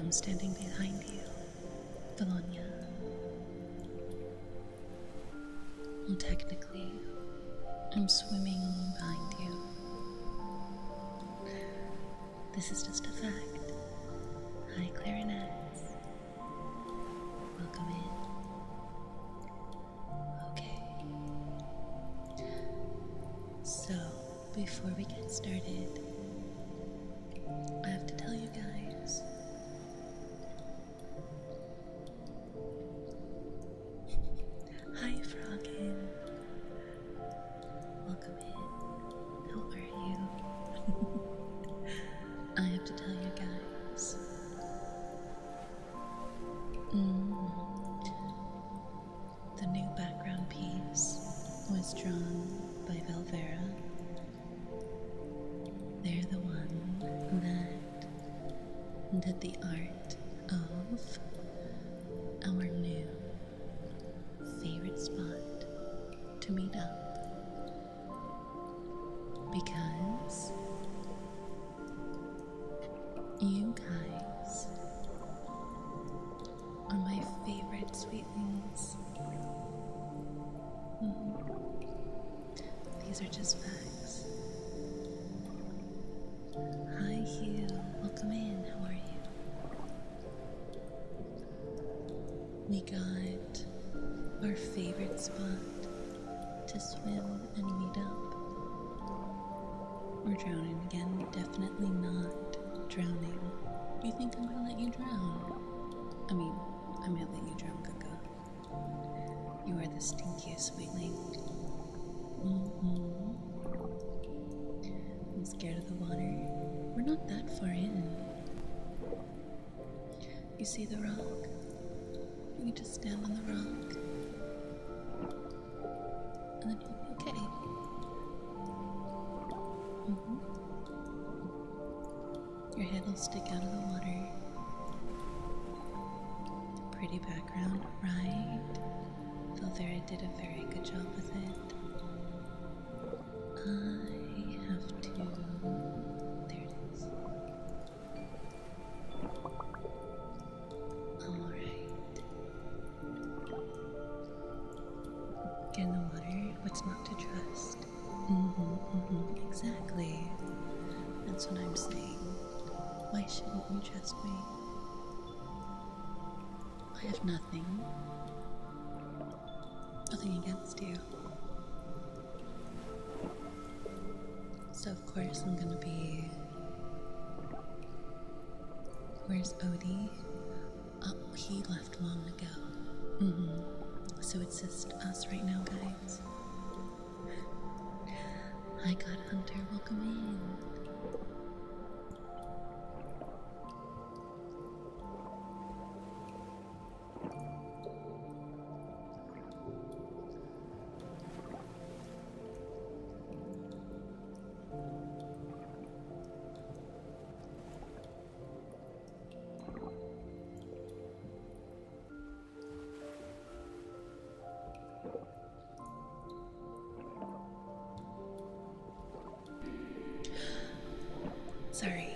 I'm standing behind you, Valonia. Well, technically, I'm swimming along behind you. This is just a fact. Hi, clarinets. Welcome in. Okay. So, before we get started, I have to tell you guys. Hi, Froggen. Welcome in. How are you? I have to tell you guys. The new background piece was drawn by Velvera. They're the one that did the art of our new favorite spot to meet up. Because you guys are my favorite sweetlings. These are just facts. Hi, Hugh. Welcome in. How are you? We got our favorite spot to swim and meet up. We're drowning again. Definitely not drowning. You think I'm gonna let you drown? I mean, I'm gonna let you drown, Gaga. You are the stinkiest sweetling. I'm scared of the water. We're not that far in. You see the rock? You can just stand on the rock. And then you'll be okay. Your head will stick out of the water. Pretty background, right? Velvera did a very good job with it. I have to... There it is. Alright. Get in the water. What's not to trust? Exactly. That's what I'm saying. Why shouldn't you trust me? I have nothing. Nothing against you. So of course I'm gonna be... Where's Odie? Oh, he left long ago. So it's just us right now, guys. Hi, God Hunter. Welcome in. Sorry.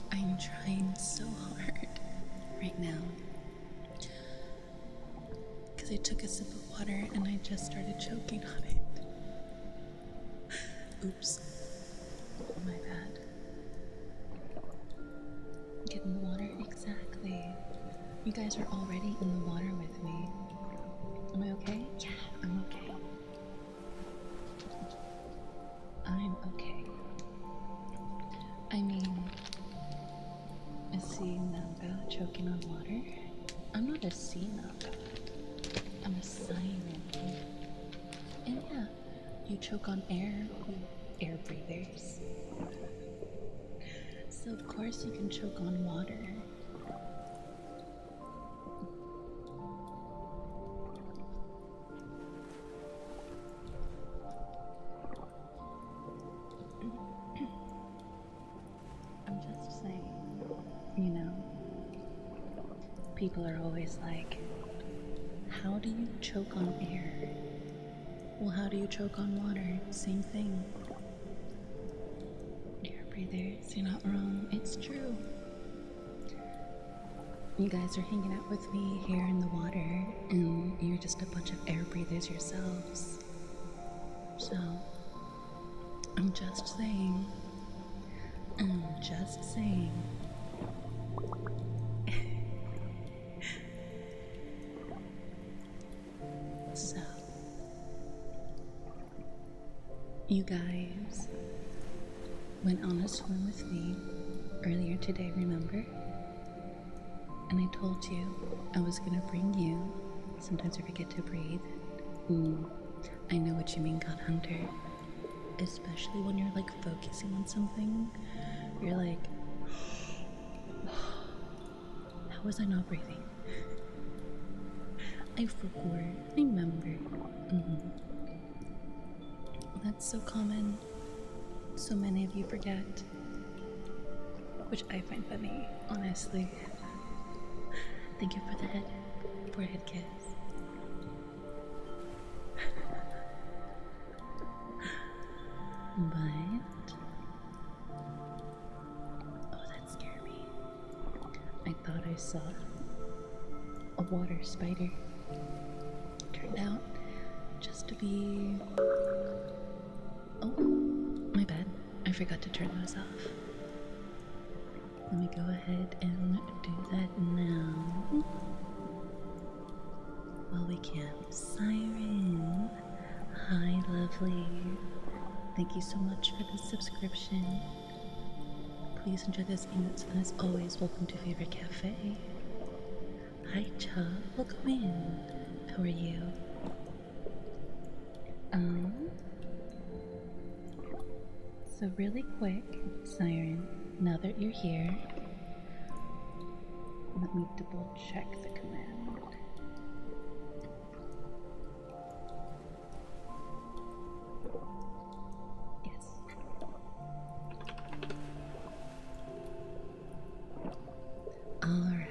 I'm trying so hard right now. Because I took a sip of water and I just started choking on it. Oops. My bad. Get in the water? Exactly. You guys are already in the water with me. Am I okay? Yeah, I'm okay. I'm okay. I mean, a sea naga choking on water? I'm not a sea naga. I'm a siren. And yeah, you choke on air, air breathers. So of course you can choke on water. People are always like, how do you choke on air? Well, how do you choke on water? Same thing. Here. breathers. You're not wrong. It's true. You guys are hanging out with me here in the water, and you're just a bunch of air breathers yourselves. So, I'm just saying. I'm just saying. So, you guys went on a swim with me earlier today, remember? And I told you I was gonna bring you. Sometimes I forget to breathe. I know what you mean, God Hunter. Especially when you're like focusing on something. You're like, how was I not breathing? I forgot. Remember. That's so common. So many of you forget. Which I find funny, honestly. Thank you for the forehead kiss. But oh, that scared me. I thought I saw a water spider. Turned out just to be... Oh, my bad. I forgot to turn those off. Let me go ahead and do that now. While we can. Siren. Hi, lovely. Thank you so much for the subscription. Please enjoy this emotes, and as always, welcome to Favorite Cafe. Hi, Chubb. Welcome in. How are you? So really quick, Siren, now that you're here, let me double check the command. Yes. Alright.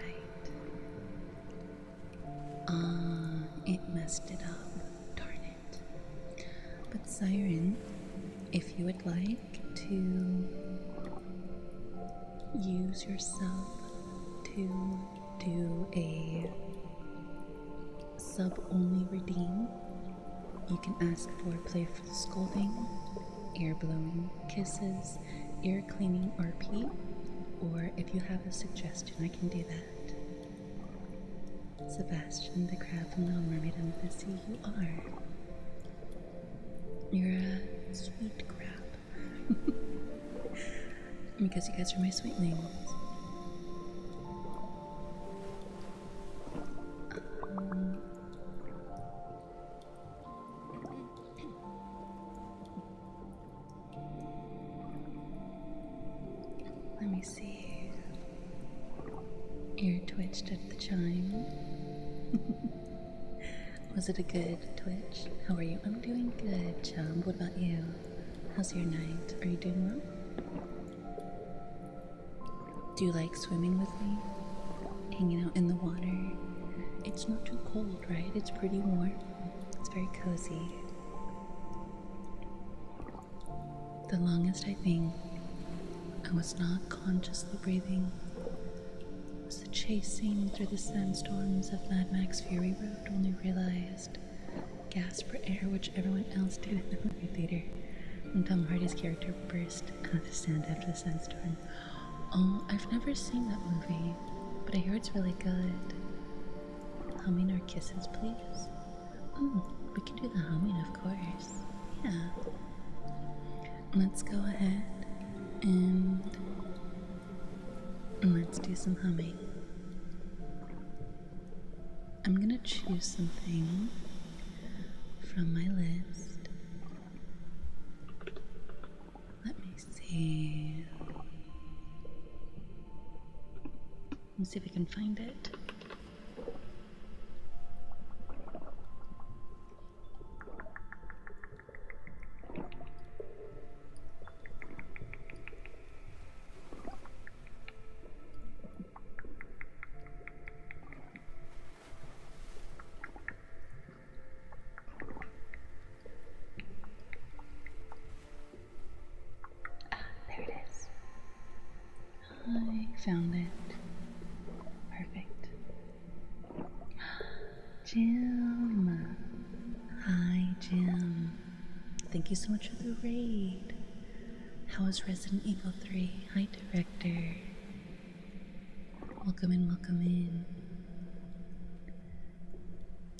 It messed it up. Darn it. But Siren, if you would like to use yourself to do a sub-only redeem, you can ask for playful scolding, ear blowing, kisses, ear cleaning RP, or if you have a suggestion, I can do that. Sebastian, the crab from the mermaid under the sea, you are. You're a sweet crab. Because you guys are my sweetlings. Let me see. Ear twitched at the chime. Was it a good twitch? How are you? I'm doing good, chum. What about you? How's your night? Are you doing well? Do you like swimming with me? Hanging out in the water? It's not too cold, right? It's pretty warm. It's very cozy. The longest I think I was not consciously breathing was the chasing through the sandstorms of Mad Max Fury Road when I realized gasp for air, which everyone else did in the movie theater, when Tom Hardy's character burst out of the sand after the sandstorm. Oh, I've never seen that movie, but I hear it's really good. Humming our kisses, please? Oh, we can do the humming, of course. Yeah. Let's go ahead and let's do some humming. I'm gonna choose something from my list. Let me see. Let me see if I can find it. There it is. Found it. Perfect. Jim. Hi, Jim. Thank you so much for the raid. How is Resident Evil 3? Hi, Director. Welcome in, welcome in.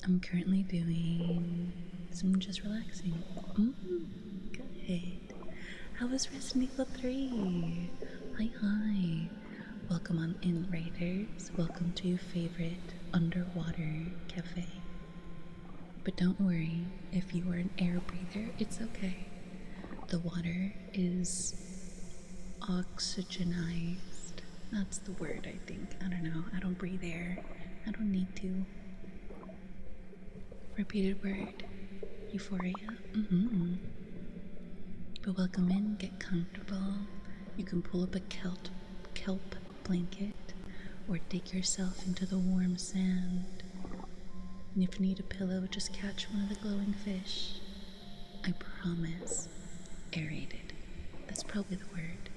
I'm currently doing some just relaxing. Good. How is Resident Evil 3? Hi, hi. Welcome on in, Raiders. Welcome to your favorite underwater cafe. But don't worry, if you are an air breather, it's okay. The water is oxygenized. That's the word, I think. I don't know. I don't breathe air. I don't need to. Repeated word. Euphoria. But welcome in, get comfortable. You can pull up a kelp blanket or dig yourself into the warm sand. And if you need a pillow, just catch one of the glowing fish. I promise. Aerated. That's probably the word.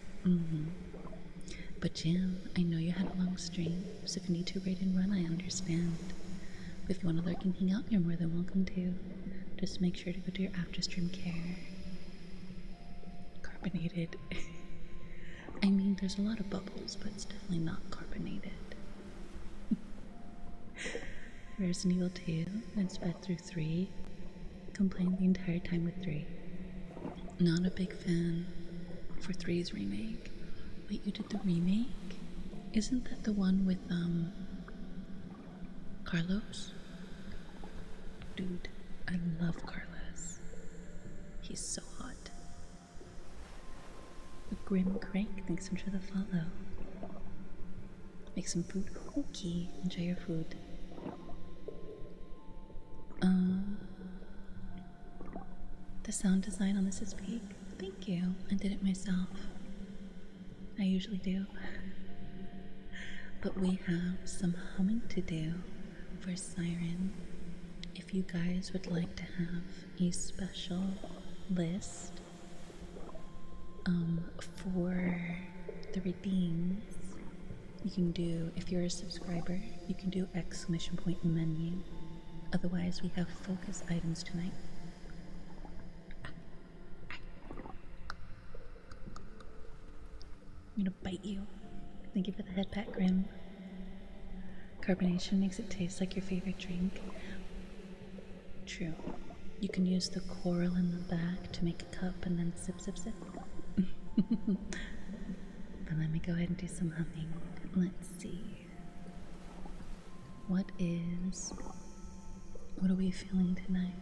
But Jim, I know you had a long stream, so if you need to raid and run, I understand. But if you want to lurk and hang out, you're more than welcome to. Just make sure to go to your after stream care. Carbonated. I mean, there's a lot of bubbles, but it's definitely not carbonated. Resident Evil 2, then sped through 3. Complained the entire time with 3. Not a big fan for 3's remake. Wait, you did the remake? Isn't that the one with, Carlos? Dude, I love Carlos. He's so hot. Grim Crank, thanks so much for the follow. Make some food. Okay, enjoy your food. The sound design on this is big. Thank you. I did it myself. I usually do. But we have some humming to do for Siren. If you guys would like to have a special list for the redeems, you can do, if you're a subscriber, you can do !! menu. Otherwise, we have focus items tonight. I'm gonna bite you. Thank you for the head pat, Grim. Carbonation makes it taste like your favorite drink. True. You can use the coral in the back to make a cup and then sip, sip, sip. But let me go ahead and do some humming. Let's see. What are we feeling tonight?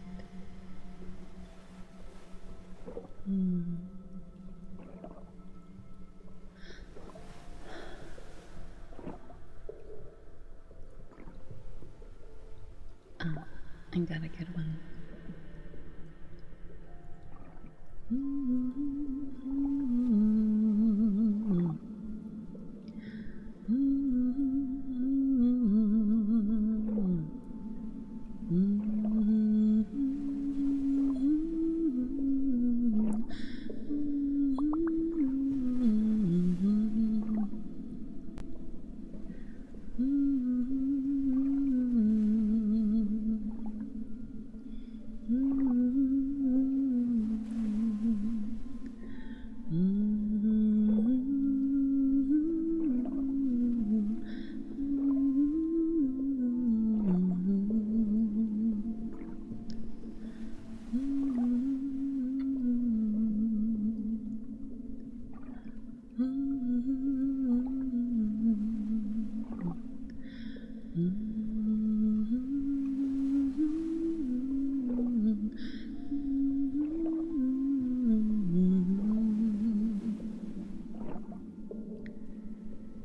I got a good one.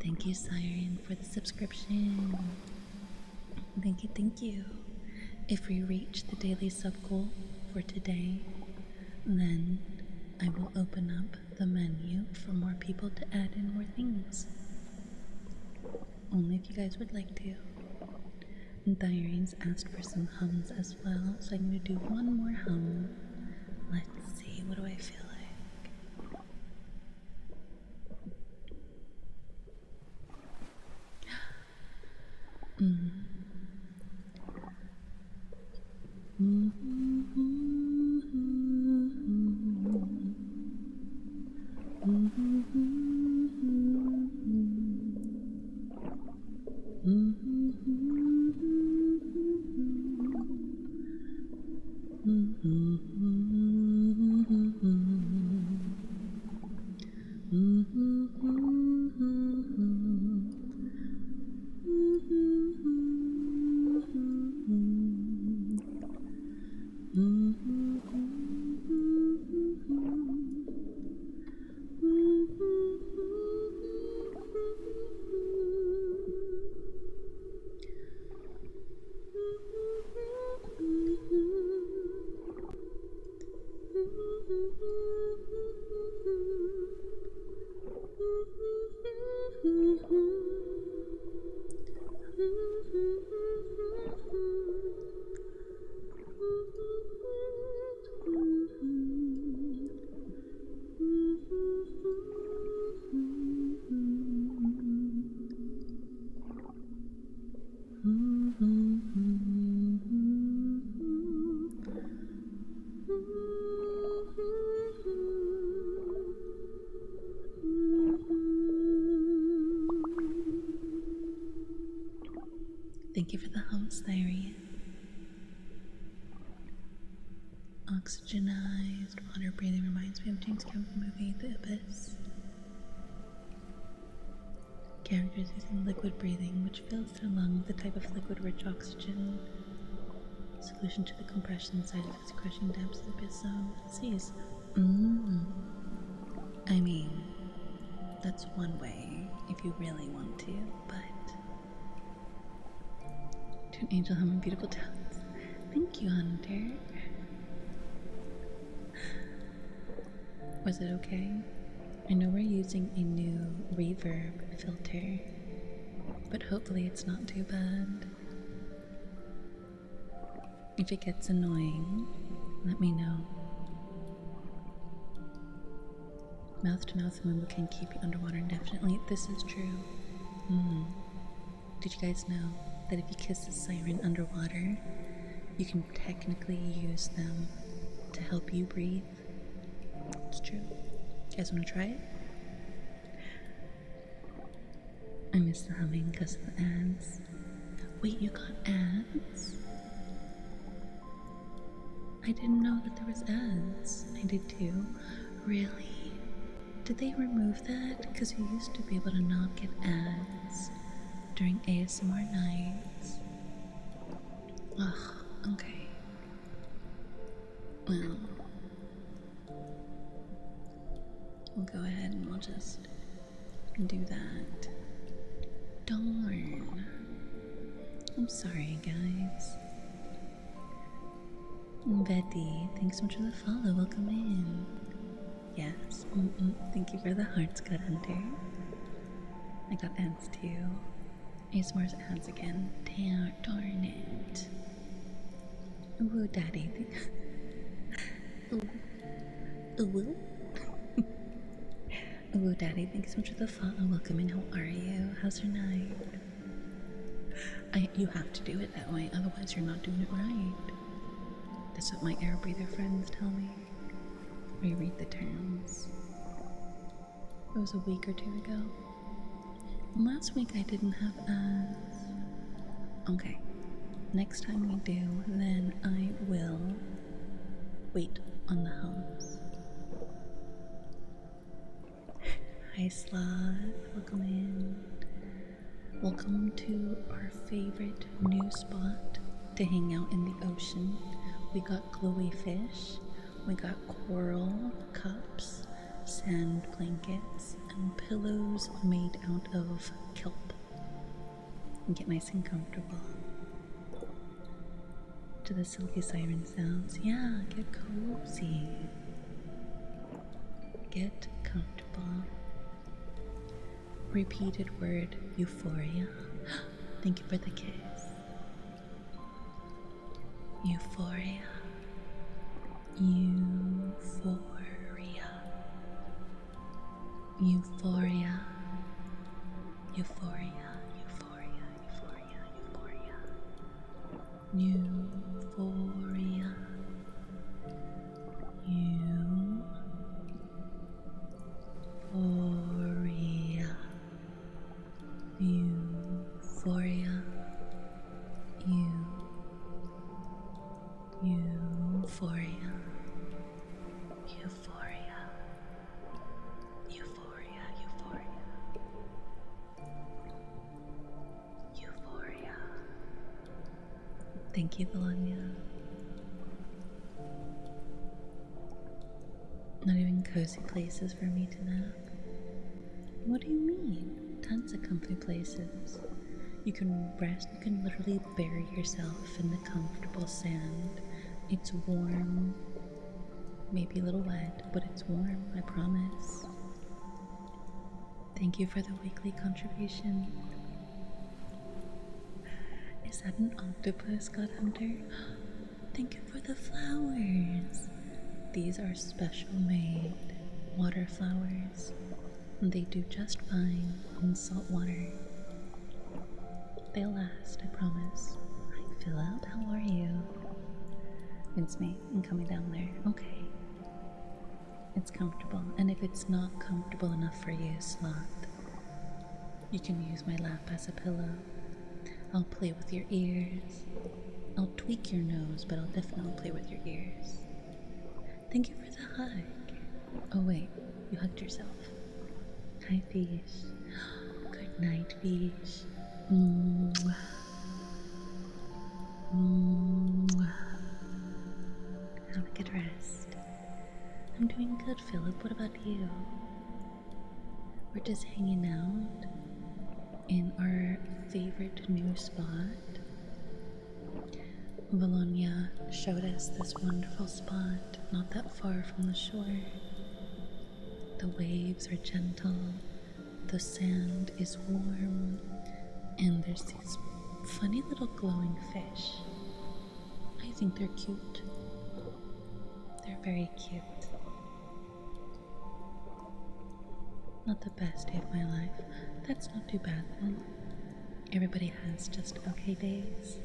Thank you, Siren, for the subscription. Thank you, thank you. If we reach the daily sub goal for today, then I will open up the menu for more people to add in more things. Only if you guys would like to. And Diaries asked for some hums as well, so I'm going to do one more hum. Let's see, what do I feel like? Thank you for the house, Siren. Oxygenized water breathing reminds me of James Cameron's movie The Abyss. Characters using liquid breathing, which fills their lungs with a type of liquid-rich oxygen solution to the compression side effects, crushing depths of the abyss zone. Seas. I mean, that's one way if you really want to, but to an angel humming beautiful tones. Thank you, Hunter. Was it okay? I know we're using a new reverb filter, but hopefully it's not too bad. If it gets annoying, let me know. Mouth to mouth movement can keep you underwater indefinitely. This is true. Did you guys know that if you kiss a siren underwater, you can technically use them to help you breathe? It's true. You guys want to try it? I miss the humming because of the ads. Wait, you got ads? I didn't know that there was ads. I did too. Really? Did they remove that? Because you used to be able to not get ads during ASMR nights. Ugh, okay. Well, we'll go ahead and we'll just do that. Darn. I'm sorry, guys. Betty, thanks so much for the follow. Welcome in. Yes. Thank you for the hearts, Good Hunter. I got ads too. ASMR's ads again. Darn it. Ooh, Daddy. Ooh. Ooh, Daddy, thanks so much for the follow. Welcome in. How are you? How's your night? You have to do it that way, otherwise you're not doing it right. That's what my air breather friends tell me. Reread the terms. It was a week or two ago. Last week I didn't have ads. Okay. Next time we do, then I will wait on the house. Hi Sloth, welcome in. Welcome to our favorite new spot to hang out in the ocean. We got glowy fish, we got coral cups, sand blankets, and pillows made out of kelp. And get nice and comfortable. To the silky siren sounds. Yeah, get cozy. Get comfortable. Repeated word, euphoria. Thank you for the kiss. Euphoria. Euphoria. Euphoria. Euphoria. Euphoria. Euphoria. Euphoria. Euphoria. Euphoria. Euphoria. Euphoria. Thank you, Bologna. Not even cozy places for me to nap. What do you mean? Tons of comfy places. You can rest, you can literally bury yourself in the comfortable sand. It's warm, maybe a little wet, but it's warm, I promise. Thank you for the weekly contribution. Is that an octopus, God Hunter? Thank you for the flowers. These are special made water flowers. They do just fine in salt water. They'll last, I promise. Hi, Philip, how are you? It's me. I'm coming down there. Okay. It's comfortable, and if it's not comfortable enough for you, Sloth, you can use my lap as a pillow. I'll play with your ears. I'll tweak your nose, but I'll definitely play with your ears. Thank you for the hug. Oh wait, you hugged yourself. Hi, Fish. Good night, Fish. Mwah. Mwah. Have a good rest. I'm doing good, Philip. What about you? We're just hanging out in our favorite new spot. Bologna showed us this wonderful spot not that far from the shore. The waves are gentle, the sand is warm, and there's these funny little glowing fish. I think they're cute. They're very cute. Not the best day of my life. That's not too bad then. Everybody has just okay days.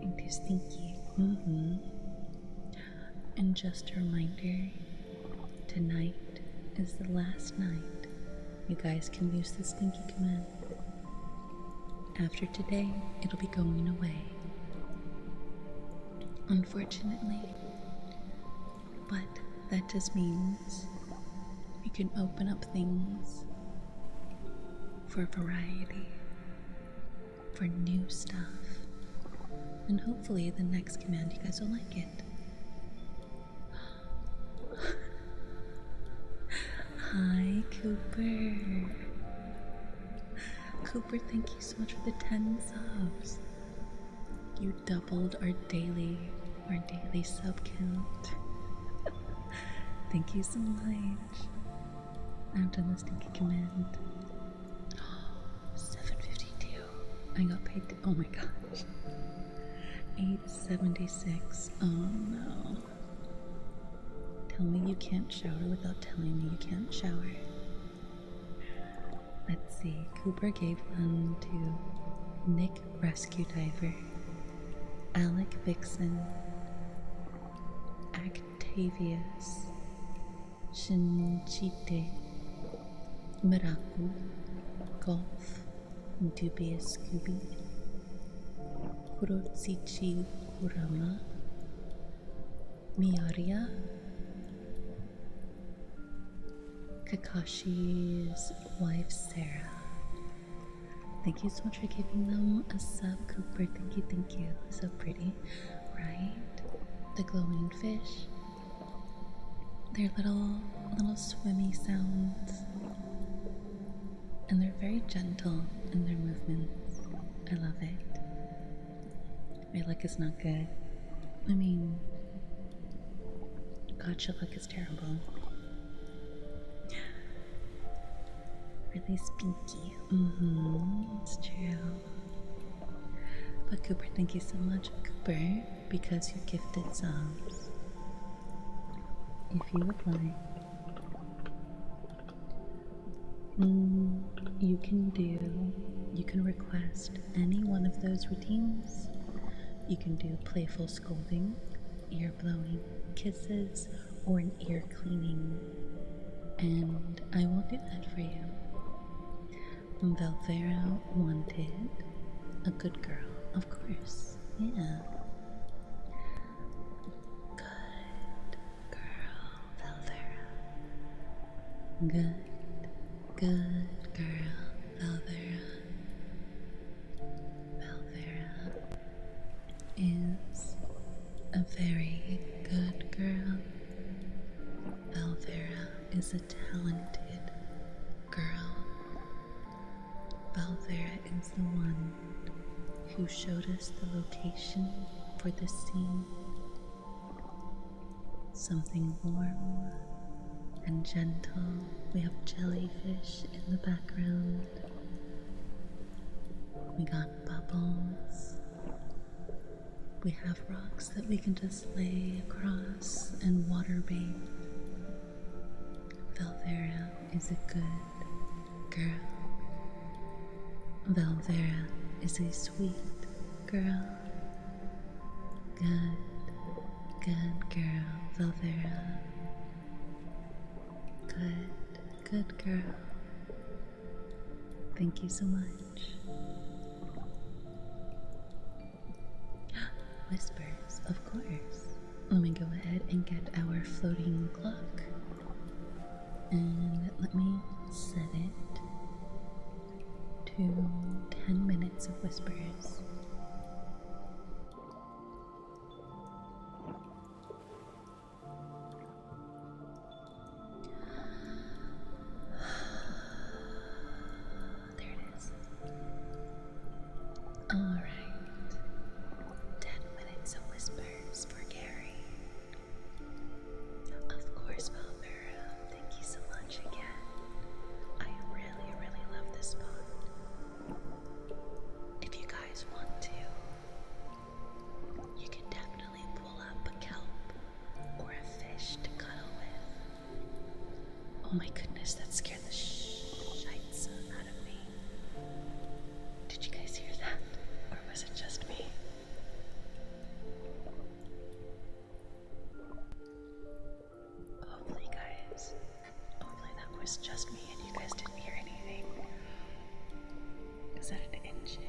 Ain't too stinky. And just a reminder, tonight is the last night you guys can use the stinky command. After today, it'll be going away. Unfortunately. But that just means you can open up things for variety, for new stuff, and hopefully the next command you guys will like it. Hi, Cooper. Cooper, thank you so much for the 10 subs. You doubled our daily sub count. Thank you so much. I've done the stinky command. 752. I got paid. Oh my gosh. 876. Oh no. Tell me you can't shower without telling me you can't shower. Let's see. Cooper gave one to Nick Rescue Diver, Alec Vixen, Octavius, Shinchite, Miraku, Golf, Dubious Scooby, Kurotsuchi Kurama, Miaria, Kakashi's wife Sarah. Thank you so much for giving them a sub, Cooper. Thank you. So pretty, right? The glowing fish. They're little swimmy sounds. And they're very gentle in their movements. I love it. My luck is not good. I mean, God, your luck is terrible. Really spinky. It's true. But Cooper, thank you so much, Cooper, because you gifted subs. If you would like, you can request any one of those routines. You can do playful scolding, ear blowing, kisses, or an ear cleaning, and I will do that for you. Velvera wanted a good girl, of course. Yeah. Good girl, Velvera. Good girl, Velvera. Velvera. is a talented girl. Valvera is the one who showed us the location for the scene. Something warm and gentle. We have jellyfish in the background. We got bubbles. We have rocks that we can just lay across and water bathe. Valvera is a good girl. Valvera is a sweet girl. Good girl, Valvera. Good girl. Thank you so much. Whispers, of course. Let me go ahead and get our floating clock. And let me set it to 10 minutes of whispers. There it is. Alright. 10 minutes of whispers for Gary. Of course, Valvera. Thank you so much again. I really love this spot. If you guys want to, you can definitely pull up a kelp or a fish to cuddle with. Oh my goodness, that scared the shites out of me. Did you guys hear that? Or was it just me? Hopefully that was just me and you guys didn't hear anything. Is that an engine?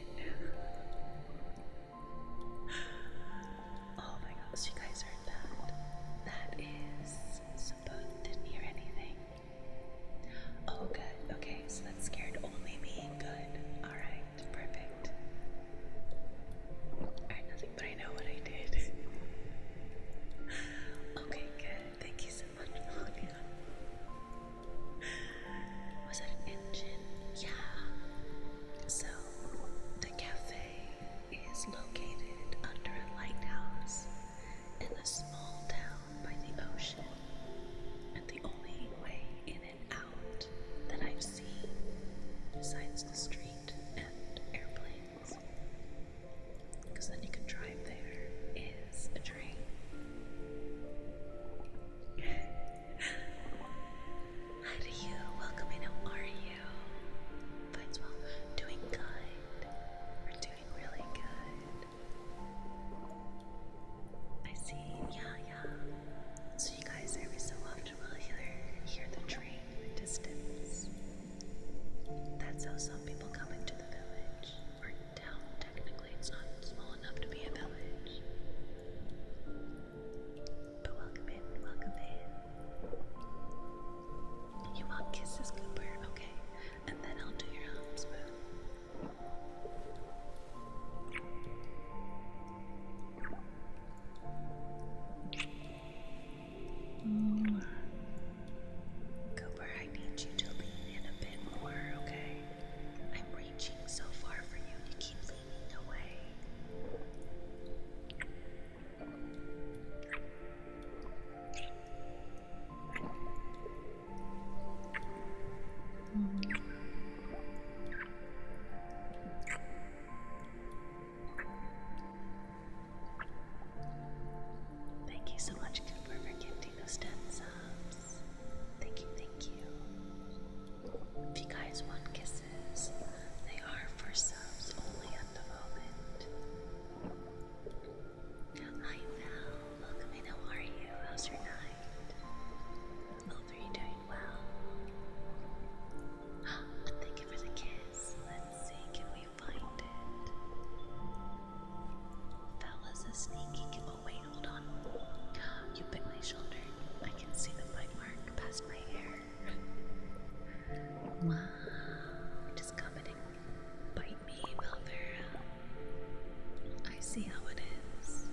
Oh my gosh, you guys heard that? That is supposed, didn't hear anything. Oh good, okay, so that scared only me. Good. Alright, perfect. Alright, nothing, but I know what I did. Okay, good. Thank you so much, Melania. Was that an engine? Yeah. So, the cafe is located under a lighthouse in a small town by the ocean. And the only way in and out that I've seen, besides the street and airplanes, because then you can drive there, is a train. Hi to you, welcome in, how are you? Fine's well, doing good. We're doing really good. I see, yeah. So you guys every so often will hear the train in the distance. That's how some people come into the village, or town. Technically it's not small enough to be a village. But welcome in. You want kisses, Cooper? Okay. And then I'll do your humps, boo. Cooper, I need you to lean in a bit more, okay? I'm reaching so far for you and you keep leaning away. Thank you so much, Cooper, for gifting those 10 subs. Thank you. If you guys want kisses, they are for subs only at the moment. Hi, Val. Welcome in. How are you? How's your night? Both are you doing well? And thank you for the kiss. Let's see, can we find it? Bella's a sneaky. Oh wait, hold on. You bit my shoulder. I can see the bite mark past my hair. Wow. Just come in and bite me, Valvera. I see how it is.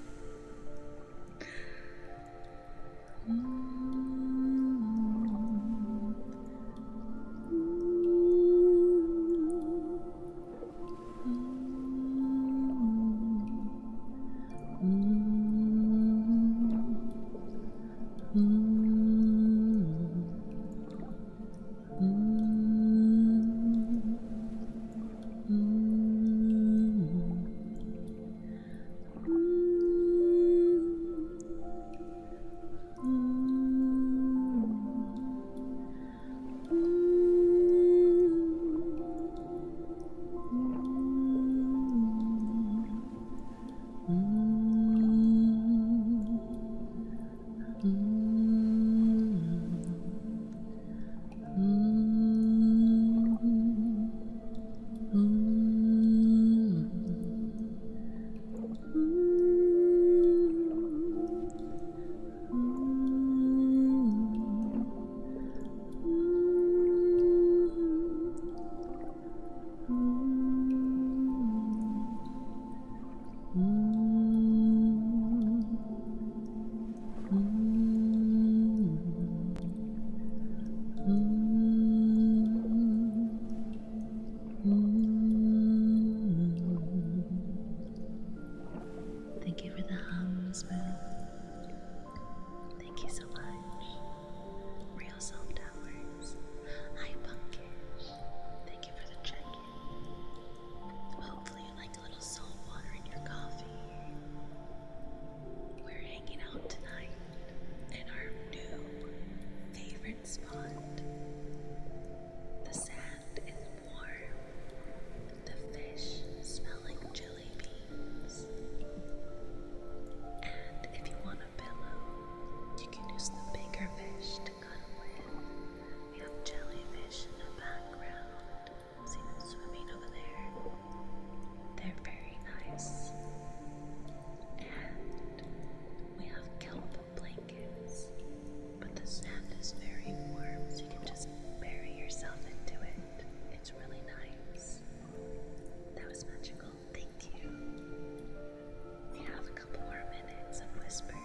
use the bigger fish to cuddle with. We have jellyfish in the background. See them swimming over there? They're very nice. And we have kelp blankets, but the sand is very warm, so you can just bury yourself into it. It's really nice. That was magical. Thank you. We have a couple more minutes of whispers.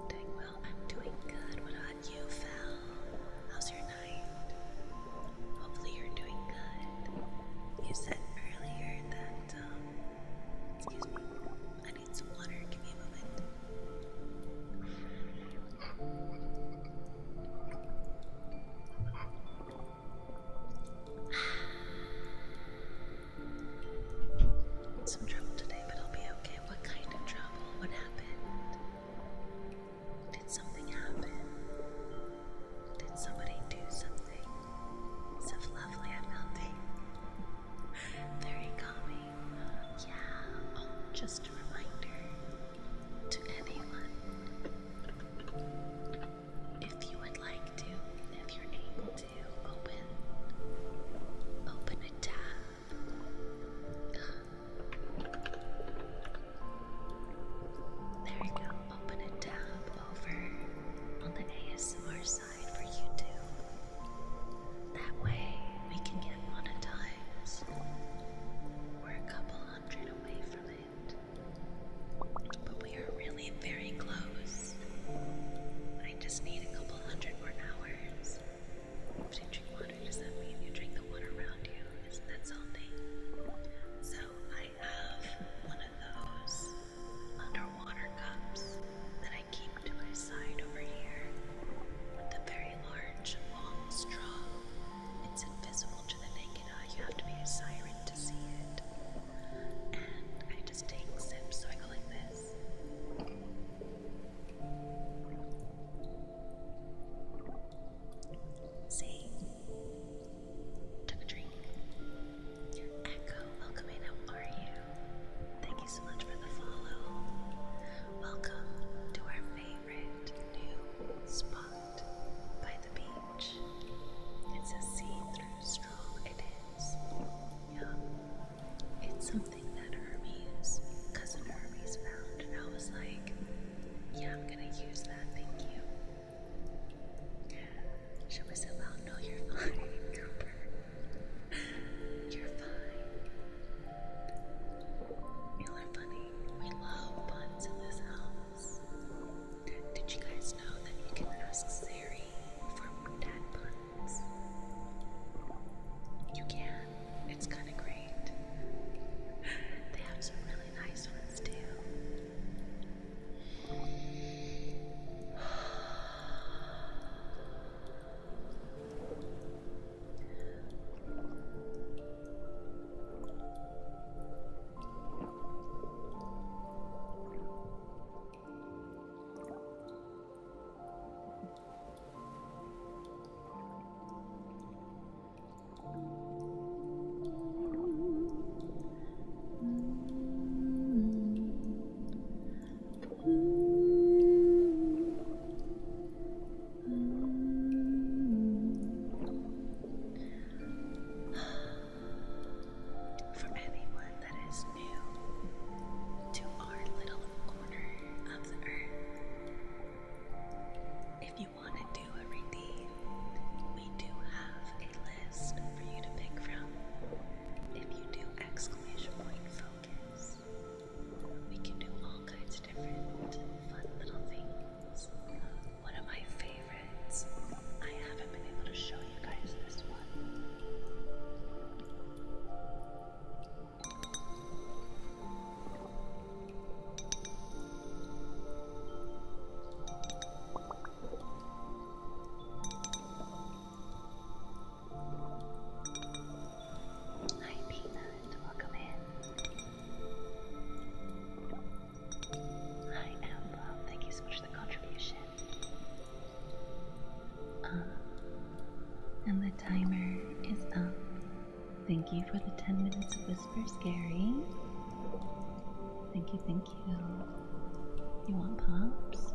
Doing well. I'm doing good. What about you, Fel? How's your night? Hopefully you're doing good. You said earlier that, excuse me, I need some water. Give me a moment. Some trouble today, but I'll be okay. What kind of trouble? What happened? Did something happen? Did somebody do something? So lovely and healthy. Very calming. Yeah. Oh, just a reminder to anyone. If you would like to, if you're able to, open a tab. There you go. Open a tab over on the ASMR side for YouTube. That way we can get monetized. We're a couple hundred away from it, but we are really very close. I just need a couple hundred more hours. If you drink water, does that mean you drink the water around you? Isn't that salty? So I have one of those underwater cups that I keep to my side over here with a very large, long straw. It's invisible to the naked eye. You have to be a siren to see it. And I just take sips, so I go like this. See? Took a drink. Echo, welcome in. How are you? Thank you so much for the follow. Welcome to our favorite new spot by the beach. It's a see-through straw. It is. Yeah. It's something that cousin Hermes found, and I was like, yeah, I'm gonna use that. Thank you. Should we say loud? No, you're fine. You're fine. Y'all are funny. We love puns in this house. Did you guys know that you can ask Siri for dad puns? You can. It's kind of great. They have some really nice ones too. For anyone that is new to our little corner of the earth, if you want to do a redeem, we do have a list for you to pick from. If you do exclamation point focus, we can do all kinds of different fun little things. One of my favorites, I haven't been able to show you guys this one. Hi Peanut, welcome in. Hi Amber, thank you so much for the contribution. And the timer is up. Thank you for the 10 minutes of Whispers, Gary. Thank you, thank you. You want pops?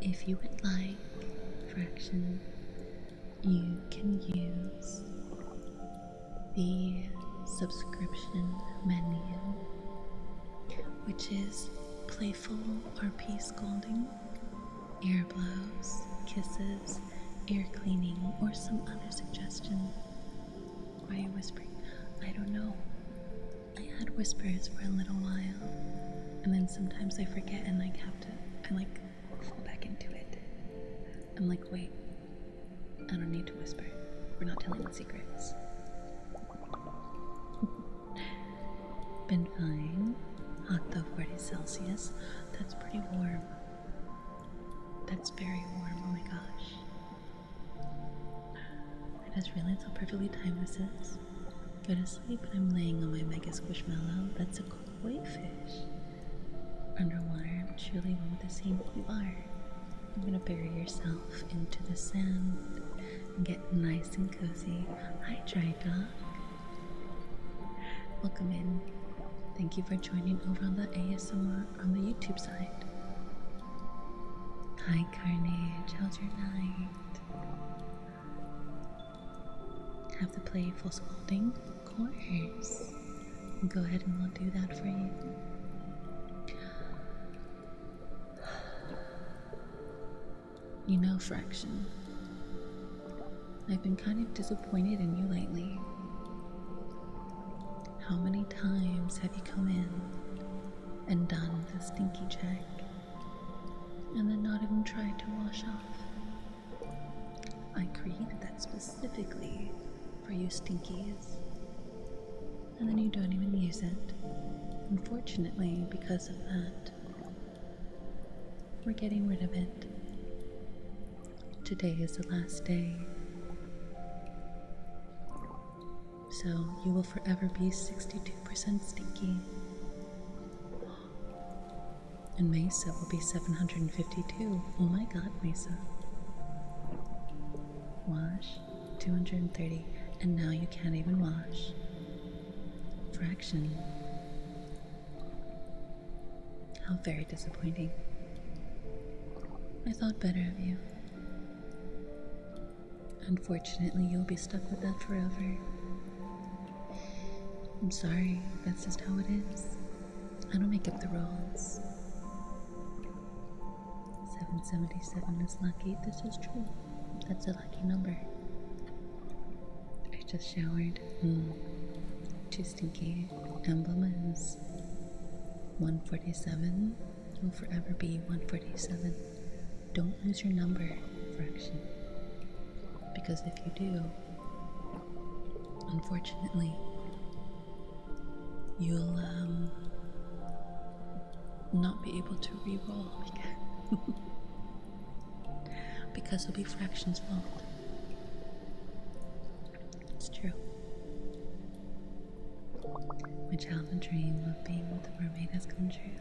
if you would like, Fraction, you can use the subscription menu, which is playful RP scolding, ear blows, kisses, ear cleaning, or some other suggestion. Why are you whispering? I don't know. I had whispers for a little while, and then sometimes I forget and I fall back into it. I'm like, wait, I don't need to whisper. We're not telling the secrets. Been fine. Hot though, 40 Celsius. That's pretty warm. That's very warm, oh my gosh. I just realized how perfectly timed this is. Go to sleep, I'm laying on my mega squishmallow. That's a koi fish. Underwater, I'm truly one with the sea you are. I'm gonna bury yourself into the sand and get nice and cozy. Hi, Dry Dog. Welcome in. Thank you for joining over on the ASMR on the YouTube side. Hi, Carnage. How's your night? Have the playful scolding? Of course. Go ahead and we'll do that for you. You know, Fraction, I've been kind of disappointed in you lately. How many times have you come in and done the stinky check and then not even tried to wash off? I created that specifically for you stinkies, and then you don't even use it. Unfortunately, because of that, we're getting rid of it. Today is the last day. So you will forever be 62% stinky. And Mesa will be 752. Oh my god, Mesa. Wash, 230. And now you can't even wash. Fraction. How very disappointing. I thought better of you. Unfortunately, you'll be stuck with that forever. I'm sorry, that's just how it is. I don't make up the rules. 777 is lucky. This is true. That's a lucky number. I just showered. Too stinky. Emblem is 147. You'll forever be 147. Don't lose your number, Fraction. Because if you do, unfortunately, you'll not be able to re-roll because it'll be Fraction's fault. It's true. My childhood dream of being with a mermaid has come true.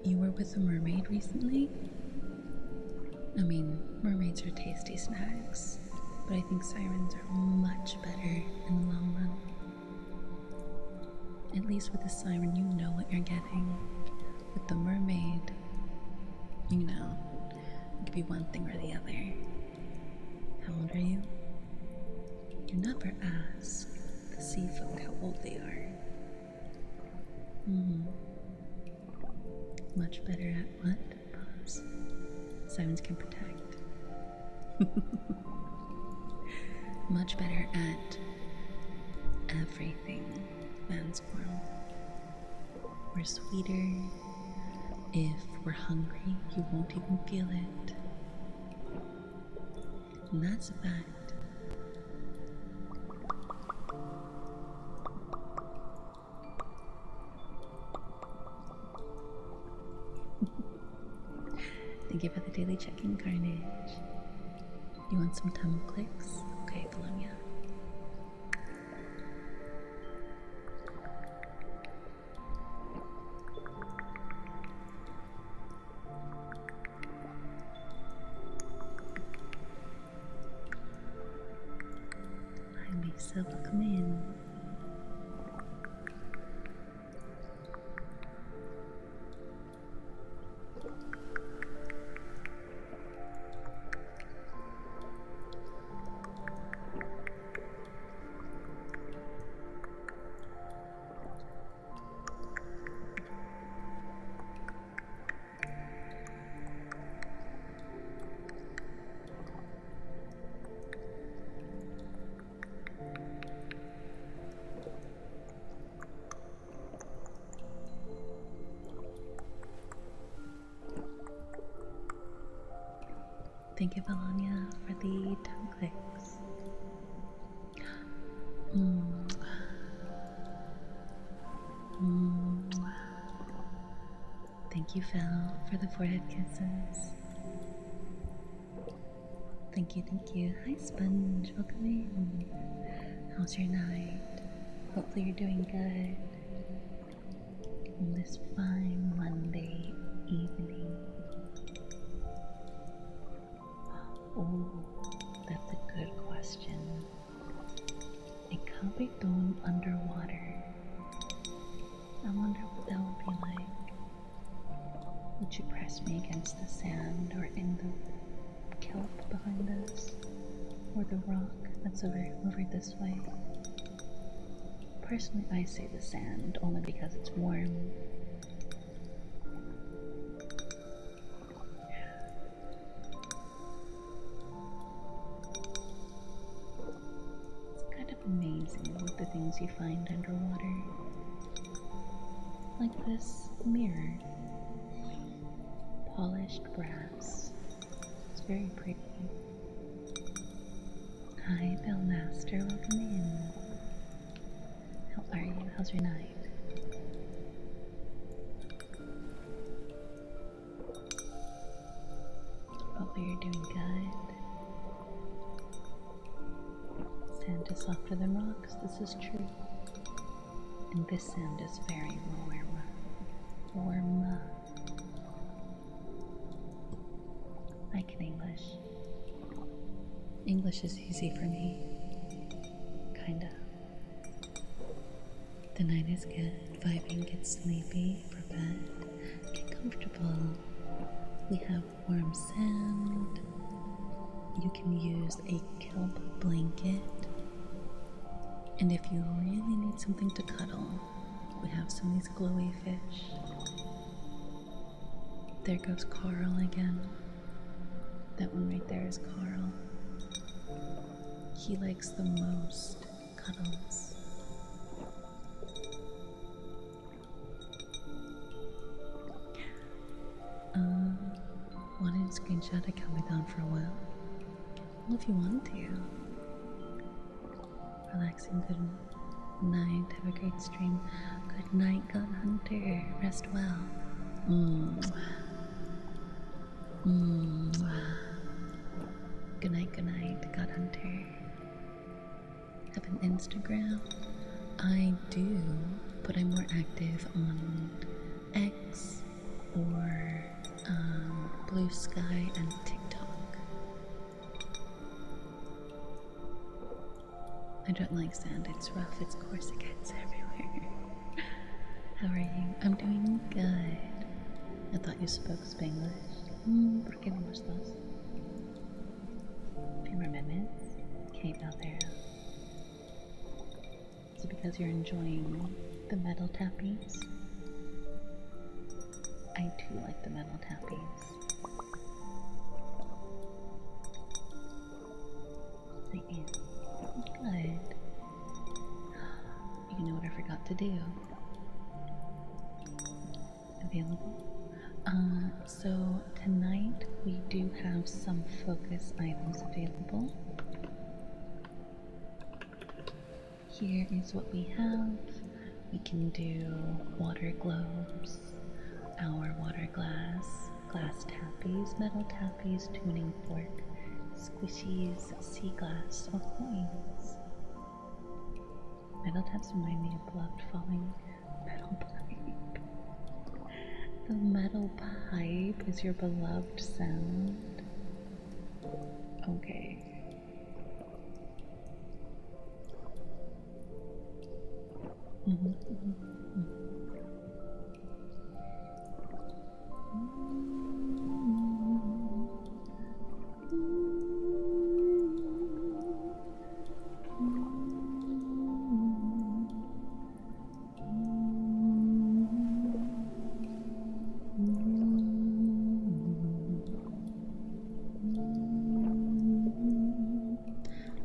You were with a mermaid recently? I mean, mermaids are tasty snacks, but I think sirens are much better in the long run. At least with a siren, you know what you're getting. With the mermaid, you know, it could be one thing or the other. How old are you? You never ask the sea folk how old they are. Much better at what? Pause. Sirens can protect. Much better at everything. Man's form. We're sweeter. If we're hungry, you won't even feel it. And that's a fact. Thank you for the daily check-in, Carnage. You want some tumble clicks? Okay, follow me up. So welcome in. Thank you, Melania, for the 10 clicks. Mm. Mm. Thank you, Phil, for the forehead kisses. Thank you, thank you. Hi, Sponge. Welcome in. How's your night? Hopefully you're doing good on this fine Monday evening. Oh, that's a good question. A kabedon underwater. I wonder what that would be like. Would you press me against the sand or in the kelp behind us? Or the rock that's over this way? Personally, I say the sand, only because it's warm. It's kind of amazing the things you find underwater. Like this mirror. Polished brass. It's very pretty. Hi, Bill Master, welcome in. How are you? How's your night? Hopefully you're doing good. Sand is softer than rocks, this is true. And this sand is very warm. Warm. I can English. English is easy for me. Kinda. The night is good. Vibing, get sleepy for bed. Get comfortable. We have warm sand. You can use a kelp blanket. And if you really need something to cuddle, we have some of these glowy fish. There goes Carl again. That one right there is Carl. He likes the most cuddles. Wanted to screenshot a Kamidon for a while. Well, if you want to. Relaxing, good night, have a great stream. Good night, God Hunter. Rest well. Good night, God Hunter. Have an Instagram? I do, but I'm more active on X or Blue Sky and TikTok. I don't like sand, it's rough, it's coarse, it gets everywhere. How are you? I'm doing good. I thought you spoke Spanglish. ¿Por qué no lo estás? A few more minutes. Okay, Valdera. Is it because you're enjoying the metal tappies? I too like the metal tappies. I am. Good. You know what I forgot to do? Available? So tonight we do have some focus items available. Here is what we have. We can do water globes, our water glass, glass tappies, metal tappies, tuning fork, squishies, sea glass, or coins. Metal taps remind me of beloved falling metal pipe. The metal pipe is your beloved sound. Okay.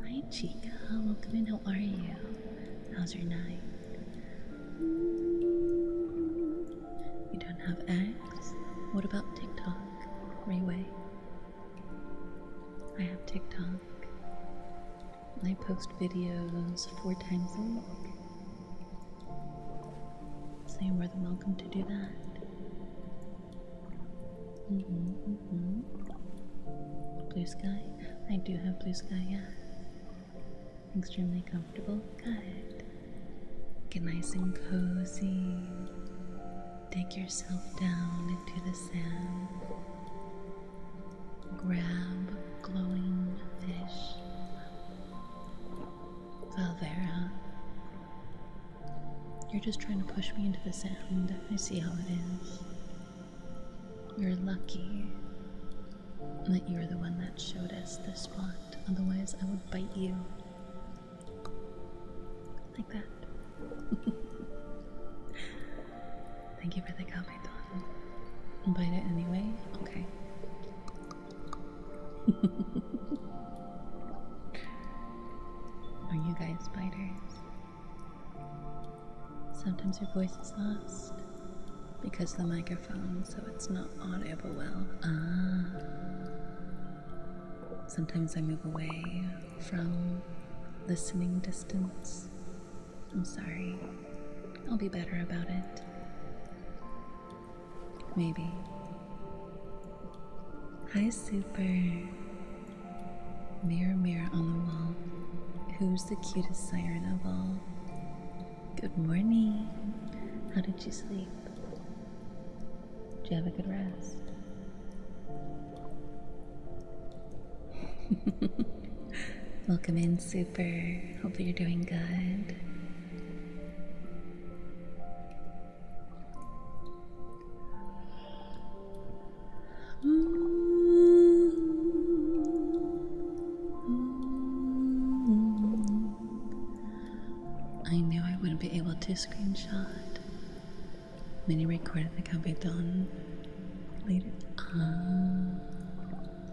Hi Chica, welcome in, how are you? How's your night? You don't have X? What about TikTok? Reaway? I post videos 4 times a week. So you're more than welcome to do that. Blue sky? I do have blue sky, yeah. Extremely comfortable. Good. Get nice and cozy. Dig yourself down into the sand. Grab glowing fish. Valvera. You're just trying to push me into the sand. I see how it is. You're lucky that you're the one that showed us this spot. Otherwise, I would bite you. Like that. Thank you for the copy, Dawn. Bite it anyway? Okay. Are you guys spiders? Sometimes your voice is lost because of the microphone, so it's not audible well. Sometimes I move away from listening distance. I'm sorry. I'll be better about it. Maybe. Hi, Super. Mirror, mirror on the wall. Who's the cutest siren of all? Good morning. How did you sleep? Did you have a good rest? Welcome in, Super. Hopefully you're doing good. I knew I wouldn't be able to screenshot when you recorded the Cabedon later.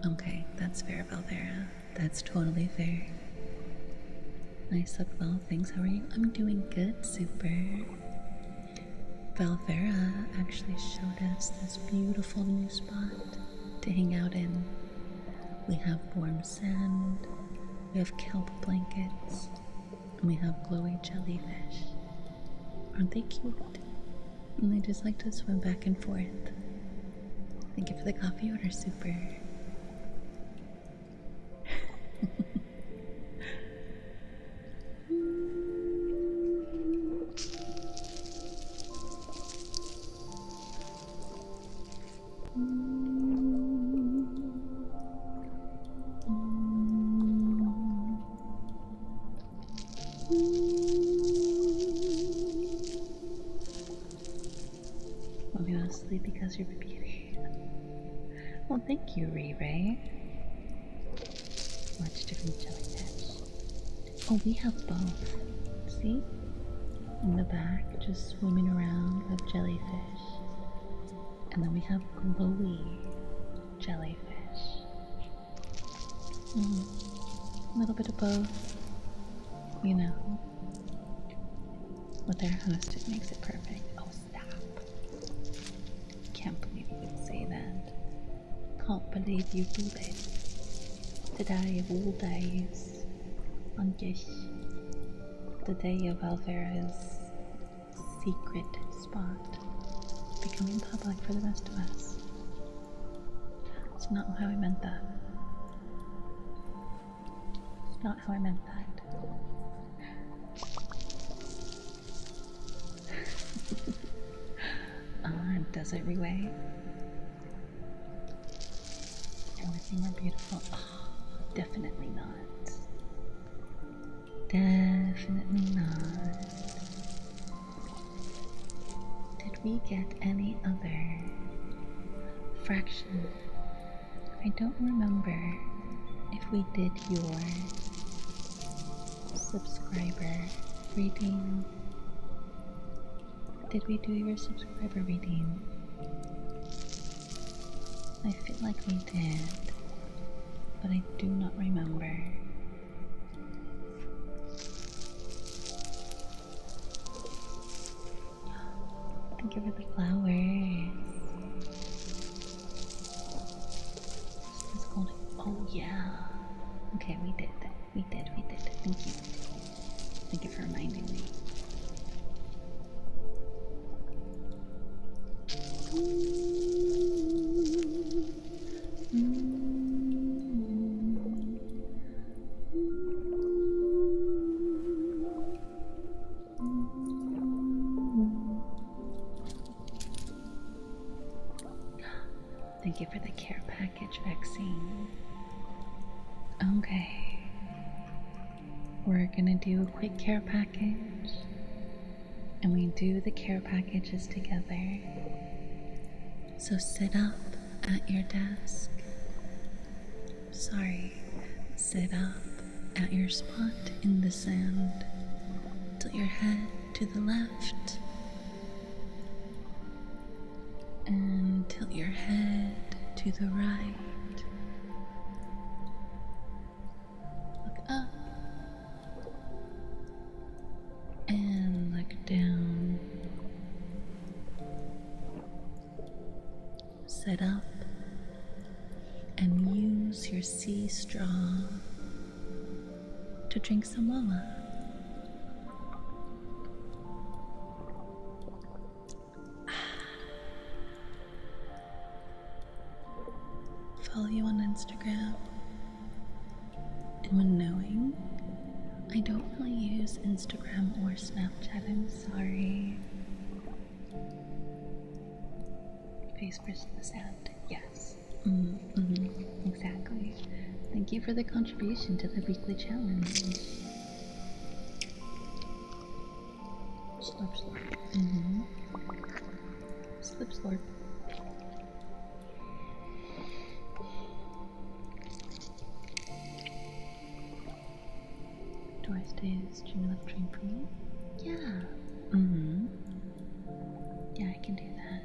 Okay, that's fair, Valvera. That's totally fair. I slept well, thanks. How are you? I'm doing good, Super. Valvera actually showed us this beautiful new spot to hang out in. We have warm sand, we have kelp blankets, and we have glowy jellyfish. Aren't they cute? And they just like to swim back and forth. Thank you for the coffee order, Super. Want me to sleep because you're beauty? Well, thank you, Ray. Much different jellyfish. Oh, we have both. See? In the back, just swimming around with jellyfish. And then we have glowy jellyfish. A little bit of both. You know. With their host, it makes it perfect. Oh, stop. Can't believe you would say that. Can't believe you do that. Today of all days. On this. The day of Valvera's secret spot becoming public for the rest of us. It's not how I meant that. It's not how I meant that. Does it, Riway? Everything more beautiful? Oh, definitely not. Definitely not. Did we get any other fraction? I don't remember if we did your subscriber reading. Did we do your subscriber reading? I feel like we did, but I do not remember. Thank you for the flowers. This golden. Oh yeah. Okay, we did. We did. Thank you. Thank you for reminding me. Thank you for the care package vaccine. Okay. We're gonna do a quick care package. And we do the care packages together. So sit up at your desk. Sit up at your spot in the sand. Tilt your head to the left. And tilt your head to the right. Look up. And look down. Sit up and use your sea straw to drink some Walla. Follow you on Instagram. And when knowing, I don't really use Instagram or Snapchat, I'm sorry. Face first in the sand, yes. Exactly. Thank you for the contribution to the weekly challenge. Slurp, slurp. Slip, slurp. Do I stay streaming up dream for you? Yeah. Yeah, I can do that.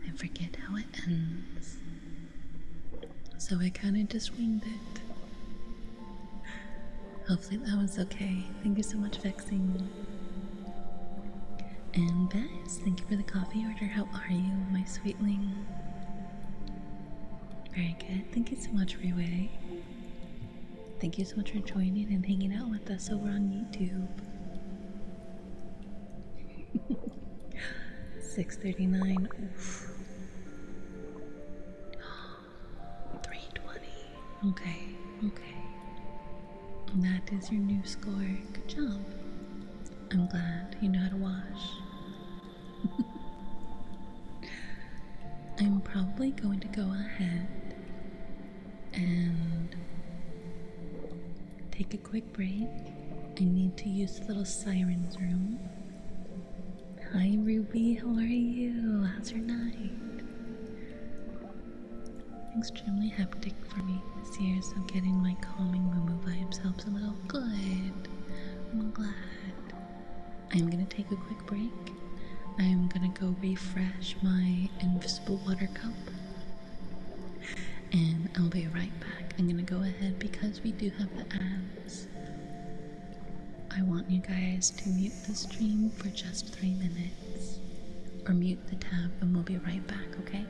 I forget how it ends, so I kind of just winged it. Hopefully that was okay. Thank you so much, Vexing. And Bess, thank you for the coffee order. How are you, my sweetling? Very good. Thank you so much, Riway. Thank you so much for joining and hanging out with us over on YouTube. 6:39. Oof. 3:20. Okay. That is your new score. Good job. I'm glad you know how to wash. I'm probably going to go ahead and take a quick break. I need to use the little Siren's room. Hi Ruby, how are you? How's your night? Extremely hectic for me this year, so getting my calming moo vibes helps a little. Good. I'm glad. I'm gonna take a quick break. I'm gonna go refresh my invisible water cup. And I'll be right back. I'm gonna go ahead because we do have the ads. I want you guys to mute the stream for just 3 minutes. Or mute the tab and we'll be right back, okay?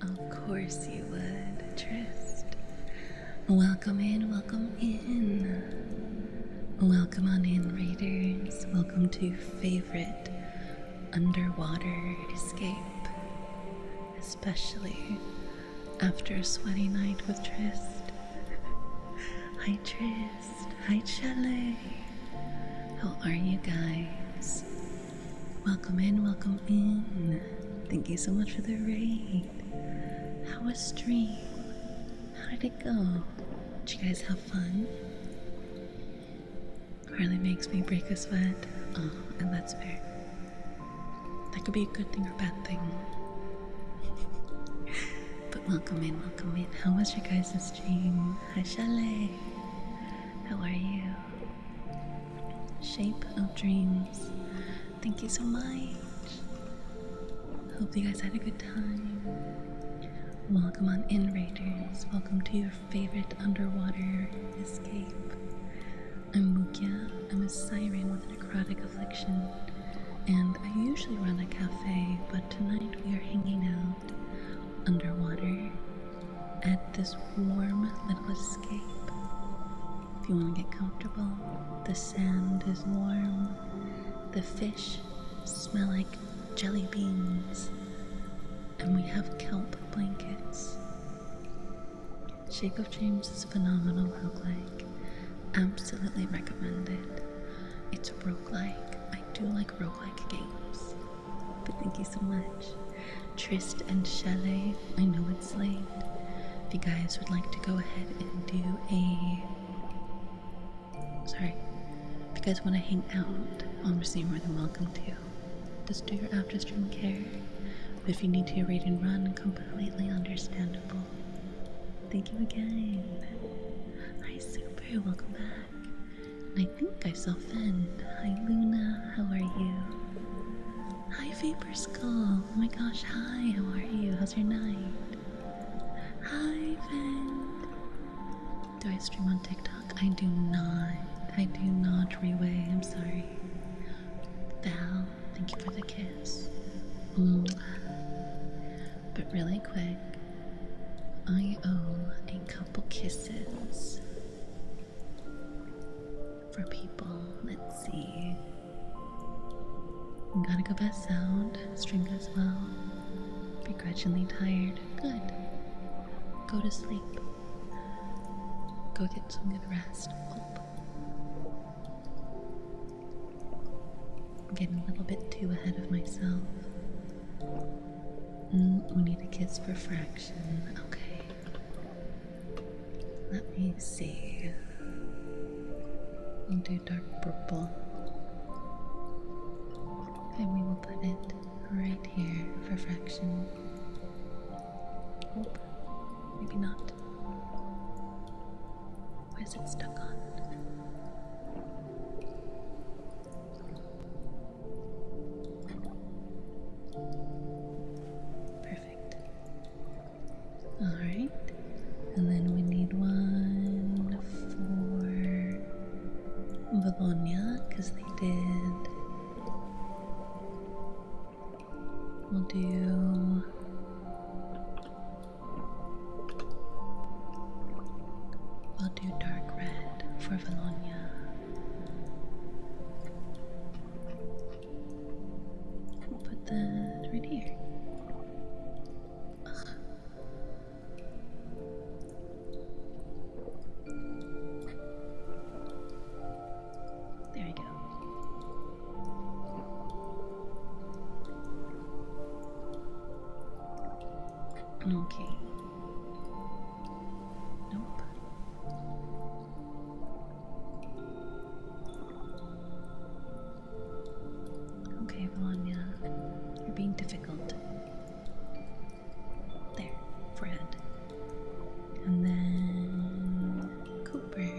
Of course you would, Trist. Welcome in, welcome in. Welcome on in, Raiders. Welcome to favorite underwater escape. Especially after a sweaty night with Trist. Hi Trist, hi Chatty. How are you guys? Welcome in, welcome in. Thank you so much for the raid. How was stream? How did it go? Did you guys have fun? Really makes me break a sweat. Oh, and that's fair. That could be a good thing or bad thing. But welcome in, welcome in. How was your guys' stream? Hi Chalet. How are you? Shape of Dreams. Thank you so much. Hope you guys had a good time. Welcome on in, Raiders. Welcome to your favorite underwater escape. I'm Mukia. I'm a siren with an necrotic affliction, and I usually run a cafe, but tonight we are hanging out underwater at this warm little escape. If you want to get comfortable, the sand is warm, the fish smell like jelly beans, And we have kelp blankets. Shape of Dreams is a phenomenal roguelike. Absolutely recommended. It's a roguelike. I do like roguelike games. But thank you so much. Trist and Chalet, I know it's late. If you guys would like to go ahead and do if you guys want to hang out, obviously you're more than welcome to. Just do your after stream care. But if you need to read and run, completely understandable. Thank you again. Hi Super, welcome back. And I think I saw Finn. Hi Luna, how are you? Hi Vapor Skull. Oh my gosh, hi, how are you? How's your night? Hi Finn. Do I stream on TikTok? I do not. I do not, Reway, I'm sorry. Val, thank you for the kiss. But really quick, I owe a couple kisses for people. Let's see. Gotta go best sound. Stream goes well. Begrudgingly tired. Good. Go to sleep. Go get some good rest. Oh. I'm getting a little bit too ahead of myself. We need a kiss for Fraction. Okay. Let me see. We'll do dark purple. And we will put it right here for Fraction. Oh, maybe not. Why is it stuck on? Perfect. Alright. And then we need one for Bologna, because they did. We'll do dark red for Bologna. We'll put that right here. Ugh. There we go. Okay. Nope. Okay, Bologna. You're being difficult. There, Fred. And then Cooper.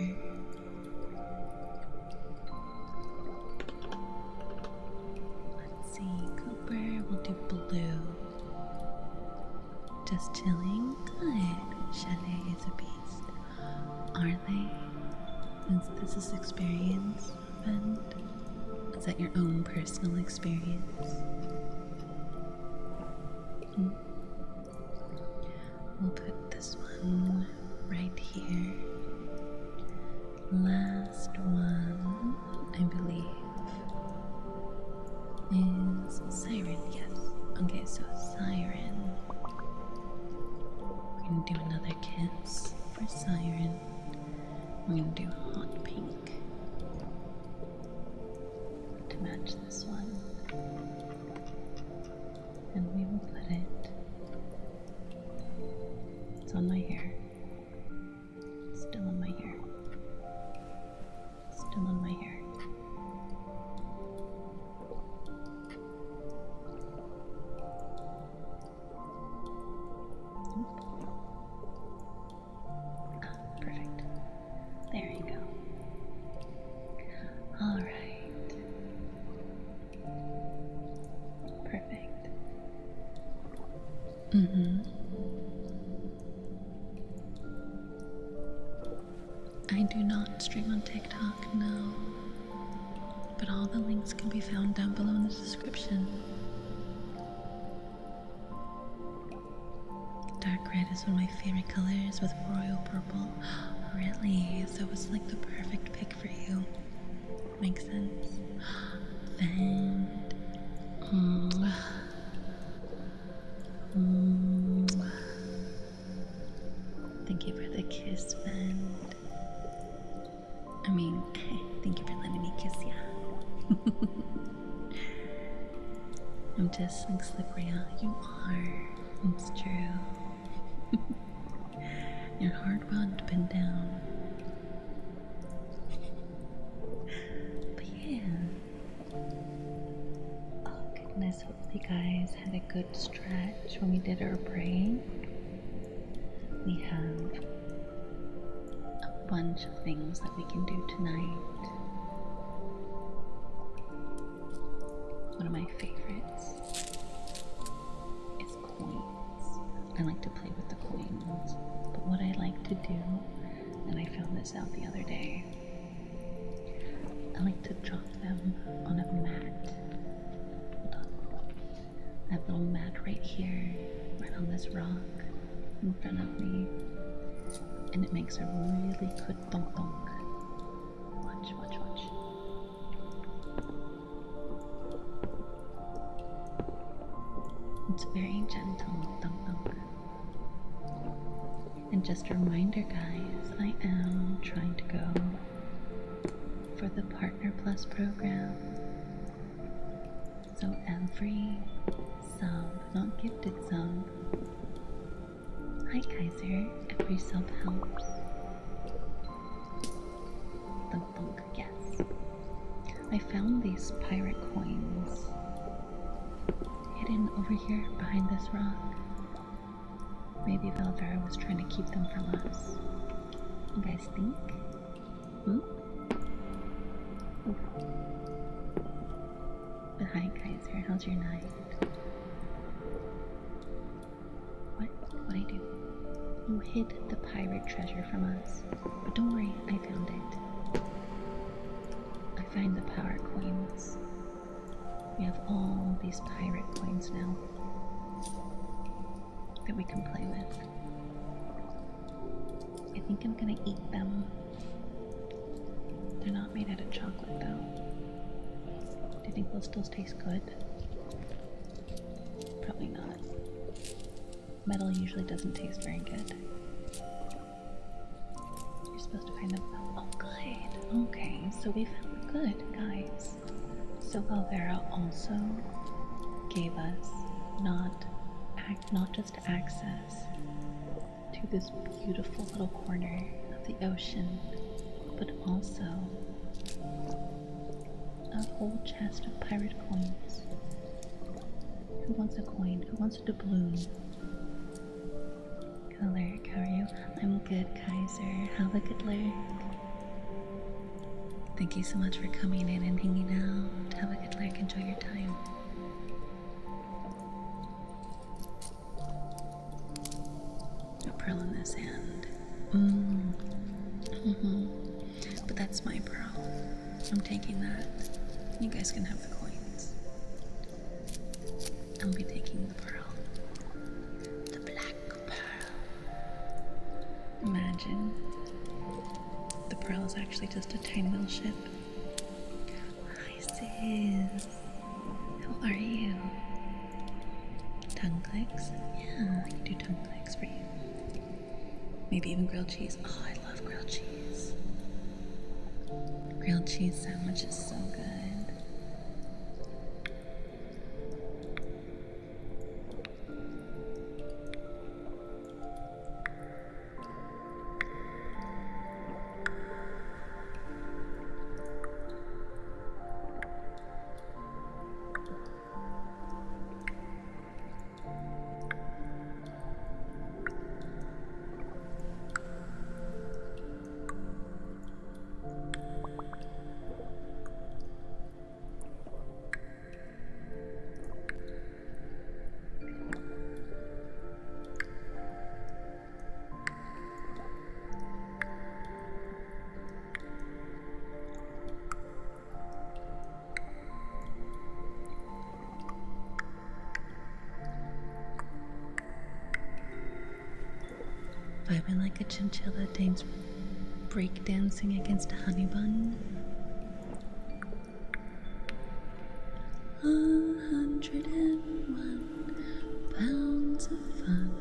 Let's see, Cooper, we'll do blue. Just chilling? Good. Chalet is a beast. Are they? Is this experience, friend? Is that your own personal experience? We'll put this one right here. Last one, I believe, is Siren. Yes. Okay, so Siren. We're gonna do another kiss for Siren. We're gonna do hot pink to match this one. And we will put it. It's on my hair. Still on my hair. Still on my hair. Perfect. There you go. All right. Perfect. I do not stream on TikTok, no. But all the links can be found down below in the description. Dark red is one of my favorite colors with royal purple. Really? So it's like the perfect pick for you. Makes sense. And I'm just like slippery. You are. It's true. You're hard run to pin down. But yeah. Oh goodness, hope you guys had a good stretch when we did our break. We have a bunch of things that we can do tonight. One of my favorites is coins. I like to play with the coins, but what I like to do, and I found this out the other day, I like to drop them on a mat. Hold on. I have a little mat right here, right on this rock in front of me, and it makes a really good thunk thunk. Watch, watch, watch. It's very gentle, thunk thunk. And just a reminder, guys, I am trying to go for the Partner Plus program. So every sub, not gifted sub, hi Kaiser, every sub helps. Thunk thunk, yes. I found these pirate coins hidden over here behind this rock. Maybe Valvera was trying to keep them from us. You guys think? Hmm? Ooh. But hi Kaiser, how's your night? What'd I do? You hid the pirate treasure from us. But don't worry, I found it. I find the power coins. We have all these pirate coins now that we can play with. I think I'm gonna eat them. They're not made out of chocolate though. Do you think they'll still taste good? Probably not. Metal usually doesn't taste very good. You're supposed to find them. Oh, good. Okay, so we found good, guys. So Valvera also gave us not just access to this beautiful little corner of the ocean, but also a whole chest of pirate coins. Who wants a coin? Who wants a doubloon? Hello, Lyric, how are you? I'm good, Kaiser. Have a good Lyric. Thank you so much for coming in and hanging out. Have a good Lyric. Enjoy your time. A pearl in the sand. But that's my pearl. I'm taking that. You guys can have the coins. I'll be taking the pearl. The black pearl. Imagine. The pearl is actually just a tiny little ship. Hi sis. How are you? Tongue clicks? Yeah, I can do tongue clicks for you. Maybe even grilled cheese. Oh, I love grilled cheese. Grilled cheese sandwich is so good. Vibing like a chinchilla dance breakdancing against a honey bun. 101 pounds of fun.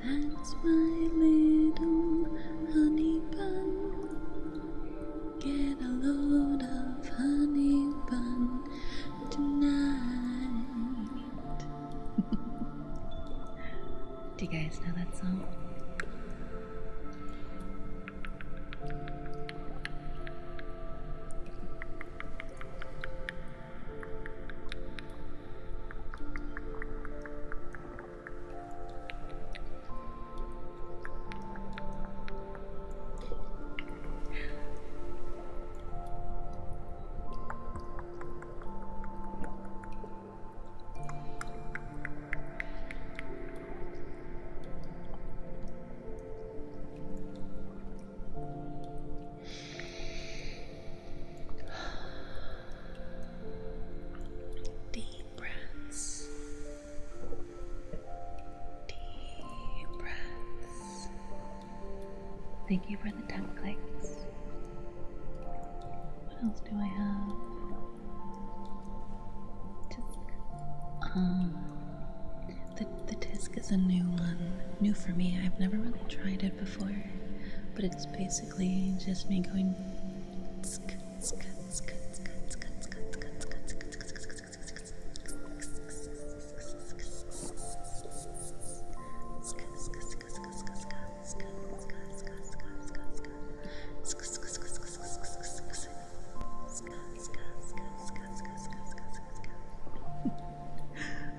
That's my little honey bun. Get a load of honey bun tonight. Do you guys know that song? Deep breaths. Deep breaths. Thank you for the 10 clicks. What else do I have? The disc is a new one. New for me. I've never really tried it before. But it's basically just me going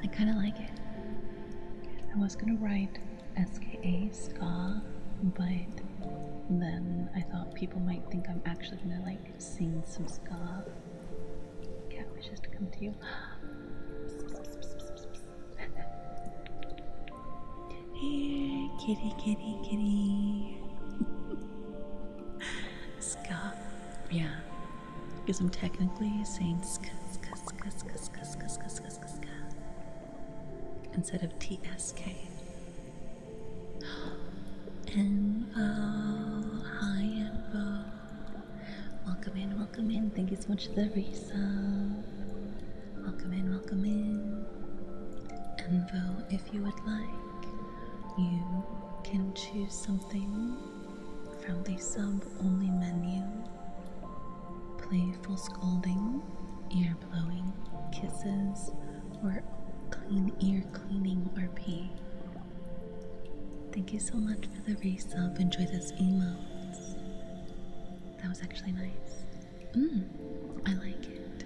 I kind of like it. I was gonna write SKA ska, but then I thought people might think I'm actually gonna like sing some ska. Cat wishes to come to you. Here, kitty, kitty, kitty. Ska. Yeah. Because I'm technically saying ska, ska, ska, ska, ska, ska, ska, ska, ska, ska, instead of TSK. Envo, hi Envo. Welcome in, welcome in. Thank you so much for the resub. Welcome in, welcome in. Envo, if you would like, you can choose something from the sub-only menu. Playful scolding, ear blowing, kisses, or clean ear cleaning RP. Thank you so much for the resub. Enjoy those emotes. That was actually nice. I like it.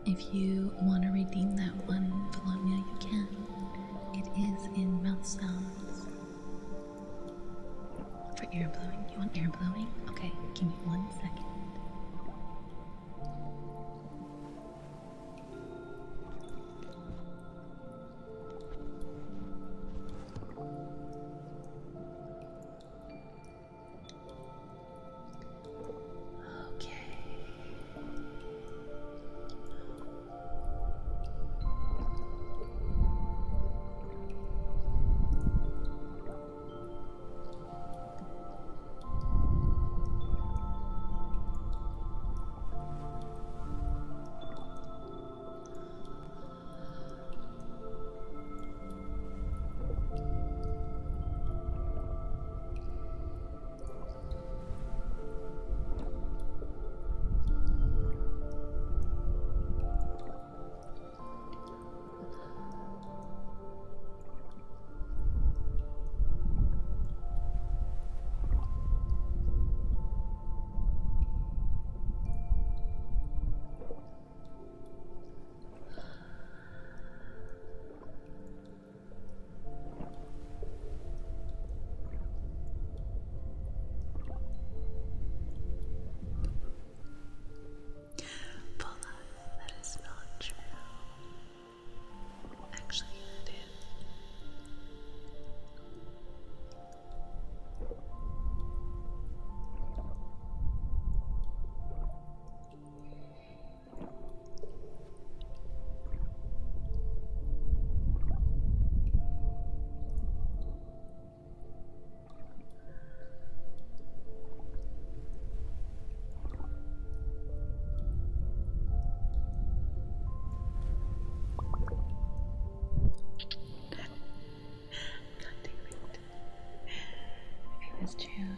If you want to redeem that one, Valonia, you can. It is in mouth sounds. For ear blowing. You want ear blowing? Okay, give me 1 second.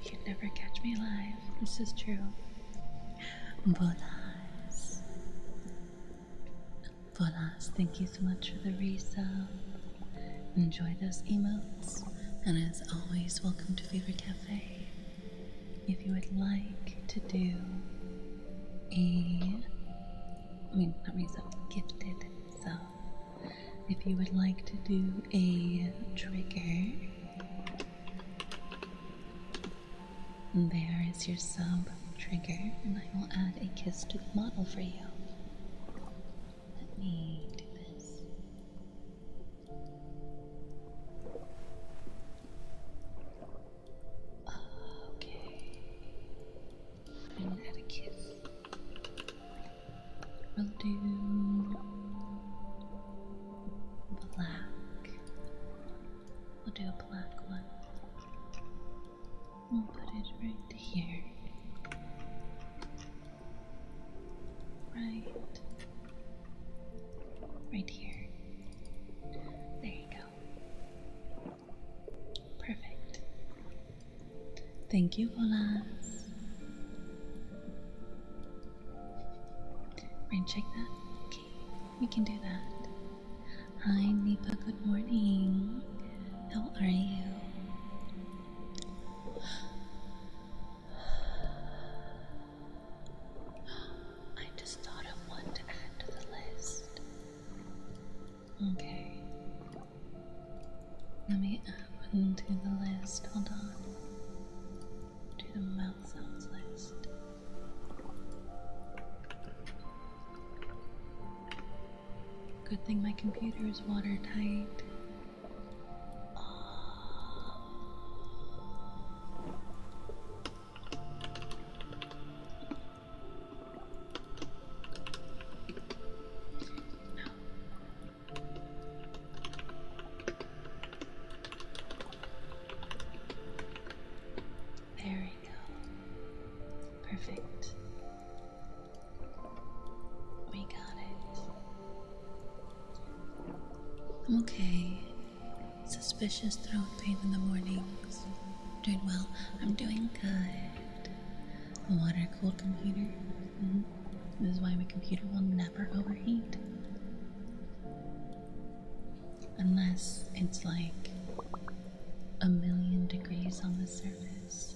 You'd never catch me alive. This is true. Bolas, thank you so much for the resub. enjoy those emotes, and as always, welcome to Fever Cafe. If you would like to do not myself, gifted, so if you would like to do a trigger, there is your sub trigger, and I will add a kiss to the model for you. Let me do this. Okay. I'm gonna add a kiss. We'll do black. We'll do a black one. We'll put it right here. Right here. There you go. Perfect. Thank you, Bolas. Right, check that. Okay, we can do that. Hi, Nipa. Good morning. How are you? I just thought of one to add to the list. Okay. Let me add one to the list. Hold on. To the mouth sounds list. Good thing my computer is watertight. There we go. Perfect. We got it. I'm okay. Suspicious throat pain in the mornings. Doing well. I'm doing good. Water-cooled computer. This is why my computer will never overheat. Unless it's like 1,000,000 degrees on the surface.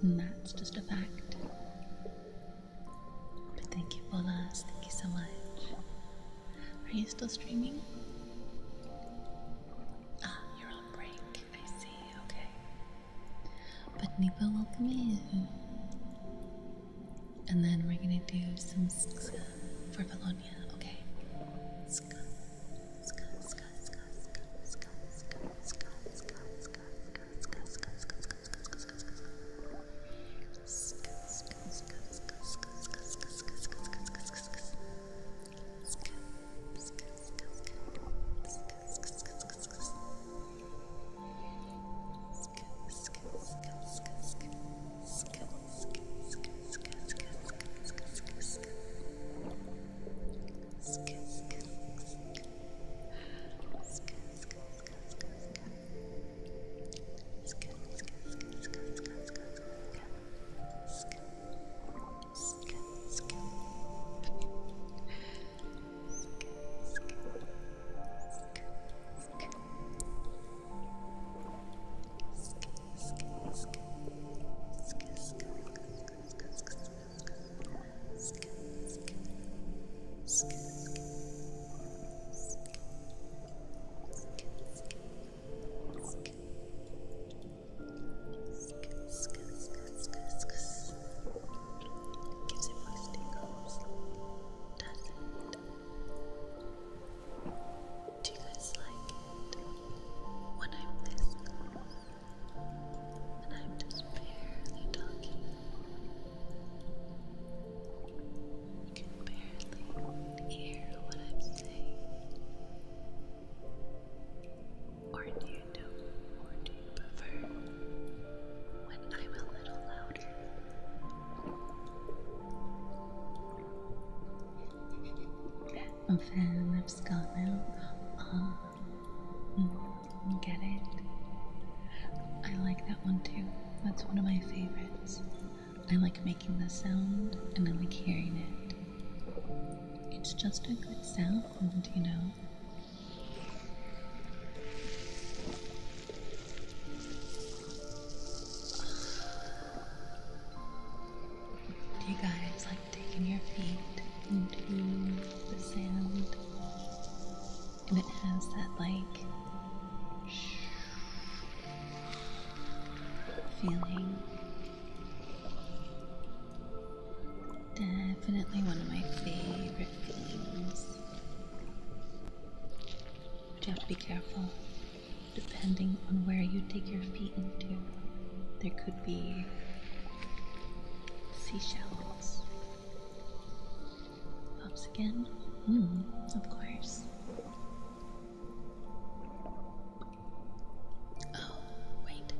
And that's just a fact. But thank you, Bolas. Thank you so much. Are you still streaming? Ah, you're on break. I see. Okay. But Nipa, welcome in. And then we're gonna do some ska for Bologna. Okay. Ska. A fan of ska now. Get it? I like that one too. That's one of my favorites. I like making the sound and I like hearing it. It's just a good sound, you know. feet into the sand, and it has that like feeling. Definitely one of my favorite feelings. But you have to be careful. Depending on where you dig your feet into, there could be seashells. Pops again? Of course. Oh, wait.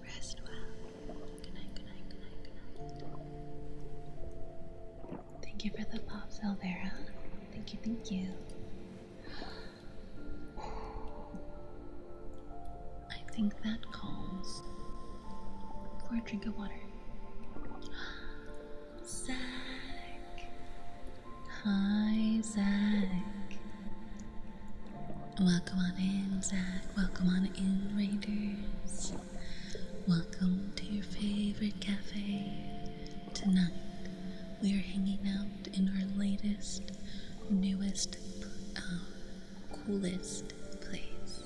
Rest well. Good night, good night, good night, good night. Thank you for the pops, Elvira. Thank you, thank you. I think that calls for a drink of water. Zach! Hi, Zach. Welcome on in, Zach. Welcome on in, Raiders. Welcome to your favorite cafe. Tonight, we are hanging out in our latest, newest, coolest place.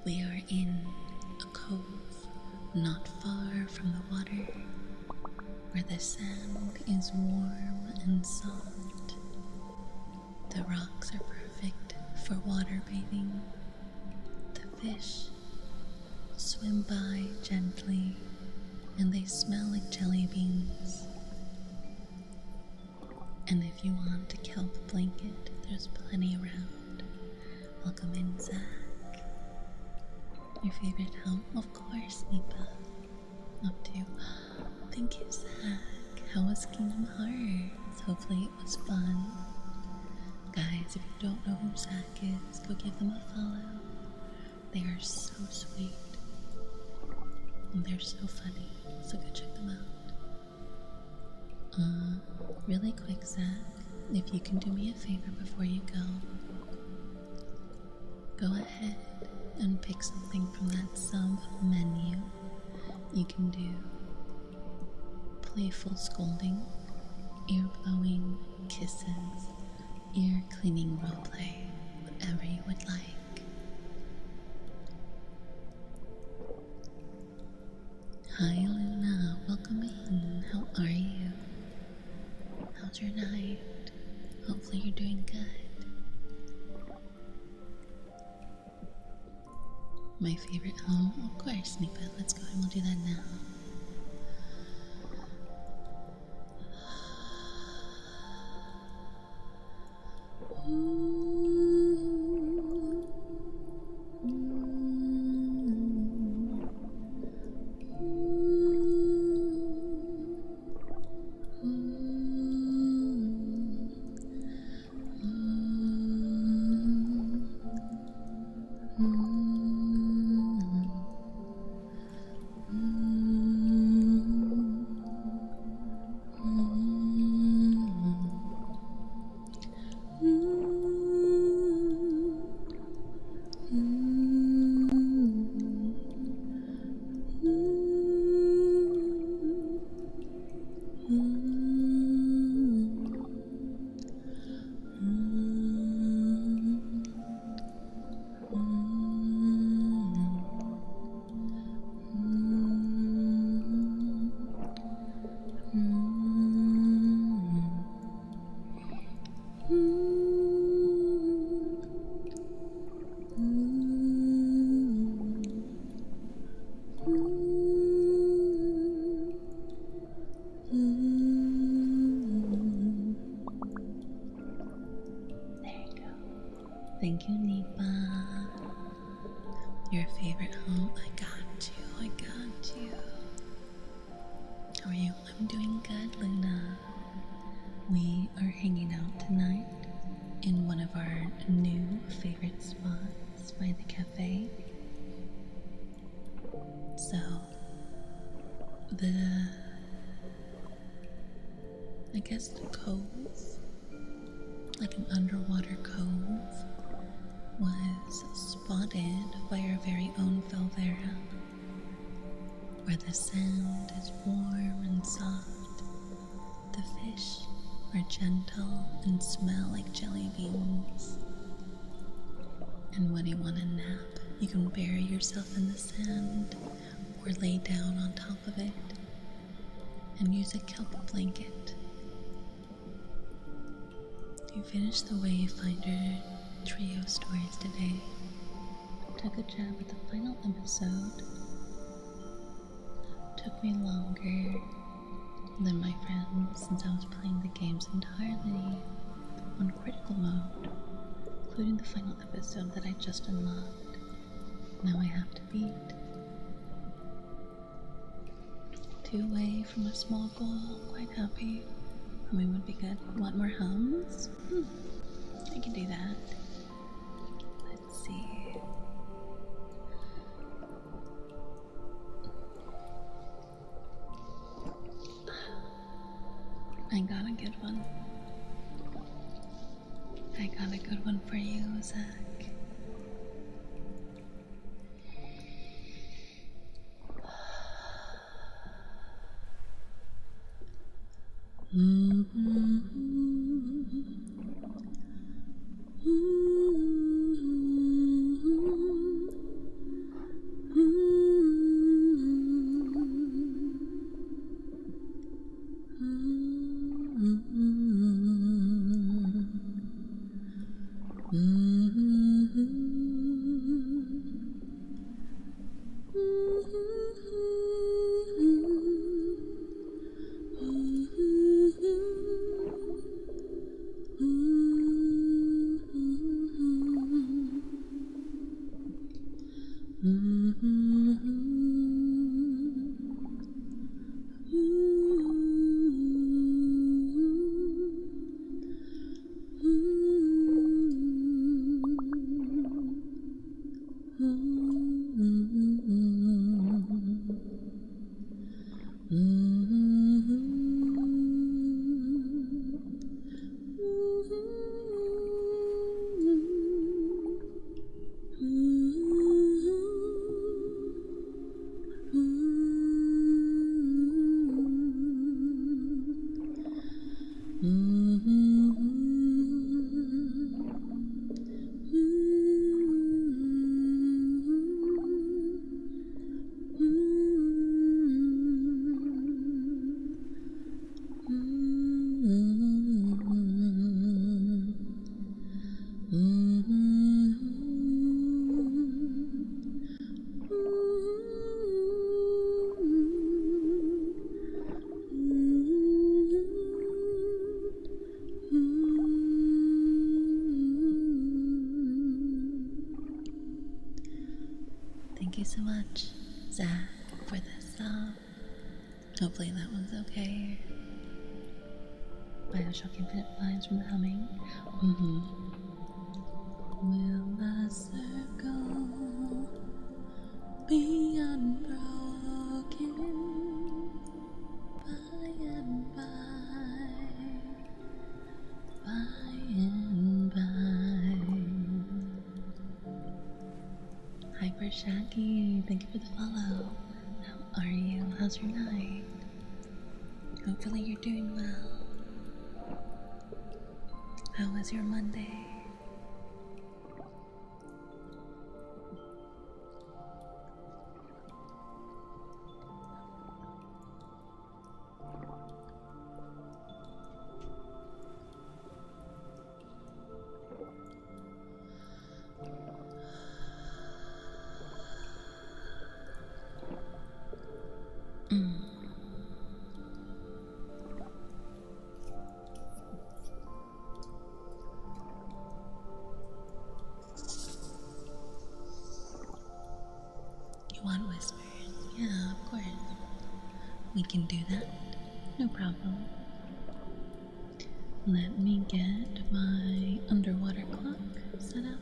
We are in a cove not far from the water, where the sand is warm and soft. The rocks are perfect for water bathing. The fish swim by gently, and they smell like jelly beans. And if you want a kelp blanket, there's plenty around. Welcome in, Zach. Your favorite home? Of course, Nipa. Up to. Thank you, Zach. How was Kingdom Hearts? Hopefully it was fun. Guys, if you don't know who Zach is, go give them a follow. They are so sweet. And they're so funny. So go check them out. Really quick, Zach, if you can do me a favor before you go ahead and pick something from that sub menu. You can do playful scolding, ear blowing, kisses, ear cleaning roleplay, whatever you would like. Hi Luna, welcome in. How are you? How's your night? Hopefully you're doing good. My favorite home? Of course, Nipa. Let's go and we'll do that now. Thank you, Nipa. Your favorite home. I got you. I got you. How are you? I'm doing good, Luna. We are hanging out tonight in one of our new favorite spots by the cafe. So, I guess the cove, like an underwater cove, was spotted by our very own Velvera, where the sand is warm and soft. The fish are gentle and smell like jelly beans. And when you want a nap, you can bury yourself in the sand or lay down on top of it and use a kelp blanket. You finished the Wayfinder trio stories today. Took a jab at the final episode. Took me longer than my friends since I was playing the games entirely on critical mode, including the final episode that I just unlocked. Now I have to beat. 2 away from a small goal. Quite happy. Humming would be good. Want more hums? I can do that. Let's see. I got a good one. I got a good one for you, Zach. Thank you so much, Zach, for this song. Hopefully that one's okay. Bioshock Infinite vibes from the humming. Will the circle be unbroken by and by? Hyper Shaggy, thank you for the follow. How are you? How's your night? Hopefully you're doing well. How was your Monday? We can do that. No problem. Let me get my underwater clock set up.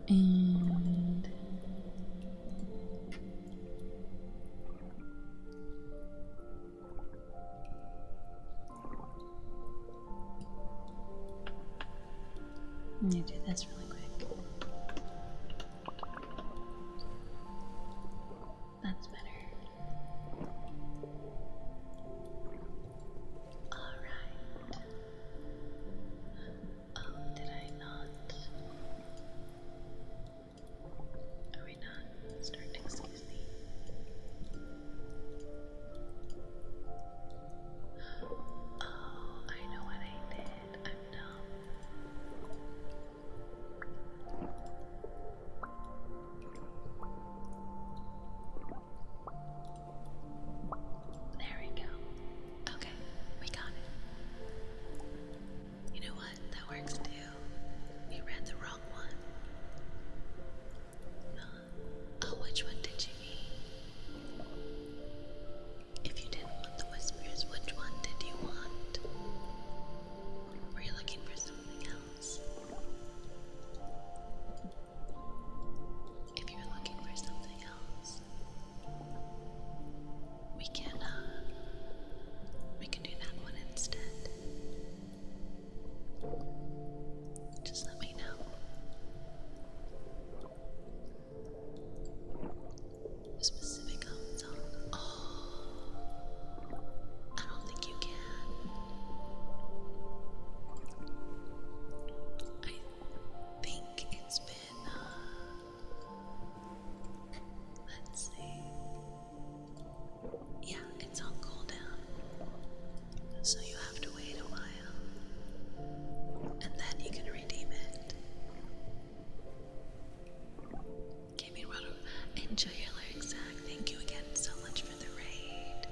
And let me do this really quick. That's better. Alright. Oh, did I not? Are we not starting? Excuse me. Oh, I know what I did. I'm dumb. There we go. Okay, we got it. You know what? That works too. You read the wrong one. Oh, which one did you mean? If you didn't want the whispers, which one did you want? Were you looking for something else? If you're looking for something else, we can do that one instead. Just let me know. A specific home song. Oh, I don't think you can. I think it's been, let's see. Yeah, it's on cooldown. So you have to wait a while. And then you can redeem it. Gaming Roto, enjoy your lyrics, Zach. Thank you again so much for the raid.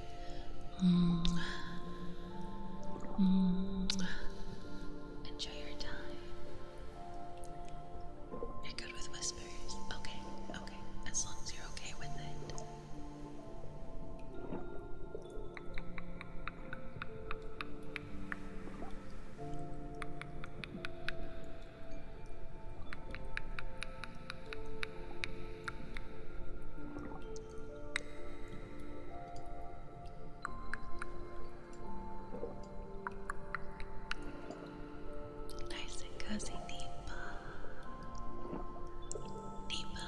Enjoy your time. You're good with whispers? Okay, okay. As long as you're okay with it. Nice and cozy, Deepa. Deepa,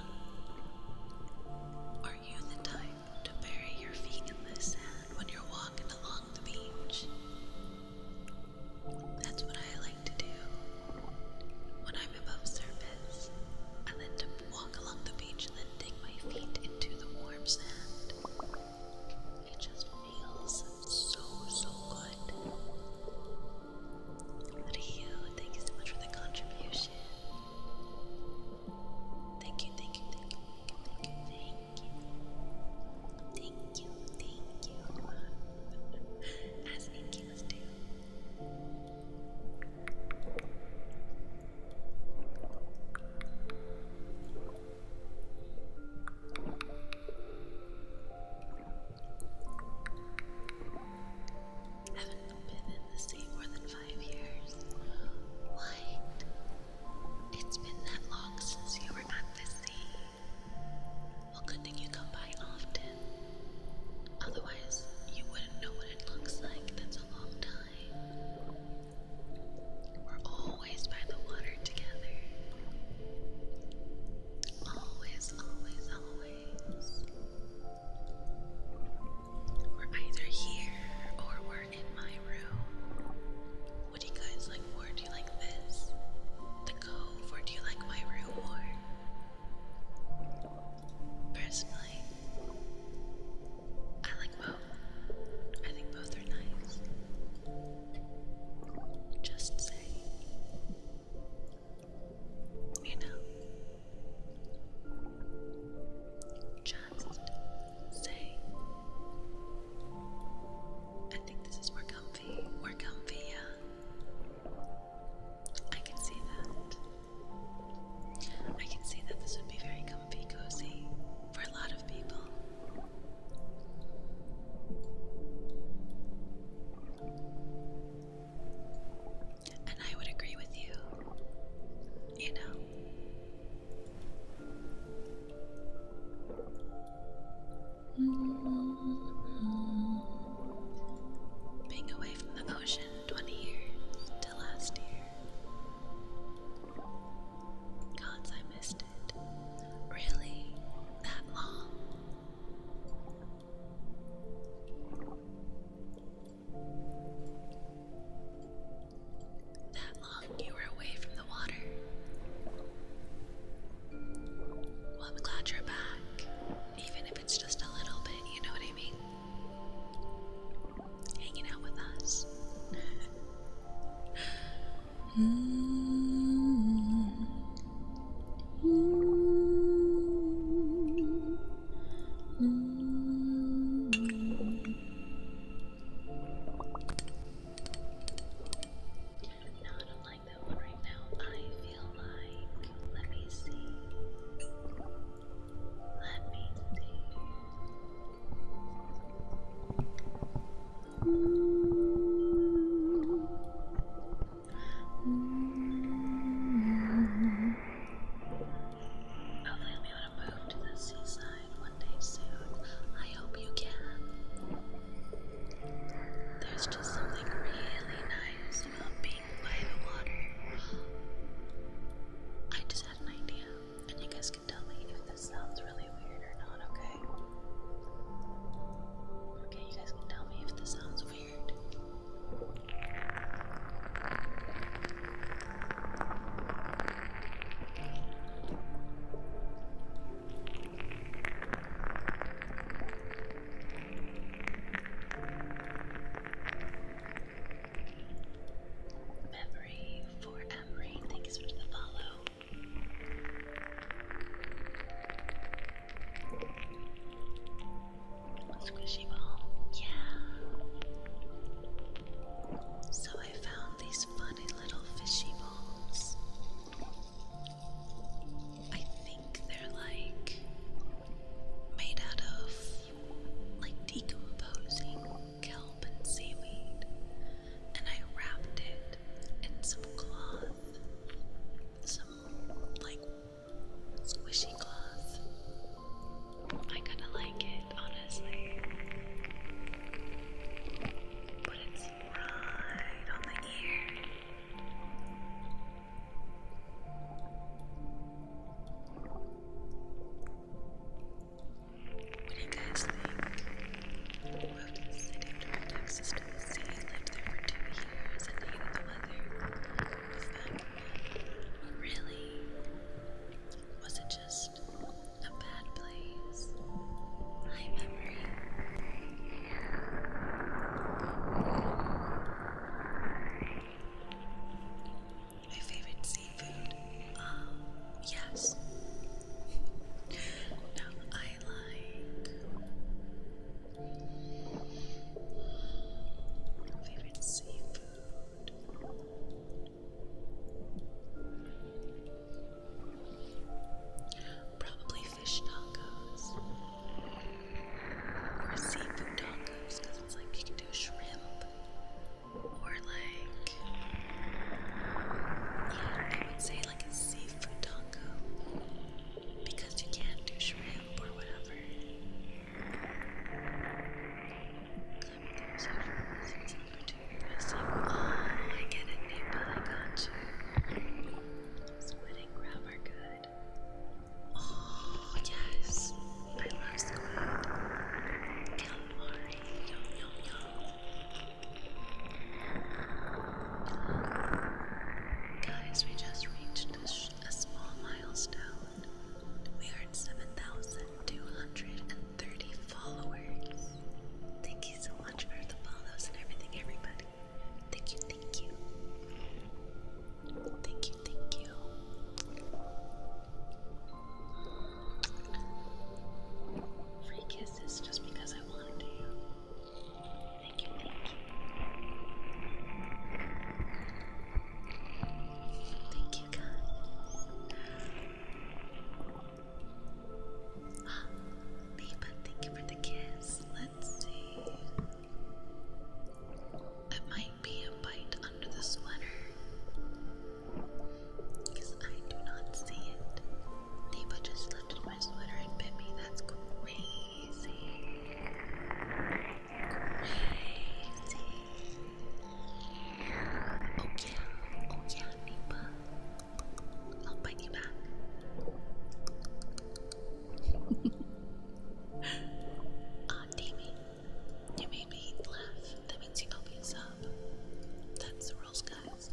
are you the type to bury your feet in the sand when you're walking along the beach? That's what I like to do. When I'm above surface, I like to walk along the beach and then dig my feet into the warm sand. It just feels so good. Ryu, thank you so much for the contribution. No, I don't like that one right now. I feel like, let me see. Let me see. Hopefully I'll be able to move to the seaside one day soon. I hope you can. There's just something really nice about being by the water. I just had an idea, and you guys can tell me if this sounds really weird or not, okay? Okay, you guys can tell me if this sounds weird. Memory for Emery, thank you so much for the follow. Squishy ball, yeah. So I found these funny little fishy balls. I think they're like made out of like decomposing kelp and seaweed, and I wrapped it in some cloth, some like squishy cloth. I kinda like it, honestly. But it's right on the ear. What do you guys think? Moved to the city during Texas to the sea, lived there for 2 years and hated the weather. Moved back again. Really? Was it just a bad place? Hi, Memory. My favorite seafood? Yes. No, I like favorite seafood. Probably fish tacos or seafood tacos, because it's like you can do shrimp or like, yeah, I would say like a seafood taco because you can't do shrimp or whatever. Oh, I get it, Napa, I got you. Squid and crab are good. Oh, yes. I love squid. Calamari. Yum, yum, yum. Guys, we just reached a small milestone. We are at 7,230 followers. Thank you so much for the follows and everything, everybody. Thank you, thank you. Thank you, thank you. Free kisses just because I wanted to. Thank you, thank you. Thank you, guys. Neighbor, thank you for the kiss. Let's see. It might be a bite under the sweater, because I do not see it. Neighbor just lifted my sweater and bit me. That's crazy. Crazy. Oh yeah, neighbor. I'll bite you back. Damien, you made me laugh. That means you owe me a sub. That's the rules, guys.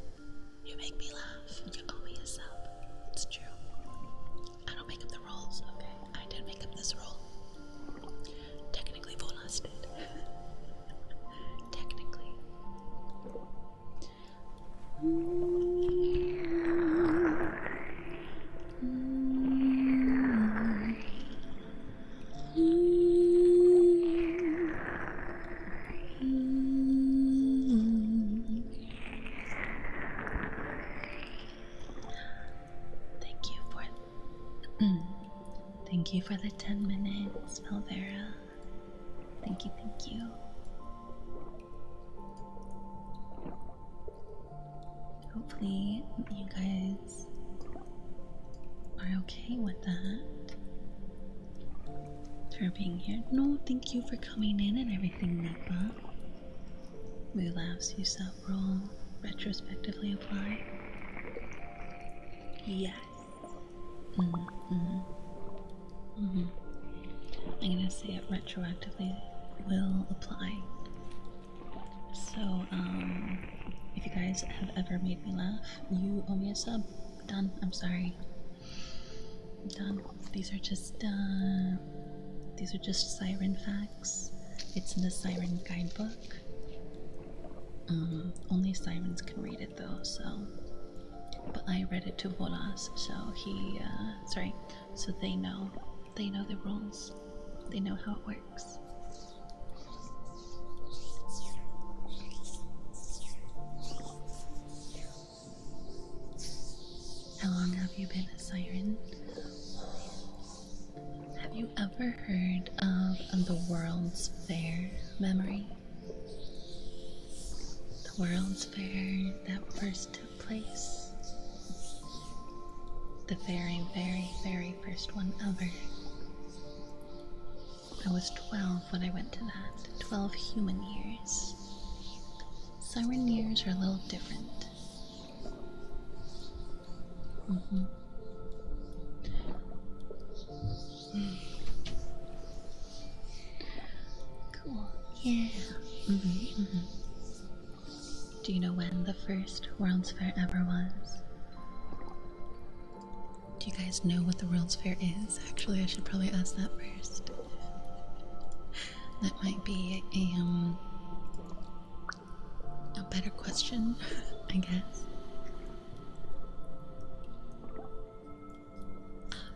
You make me laugh, you owe me a sub. It's true. I don't make up the rules, okay? I did make up this rule. Technically, Volas did. Technically. Mm. Thank you for the 10 minutes, Malvera. Thank you, thank you. Hopefully, you guys are okay with that. For being here. No, thank you for coming in and everything, Nipa. We laughs you several retrospectively apply. Yes. I'm gonna say it retroactively will apply. So, if you guys have ever made me laugh, you owe me a sub. Done. I'm sorry. Done. These are just Siren facts. It's in the Siren guidebook. Only Sirens can read it though, so. But I read it to Bolas, so so they know. They know the rules. They know how it works. How long have you been a Siren? Have you ever heard of the World's Fair memory? The World's Fair that first took place. The very, very, very first one ever. I was 12 when I went to that. 12 human years. Siren years are a little different. Cool. Yeah. Do you know when the first World's Fair ever was? Do you guys know what the World's Fair is? Actually, I should probably ask that first. That might be a better question, I guess.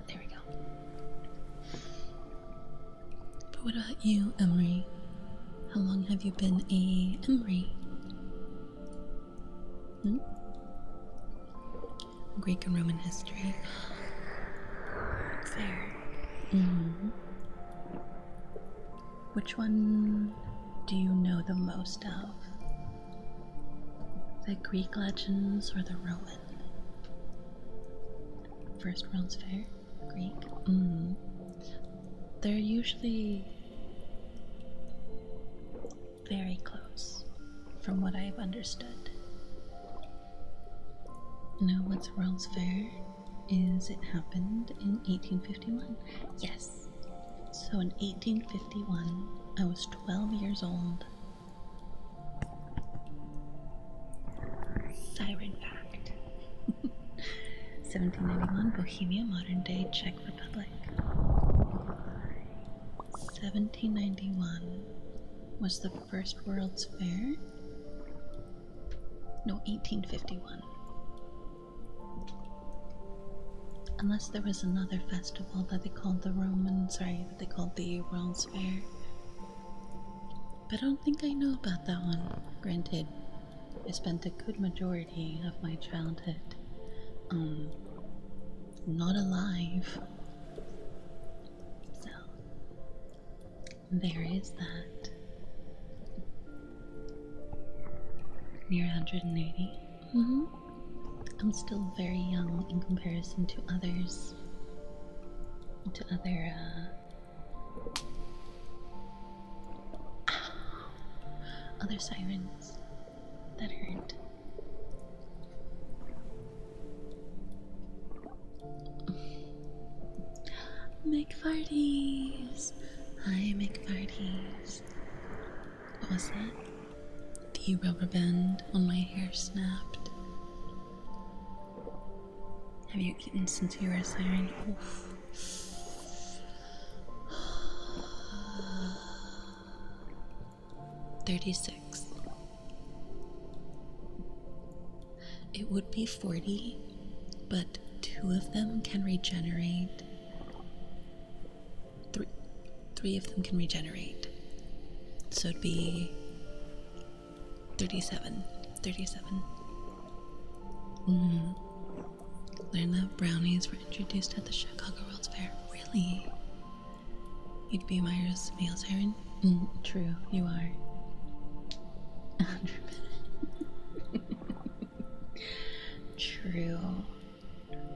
There we go. But what about you, Emery? How long have you been a Emery? Greek and Roman history. Fair. Which one do you know the most of? The Greek legends or the Roman? First World's Fair? Greek? They're usually very close, from what I've understood. No, what's World's Fair is it happened in 1851. Yes. So in 1851, I was 12 years old. Siren fact. 1791, Bohemia, modern day Czech Republic. 1791 was the first World's Fair. No, 1851. Unless there was another festival that they called the World's Fair. But I don't think I know about that one. Granted, I spent a good majority of my childhood, not alive. So, there is that. Near 180. I'm still very young in comparison to others. Other Sirens that hurt. McFarties! Hi, McFarties. What was that? The rubber band on my hair snapped. Have you eaten since you were a Siren? Oof. 36. It would be 40, but 2 of them can regenerate. Three of them can regenerate. So it'd be 37. Learned that brownies were introduced at the Chicago World's Fair. Really? You'd be Myra's male siren? True, you are. True.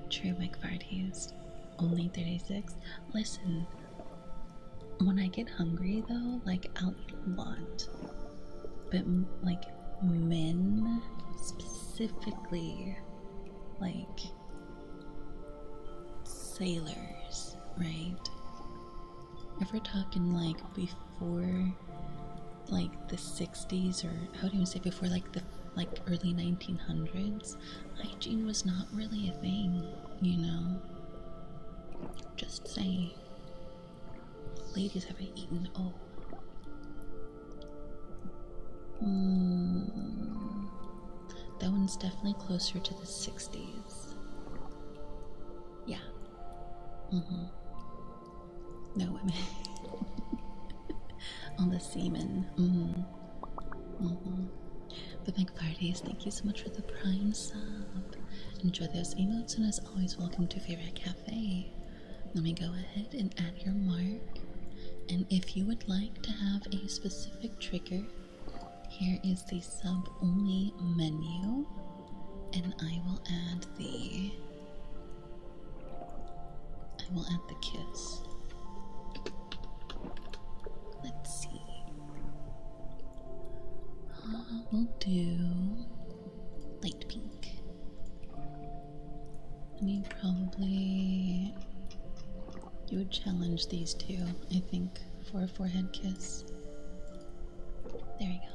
True, McFarties. Only 36. Listen, when I get hungry though, like, I'll eat a lot. But, like, men specifically, like, sailors, right? If we're talking, like, before, like, the 60s, or I would even say before, like, the early 1900s, hygiene was not really a thing, you know? Just saying. Ladies haven't eaten. Oh. That one's definitely closer to the 60s. Yeah. No women. On the semen. But McFarties, thank you so much for the Prime sub. Enjoy those emotes, and as always, welcome to Favorite Cafe. Let me go ahead and add your mark. And if you would like to have a specific trigger, here is the sub only menu, and I will add the kiss. Let's see. We'll do light pink. I mean, probably you would challenge these two, I think, for a forehead kiss. There we go.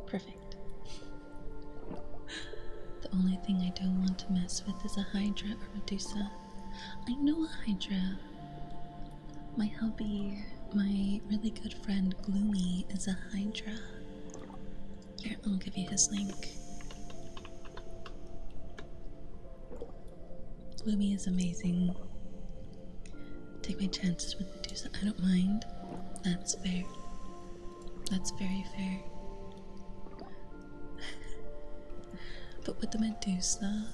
Perfect. The only thing I don't want to mess with is a Hydra or Medusa. I know a Hydra. My hubby, my really good friend Gloomy, is a Hydra. Here, I'll give you his link. Gloomy is amazing. Take my chances with Medusa. I don't mind. That's fair. That's very fair. But with the Medusa,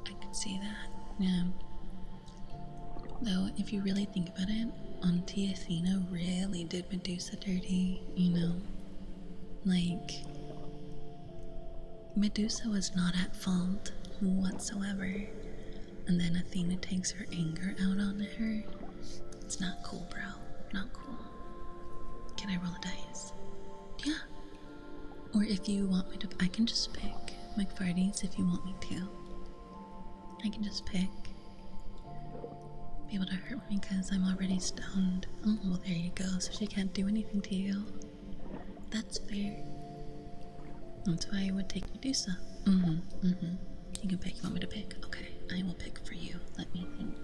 I could see that. Yeah. Though, if you really think about it, Auntie Athena really did Medusa dirty, you know? Like, Medusa was not at fault whatsoever. And then Athena takes her anger out on her. It's not cool, bro. Not cool. Can I roll a dice? Yeah. Or if you want me to, I can just pick McFarties if you want me to. I can just pick. Be able to hurt me because I'm already stoned. Oh, well, there you go. So she can't do anything to you. That's fair. That's why I would take Medusa. You can pick. You want me to pick? Okay, I will pick for you. Let me think.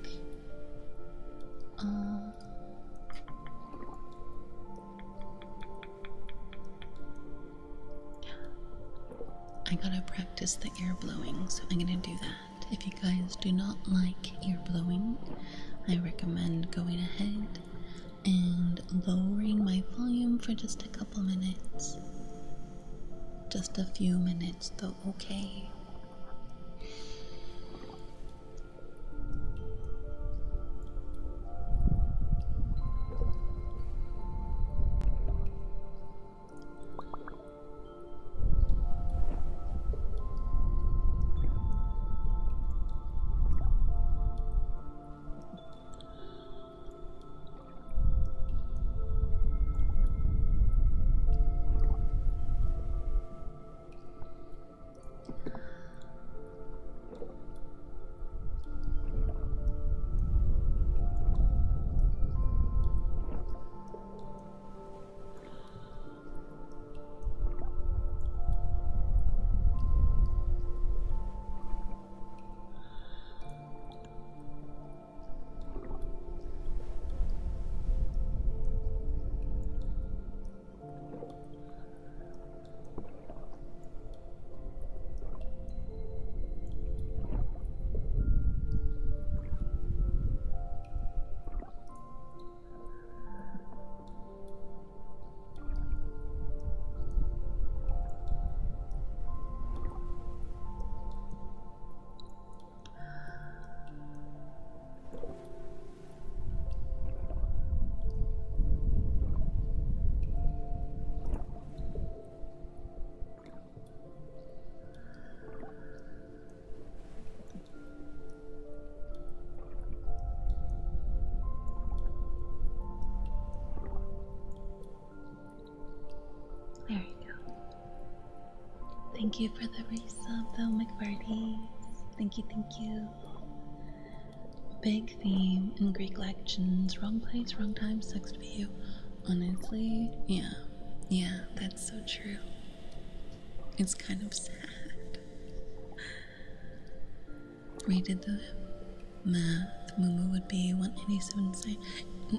I gotta practice the air blowing, so I'm gonna do that. If you guys do not like ear blowing, I recommend going ahead and lowering my volume for just a couple minutes. Just a few minutes though, okay? There you go. Thank you for the resub though, McBarties. Thank you, thank you. Big theme in Greek legends. Wrong place, wrong time, sucks to be you. Honestly, yeah, that's so true. It's kind of sad. We did the math. Mumu would be 187.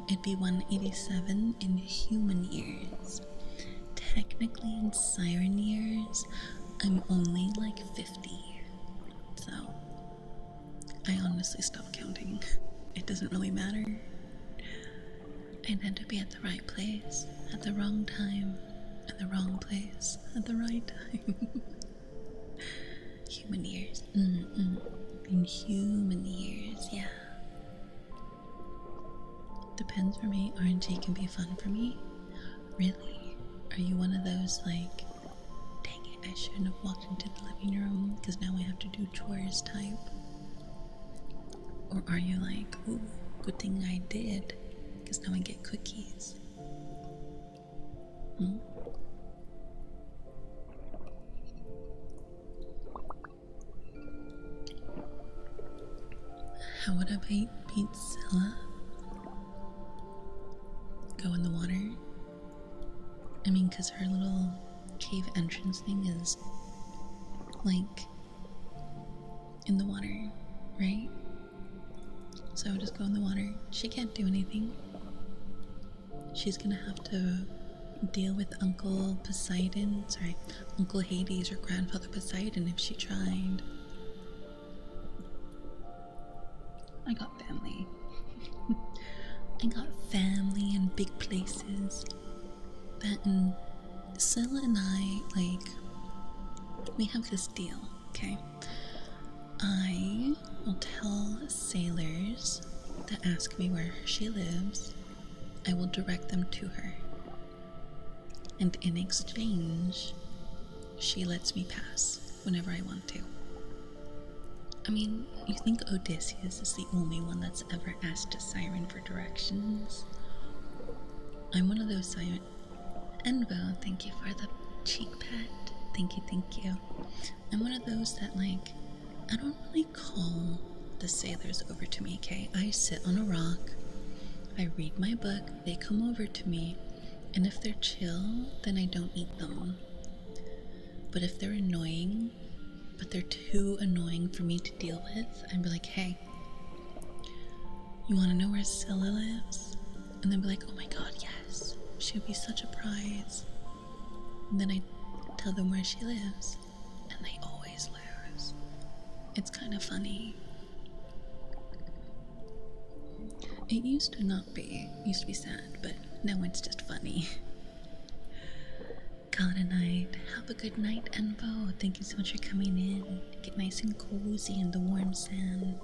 It'd be 187 in human years. Technically, in Siren years, I'm only like 50. So, I honestly stopped counting. It doesn't really matter. I'd had to be at the right place, at the wrong time, at the wrong place, at the right time. Human years. In human years, yeah. Depends for me. RNG can be fun for me. Really? Are you one of those like, dang it, I shouldn't have walked into the living room because now I have to do chores type? Or are you like, ooh, good thing I did because now I get cookies? How would I beat Scylla? Go in the water? I mean, because her little cave entrance thing is like in the water, right? So just go in the water. She can't do anything. She's gonna have to deal with Uncle Hades or Grandfather Poseidon if she tried. I got family. I got family in big places. That and Scylla and I, like, we have this deal, okay? I will tell sailors that ask me where she lives, I will direct them to her. And in exchange, she lets me pass whenever I want to. I mean, you think Odysseus is the only one that's ever asked a siren for directions? I'm one of those siren. Envo, thank you for the cheek pat. Thank you. I'm one of those that, like, I don't really call the sailors over to me, okay? I sit on a rock, I read my book, they come over to me, and if they're chill, then I don't eat them. But if they're annoying, but they're too annoying for me to deal with, I'd be like, hey, you want to know where Scylla lives? And then be like, oh my god, yes, she would be such a prize. And then I tell them where she lives, and they always lose. It's kind of funny. It used to not be. It used to be sad, but now it's just funny. Call it a night. Have a good night, Envo. Thank you so much for coming in. Get nice and cozy in the warm sand.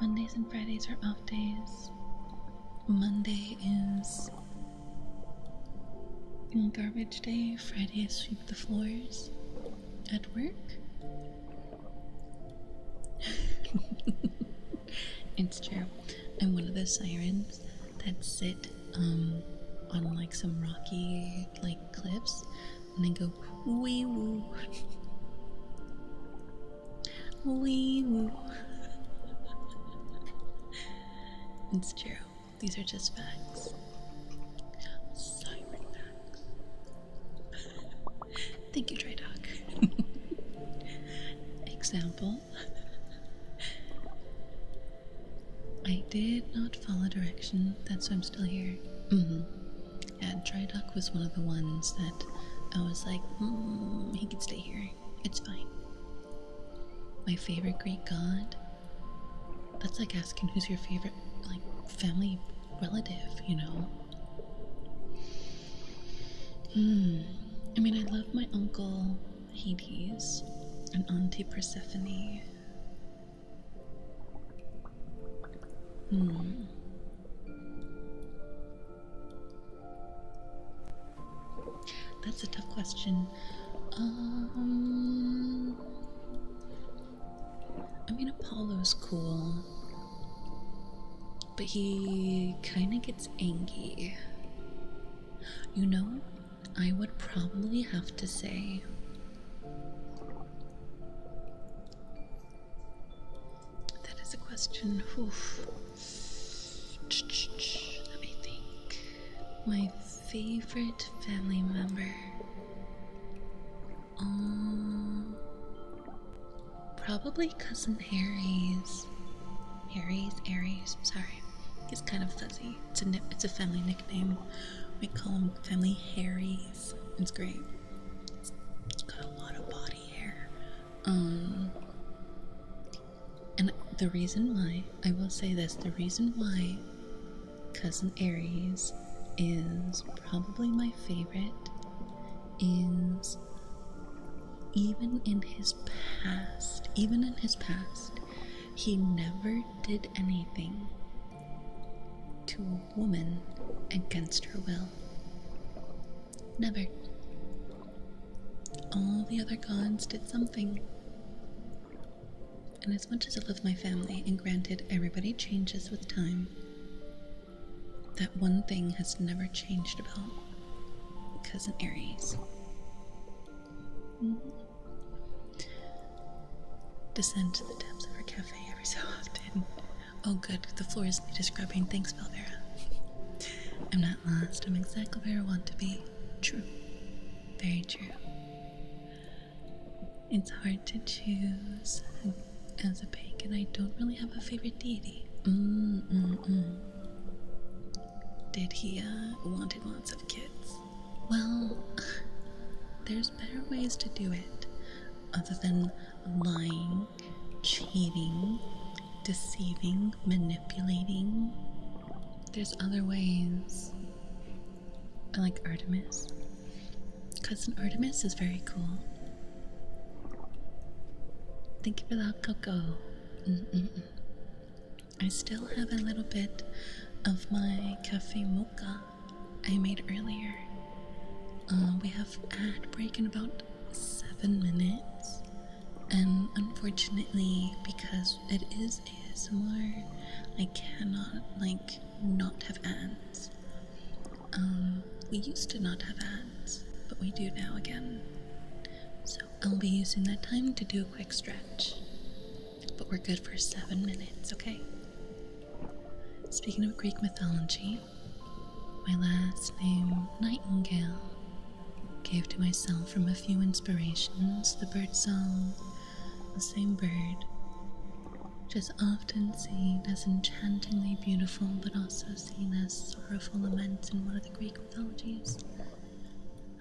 Mondays and Fridays are off days. Monday is garbage day. Friday is sweep the floors. At work? It's true. I'm one of those sirens that sit on like some rocky like cliffs and then go wee woo. Wee woo. It's true. These are just facts. Siren facts. Thank you, Dry Dog. Example. I did not follow direction, that's why I'm still here. Yeah, Dry Duck was one of the ones that I was like, he could stay here. It's fine. My favorite Greek god? That's like asking who's your favorite, like, family relative, you know? I mean, I love my uncle Hades and Auntie Persephone. That's a tough question. I mean, Apollo's cool. but he kind of gets angry. You know, I would probably have to say that is a question. Oof. Let me think. My favorite family member. Probably cousin Harry's. Aries. Sorry, he's kind of fuzzy. It's a family nickname. We call him Family Harry's. It's great. He's got a lot of body hair. And the reason why, I will say this, the reason why Cousin Aries is probably my favorite is even in his past, he never did anything to a woman against her will. Never. All the other gods did something. And as much as I love my family, and granted, everybody changes with time, that one thing has never changed about Cousin Aries. Descend to the depths of our cafe every so often. Oh good, the floors need a scrubbing. Thanks, Valvera. I'm not lost. I'm exactly where I want to be. True. Very true. It's hard to choose. As a pagan, I don't really have a favorite deity. Did he, wanted lots of kids? Well, there's better ways to do it. Other than lying, cheating, deceiving, manipulating. There's other ways. I like Artemis. Cousin Artemis is very cool. Thank you for the hot cocoa. I still have a little bit of my cafe mocha I made earlier. We have ad break in about 7 minutes, and unfortunately, because it is ASMR, I cannot not have ads. We used to not have ads, but we do now again. So I'll be using that time to do a quick stretch. But we're good for 7 minutes, okay? Speaking of Greek mythology, my last name, Nightingale, gave to myself from a few inspirations. The bird song, the same bird, which is often seen as enchantingly beautiful, but also seen as sorrowful lament in one of the Greek mythologies.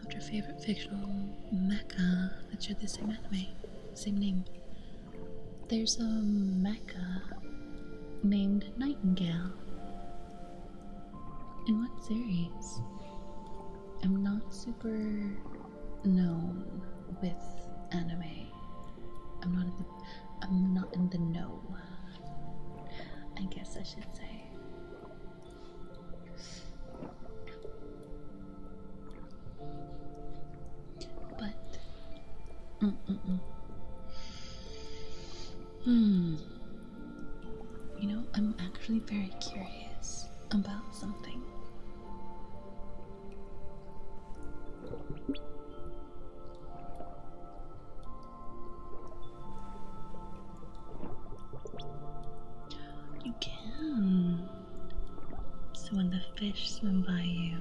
After favorite fictional mecha that share the same anime, same name. There's a mecha named Nightingale. In what series? I'm not super known with anime. I'm not in the know, I guess I should say. But you know, I'm actually very curious about something. You can. So when the fish swim by you,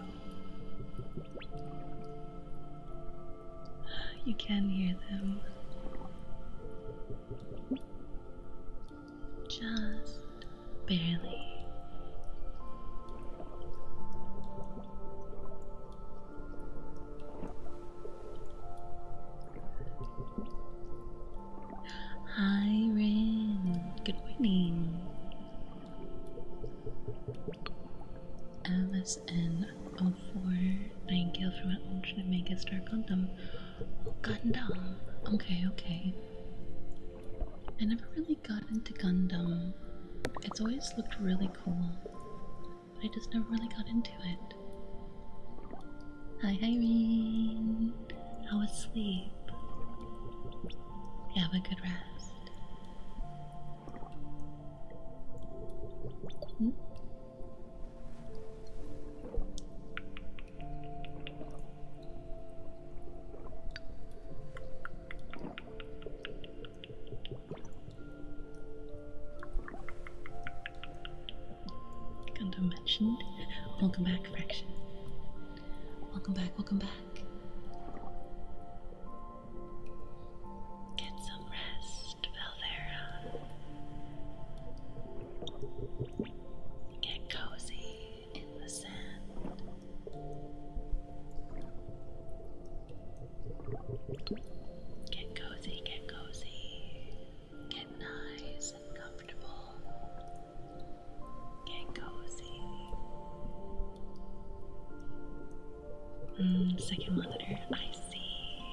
you can hear them. Just barely. Hi, Rin. Good morning. MSN04 Nightingale from an alternate Mega Star Gundam. Oh, Gundam. Okay. I never really got into Gundam. It's always looked really cool, but I just never really got into it. Hi, Irene. How was sleep? You have a good rest. haven't mentioned. Welcome back, Fraction. Welcome back, welcome back. Get some rest, Velvera. Get cozy in the sand. Get cozy, get cozy. Get nice and comfortable. Get cozy. Second monitor, I see.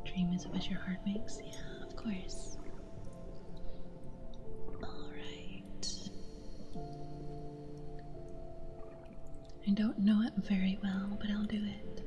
Dream is what your heart makes? Yeah, of course. Alright. I don't know it very well, but I'll do it.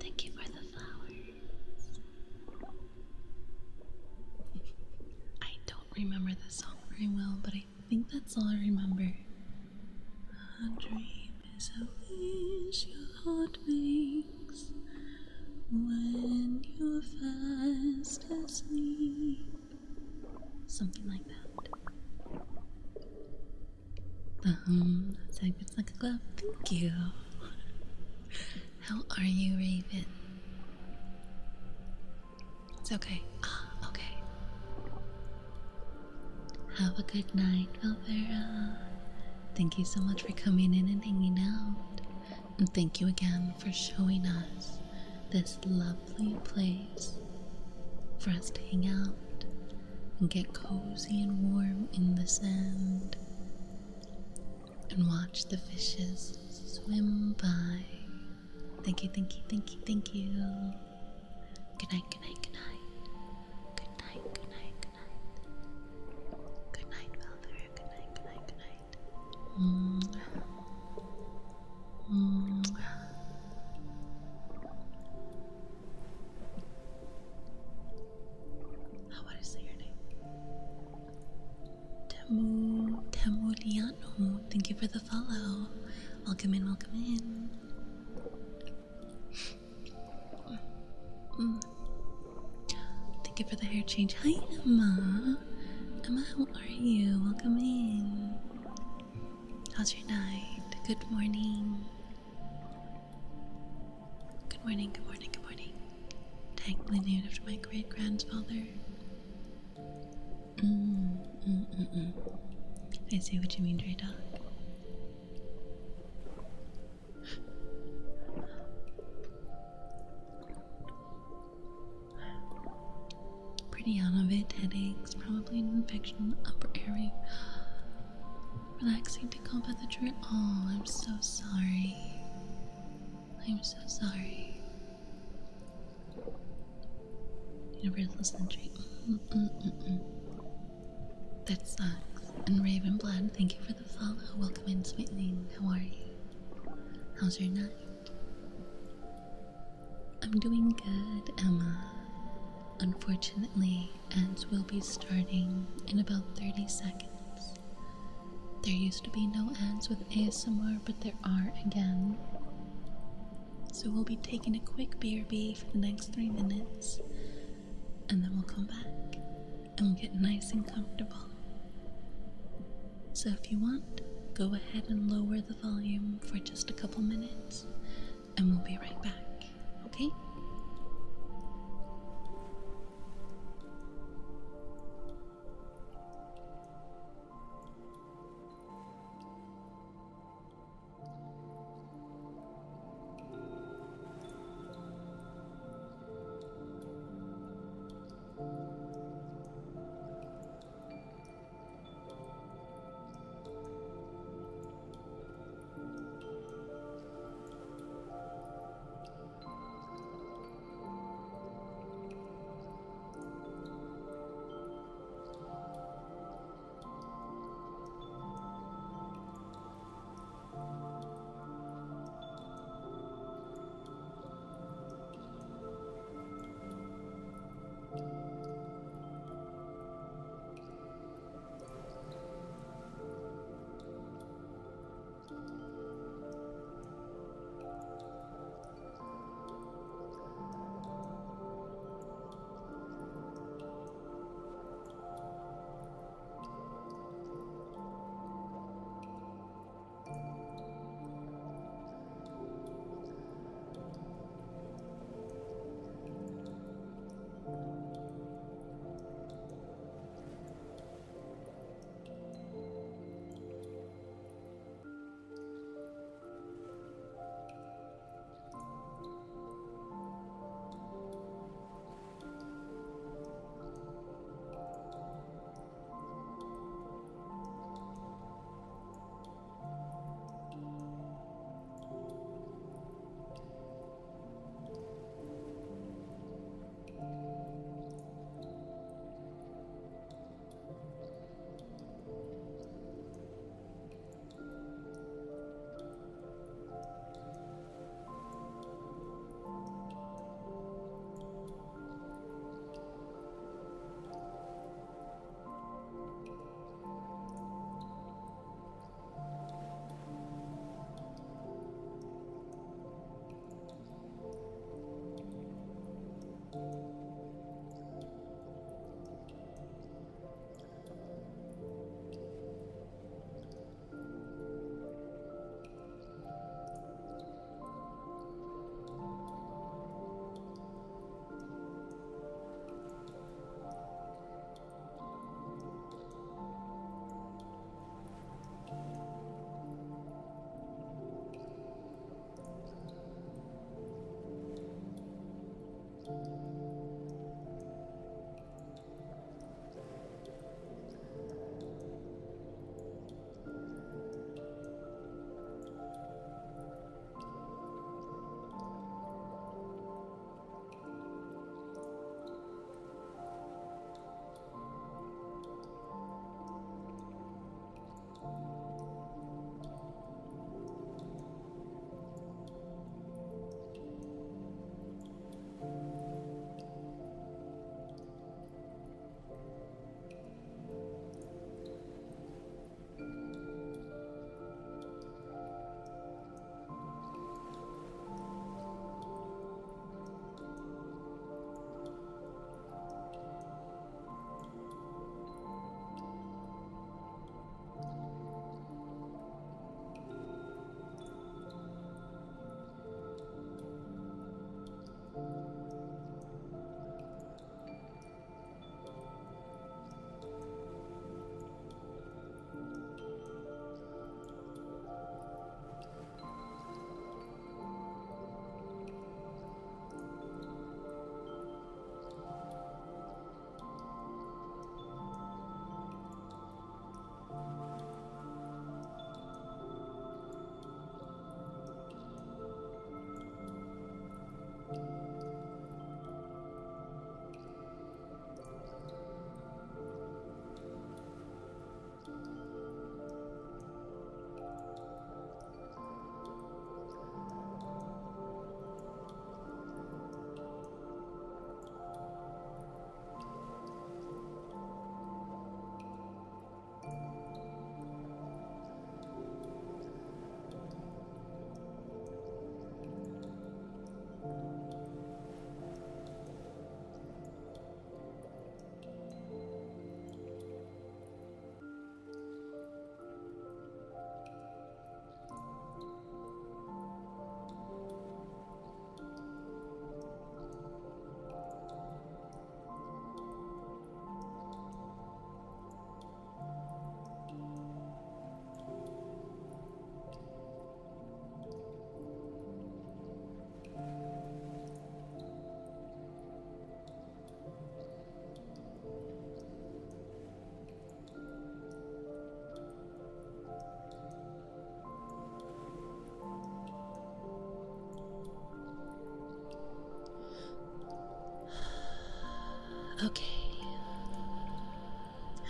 Thank you for the flowers. I don't remember the song very well, but I think that's all I remember. A dream is a wish your heart makes when you're fast asleep. Something like that. That's like it's like a glove. Thank you. How are you, Raven? It's okay. Ah, okay. Have a good night, Velvera. Thank you so much for coming in and hanging out. And thank you again for showing us this lovely place for us to hang out and get cozy and warm in the sand and watch the fishes swim by. Thank you, thank you, thank you, thank you. Good night, good night, good night. Good night, good night, good night. Good night, Velvera. Good night, good night, good night. How would I say your name? Temuliano. Thank you for the follow. Welcome in, welcome in. Thank you for the hair change. Hi, Emma. Emma, how are you? Welcome in. How's your night? Good morning. Good morning, good morning, good morning. Technically named after my great-grandfather. I see what you mean, Dre Dog. Pretty out of it, headaches, probably an infection in the upper area. Relaxing to combat the dread. Oh, I'm so sorry. I'm so sorry. Universal Sentry. That sucks. And Ravenblood, thank you for the follow. Welcome in, Sweetling. How are you? How's your night? I'm doing good, Emma. Unfortunately, ads will be starting in about 30 seconds. There used to be no ads with ASMR, but there are again. So we'll be taking a quick BRB for the next 3 minutes, and then we'll come back and we'll get nice and comfortable. So if you want, go ahead and lower the volume for just a couple minutes, and we'll be right back, okay?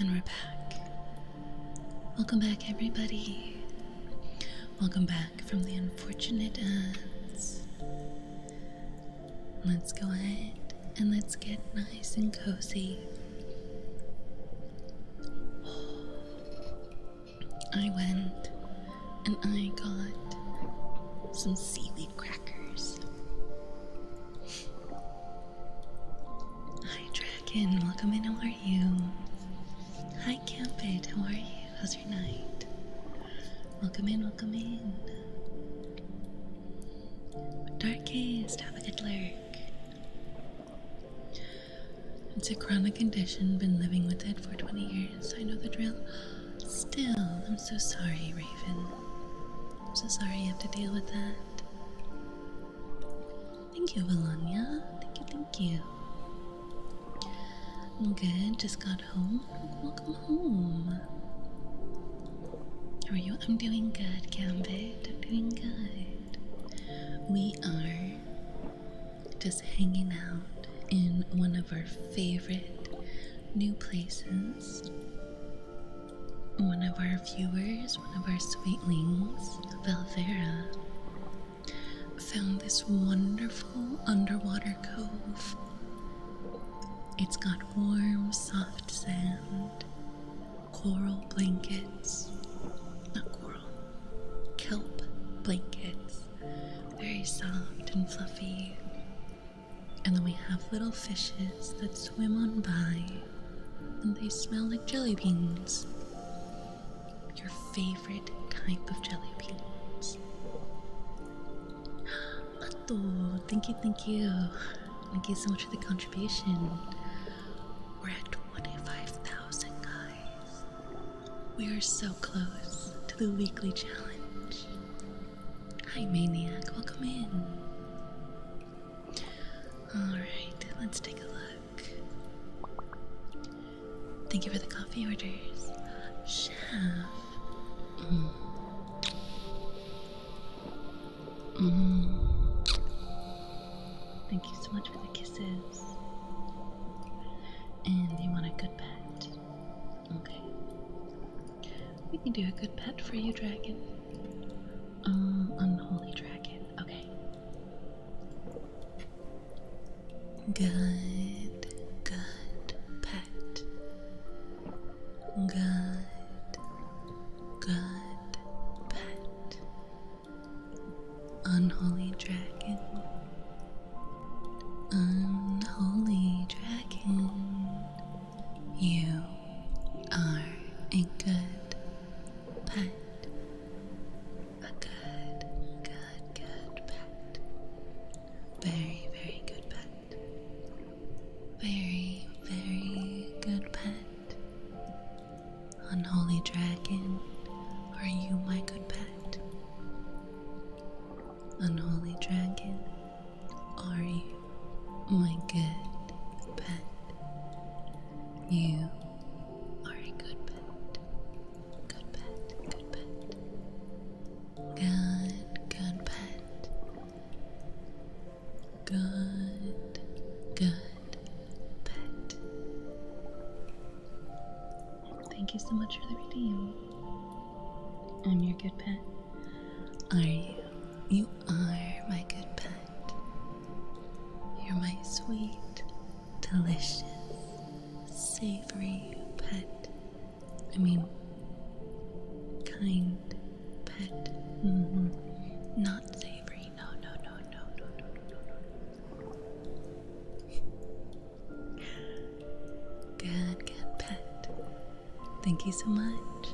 And we're back. Welcome back, everybody. Welcome back from the unfortunate ads. Let's go ahead and let's get nice and cozy. I went and I got some seaweed crackers. Hi, Dragon. Welcome in. How are you? Hi, Campbell. How are you? How's your night? Welcome in. Welcome in. Darkest, have a good lurk. It's a chronic condition. Been living with it for 20 years. I know the drill. Still, I'm so sorry, Raven. I'm so sorry you have to deal with that. Thank you, Valanya. Thank you. I'm good, just got home. Welcome home. How are you? I'm doing good, Gambit. I'm doing good. We are just hanging out in one of our favorite new places. One of our viewers, one of our sweetlings, Valvera, found this wonderful underwater cove. It's got warm, soft sand, coral blankets, not coral, kelp blankets, very soft and fluffy. And then we have little fishes that swim on by, and they smell like jelly beans. Your favorite type of jelly beans. Mato, thank you. Thank you so much for the contribution. We're at 25,000, guys. We are so close to the weekly challenge. Hi, Maniac. Welcome in. Alright, let's take a look. Thank you for the coffee orders. Chef. Thank you so much for the kisses. And you want a good pet? Okay. We can do a good pet for you, Dragon. Unholy Dragon. Okay. Good pet. Good pet. Unholy Dragon. Unholy Dragon. You are a good pet. A good pet. Very, very good pet. Very, very good pet. Unholy Dragon, are you my good pet? Unholy Dragon, are you my good pet? You are a good pet. Good pet, good pet. Good pet. Good pet. Thank you so much for the redeem. I'm your good pet. Are you? You are my good pet. You're my sweet, delicious, savory pet. I mean, kind pet. Not savory. No. Good pet. Thank you so much.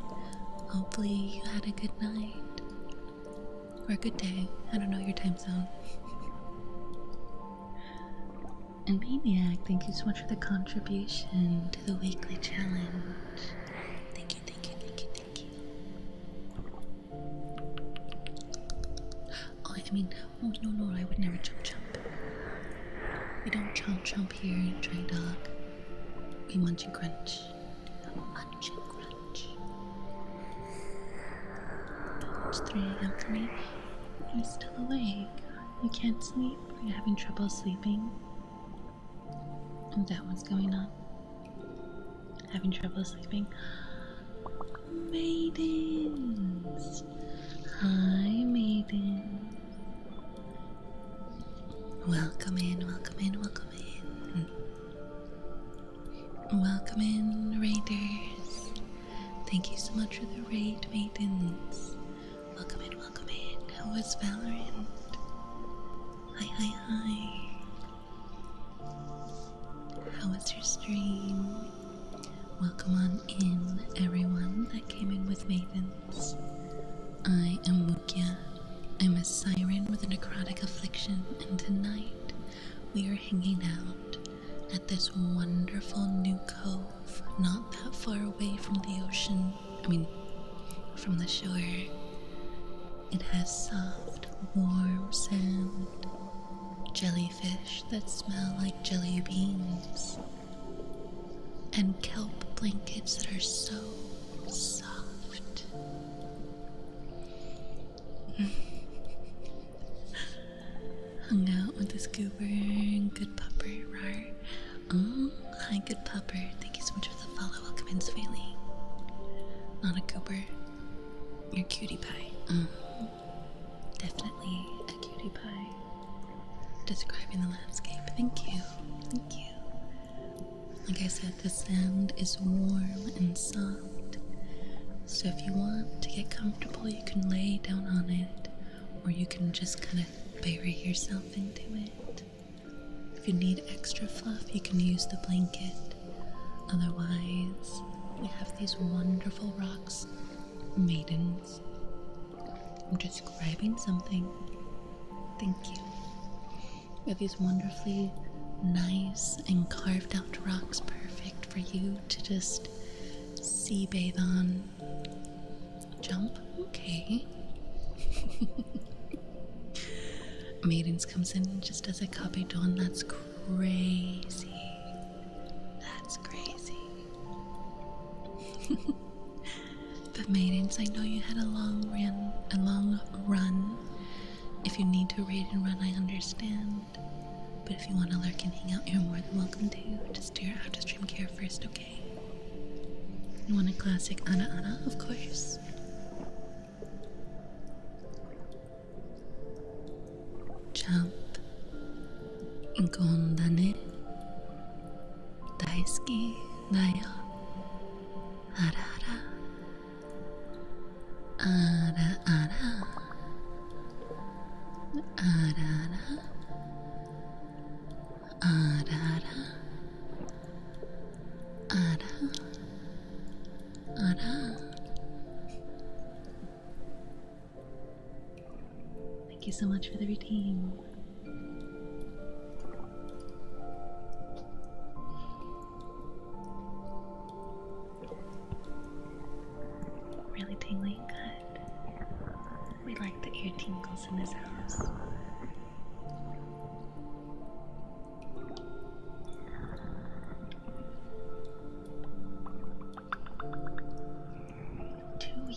Hopefully you had a good night. Or a good day. I don't know your time zone. And Maniac, thank you so much for the contribution to the weekly challenge. Thank you. Oh, no, I would never jump. We don't chomp here in Dry Dog. We munch and crunch. Munch and crunch. It's 3 a.m. for me. You're still awake. You can't sleep. You're having trouble sleeping. Is that what's going on? Having trouble sleeping? Maidens! Hi, maiden. Welcome in, welcome in, welcome in. Welcome in, raiders. Thank you so much for the raid, maidens. Welcome in, welcome in. How was Valorant? Hi, hi, hi. How was your stream? Welcome on in, everyone that came in with maidens. I am Mukia. I'm a siren with a necrotic affliction, and tonight we are hanging out at this wonderful new cove, not that far away from the ocean. From the shore. It has soft, warm sand, jellyfish that smell like jelly beans, and kelp blankets that are so soft. Hung out with this goober and good pupper, rar. Oh, hi, good pupper. Thank you so much for the follow. Welcome in, Sweeling. Not a goober. You're cutie pie. Definitely a cutie pie. Describing the landscape. Thank you. Thank you. Like I said, the sand is warm and soft. So if you want to get comfortable, you can lay down on it, or you can just kind of bury yourself into it. If you need extra fluff, you can use the blanket. Otherwise, we have these wonderful rocks. Maidens. I'm describing something. Thank you. We have these wonderfully nice and carved out rocks, perfect for you to just sea bathe on. Jump? Okay. Maidens comes in just as a copy dawn. That's crazy. That's crazy. But maidens, I know you had a long run. If you need to raid and run, I understand. But if you want to lurk and hang out, you're more than welcome to. Just do your after stream care first, okay? You want a classic Ana Ana? Of course. Jump. Gondane. Daisuki dayo. Ara ara. Ara ara. Ara ara. Ara ara. Ara. Ara. Thank you so much for the redeem. Really tingling good. We like the ear tingles in this house.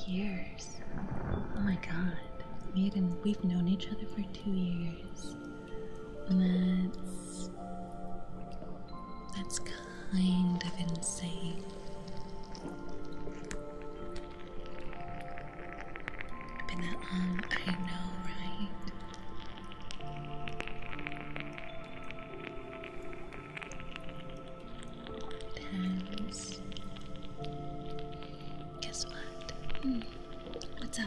Years. Oh my god. Maiden, we've known each other for 2 years. And that's kind of insane. Been that long, I know, right? It has. Guess what? What's up?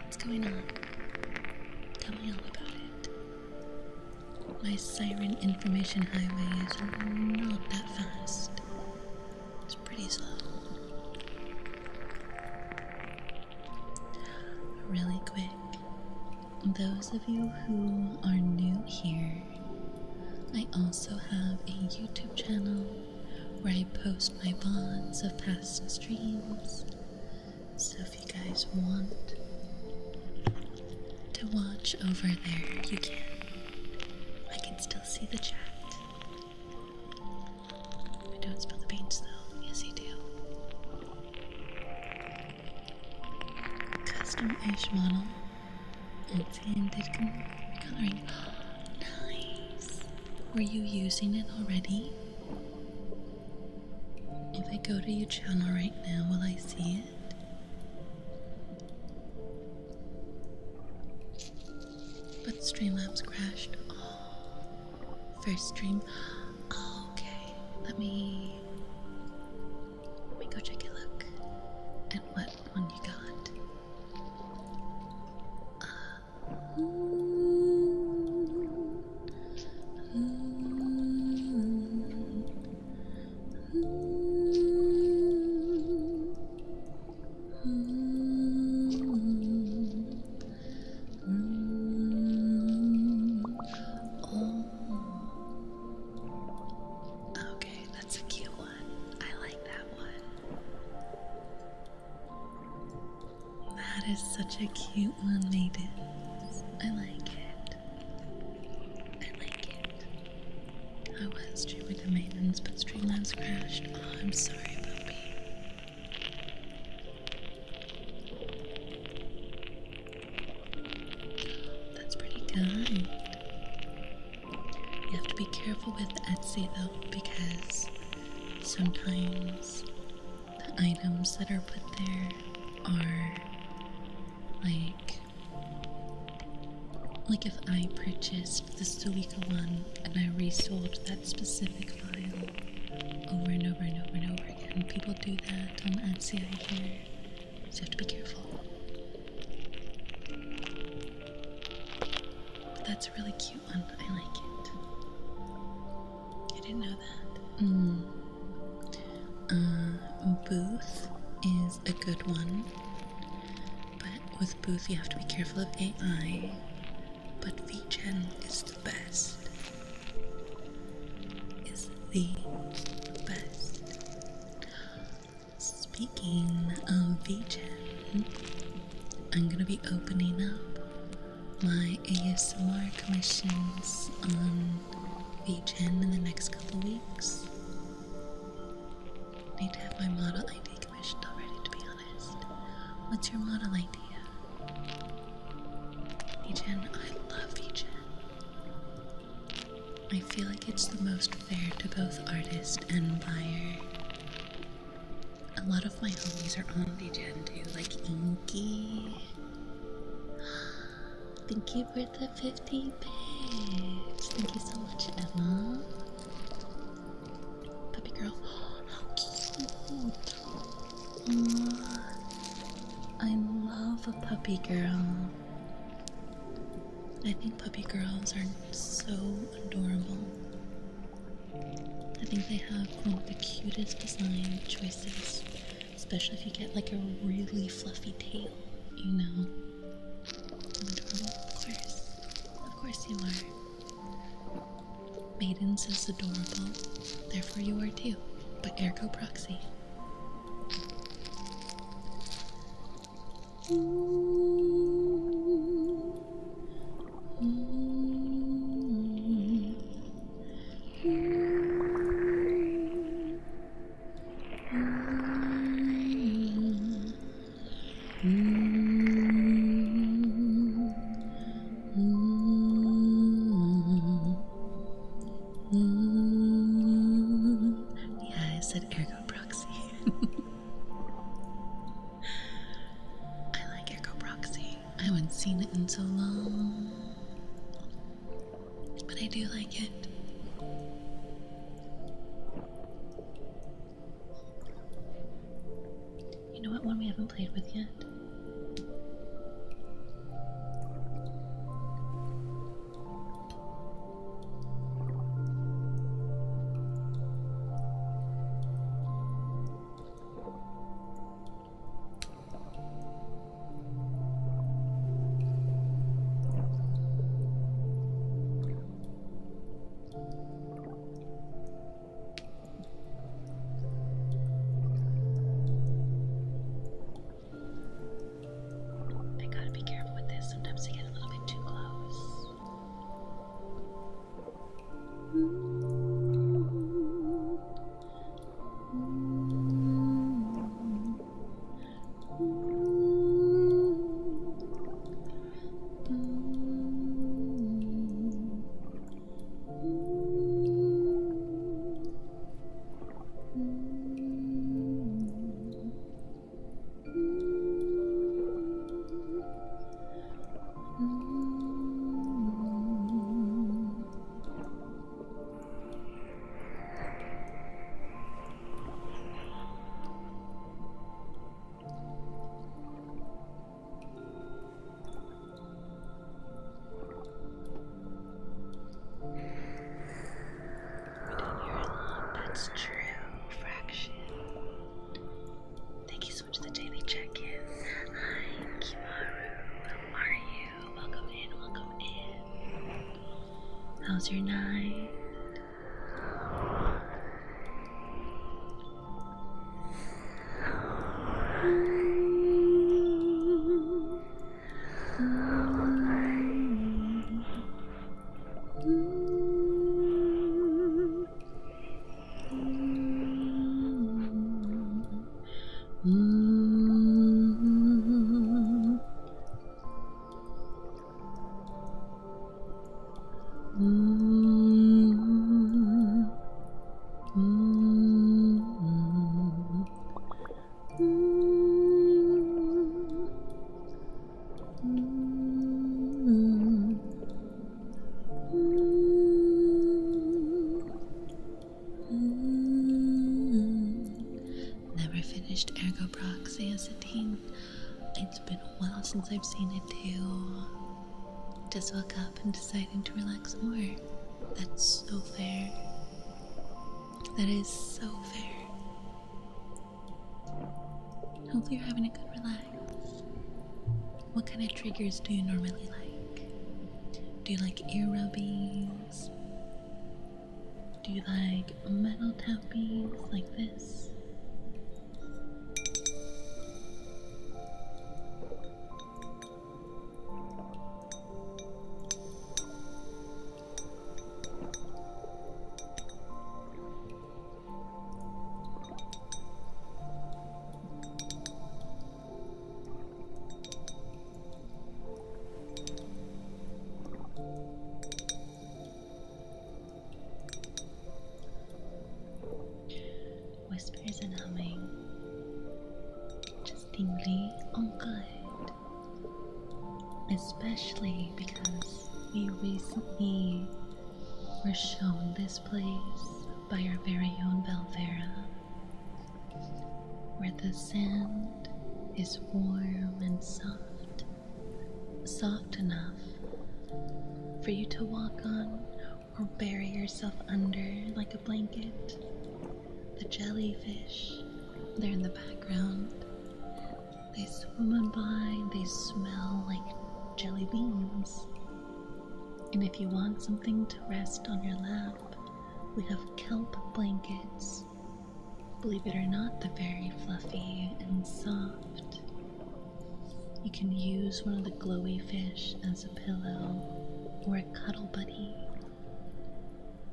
What's going on? Tell me all about it. My Siren information highway is not that fast. It's pretty slow. Really quick, those of you who are new here, I also have a YouTube channel where I post my VODs of past streams. So if you guys want to watch over there, you can. I can still see the chat. I don't spill the beans though. Yes, you do. Custom-ish model. Tinted coloring. Nice. Were you using it already? If I go to your channel right now, will I see it? But Streamlabs crashed. Oh, first stream. Oh, okay. Let me go check a look at what one you got. Okay, that's a cute one. I like that one. That is such a cute one, maidens. I like it. I like it. I was streaming the maidens, but Streamlabs crashed. Oh, I'm sorry, puppy. That's pretty good. You have to be careful with Etsy though, because sometimes the items that are put there are like if I purchased the Suika one and I resold that specific file over and over and over and over again, people do that on Etsy, I hear, so you have to be careful. But that's a really cute one. I like it. I didn't know that. Booth is a good one, but with Booth you have to be careful of AI, but VGen is the best. Is the best. Speaking of VGen, I'm gonna be opening up my ASMR commissions on VGen in the next couple weeks. Need to have my model ID commissioned already, to be honest. What's your model idea? VGen, I love VGen. I feel like it's the most fair to both artist and buyer. A lot of my homies are on VGen too, like Inky. Thank you for the 50 bits. Thank you so much, Emma. Puppy girl. How cute. Aww. I love a puppy girl. I think puppy girls are so adorable. I think they have one of the cutest design choices, especially if you get like a really fluffy tail, you know. Adorable, of course you are. Maidens is adorable, therefore you are too, but ergo proxy. Yeah, I said ergo proxy. I like ergo proxy. I haven't seen it in so long, but I do like it. You know what one we haven't played with yet? It's true, Fraction. Thank you so much for the daily check-in. Hi, Kimaru. How are you? Welcome in, welcome in. How's your night? Never finished ergo proxyacetine. It's been a while since I've seen it too. Just woke up and decided to relax more. That's so fair. That is so fair. Hopefully you're having a good relax. What kind of triggers do you normally like? Do you like ear rubbies? Do you like metal tappings like this? Whispers and humming. Just tingly. Oh, good. Especially because we recently were shown this place by our very own Belvera, where the sand is warm and soft, soft enough for you to walk on or bury yourself under like a blanket. The jellyfish, they're in the background. They swim on by, they smell like jelly beans. And if you want something to rest on your lap, we have kelp blankets. Believe it or not, they're very fluffy and soft. You can use one of the glowy fish as a pillow or a cuddle buddy.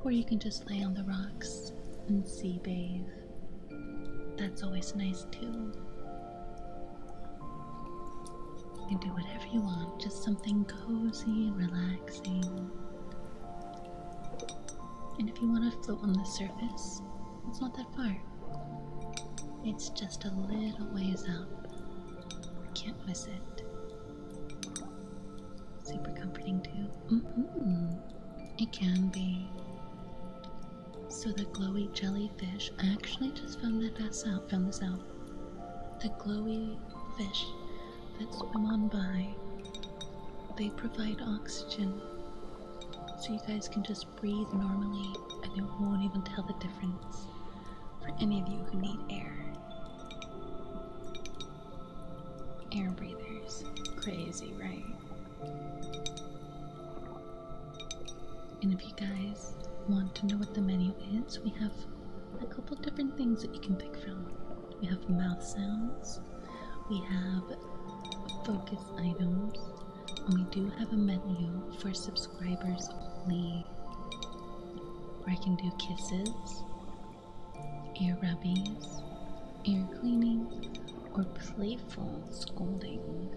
Or you can just lay on the rocks and sea bathe. That's always nice too. You can do whatever you want, just something cozy and relaxing. And if you want to float on the surface, it's not that far. It's just a little ways up. Can't miss it. Super comforting too. It can be. So the glowy jellyfish, I actually just found this out. The glowy fish that swim on by, they provide oxygen, so you guys can just breathe normally and you won't even tell the difference for any of you who need air. Air breathers. Crazy, right? And if you guys want to know what the menu is, we have a couple different things that you can pick from. We have mouth sounds, we have focus items, and we do have a menu for subscribers only, where I can do kisses, ear rubbies, ear cleaning, or playful scolding.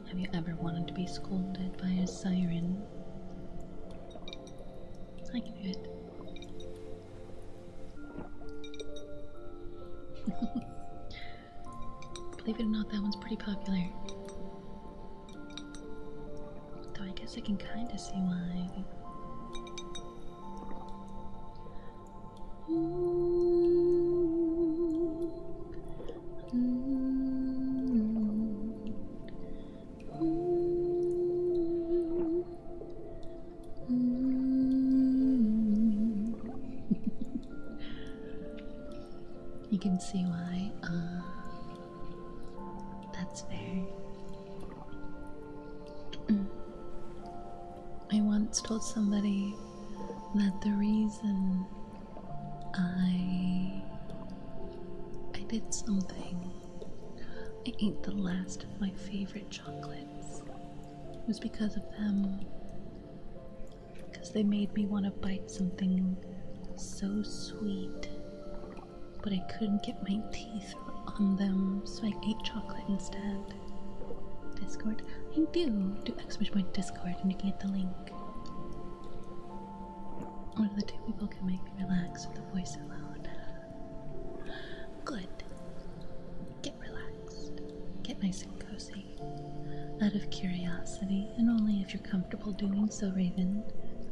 Have you ever wanted to be scolded by a siren? I can do it. Believe it or not, that one's pretty popular. Though I guess I can kind of see why. see why. That's fair. I once told somebody that the reason I did something, I ate the last of my favorite chocolates, was because of them. Because they made me want to bite something so sweet, but I couldn't get my teeth on them, so I ate chocolate instead. Discord? I do ! Discord and you can get the link. One of the two people can make me relax with the voice so loud. Good. Get relaxed. Get nice and cozy. Out of curiosity, and only if you're comfortable doing so, Raven,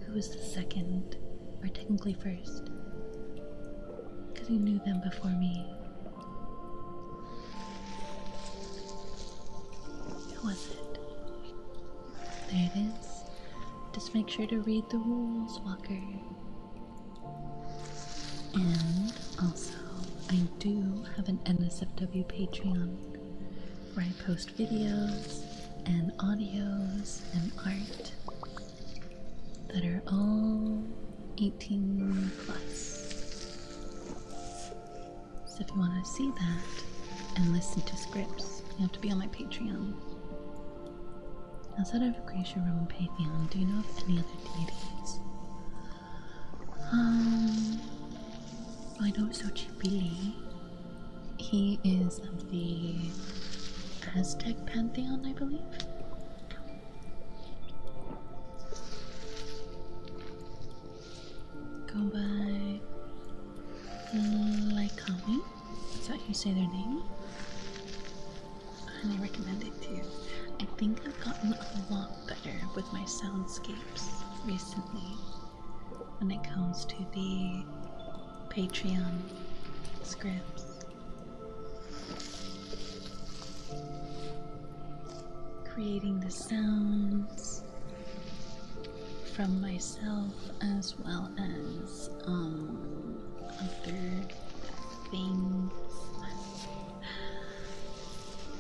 who was the second, or technically first? Because you knew them before me. Who was it? There it is. Just make sure to read the rules, Walker. And also, I do have an NSFW Patreon where I post videos and audios and art that are all 18 plus. So if you want to see that and listen to scripts, you have to be on my Patreon. Outside of Gracia, Roman Pantheon, do you know of any other deities? I know Xochipilli. He is of the Aztec Pantheon, I believe. Go by Laikami. Is that how you say their name? I highly recommend it too. I think I've gotten a lot better with my soundscapes recently when it comes to the Patreon scripts. Creating the sounds from myself as well as other things.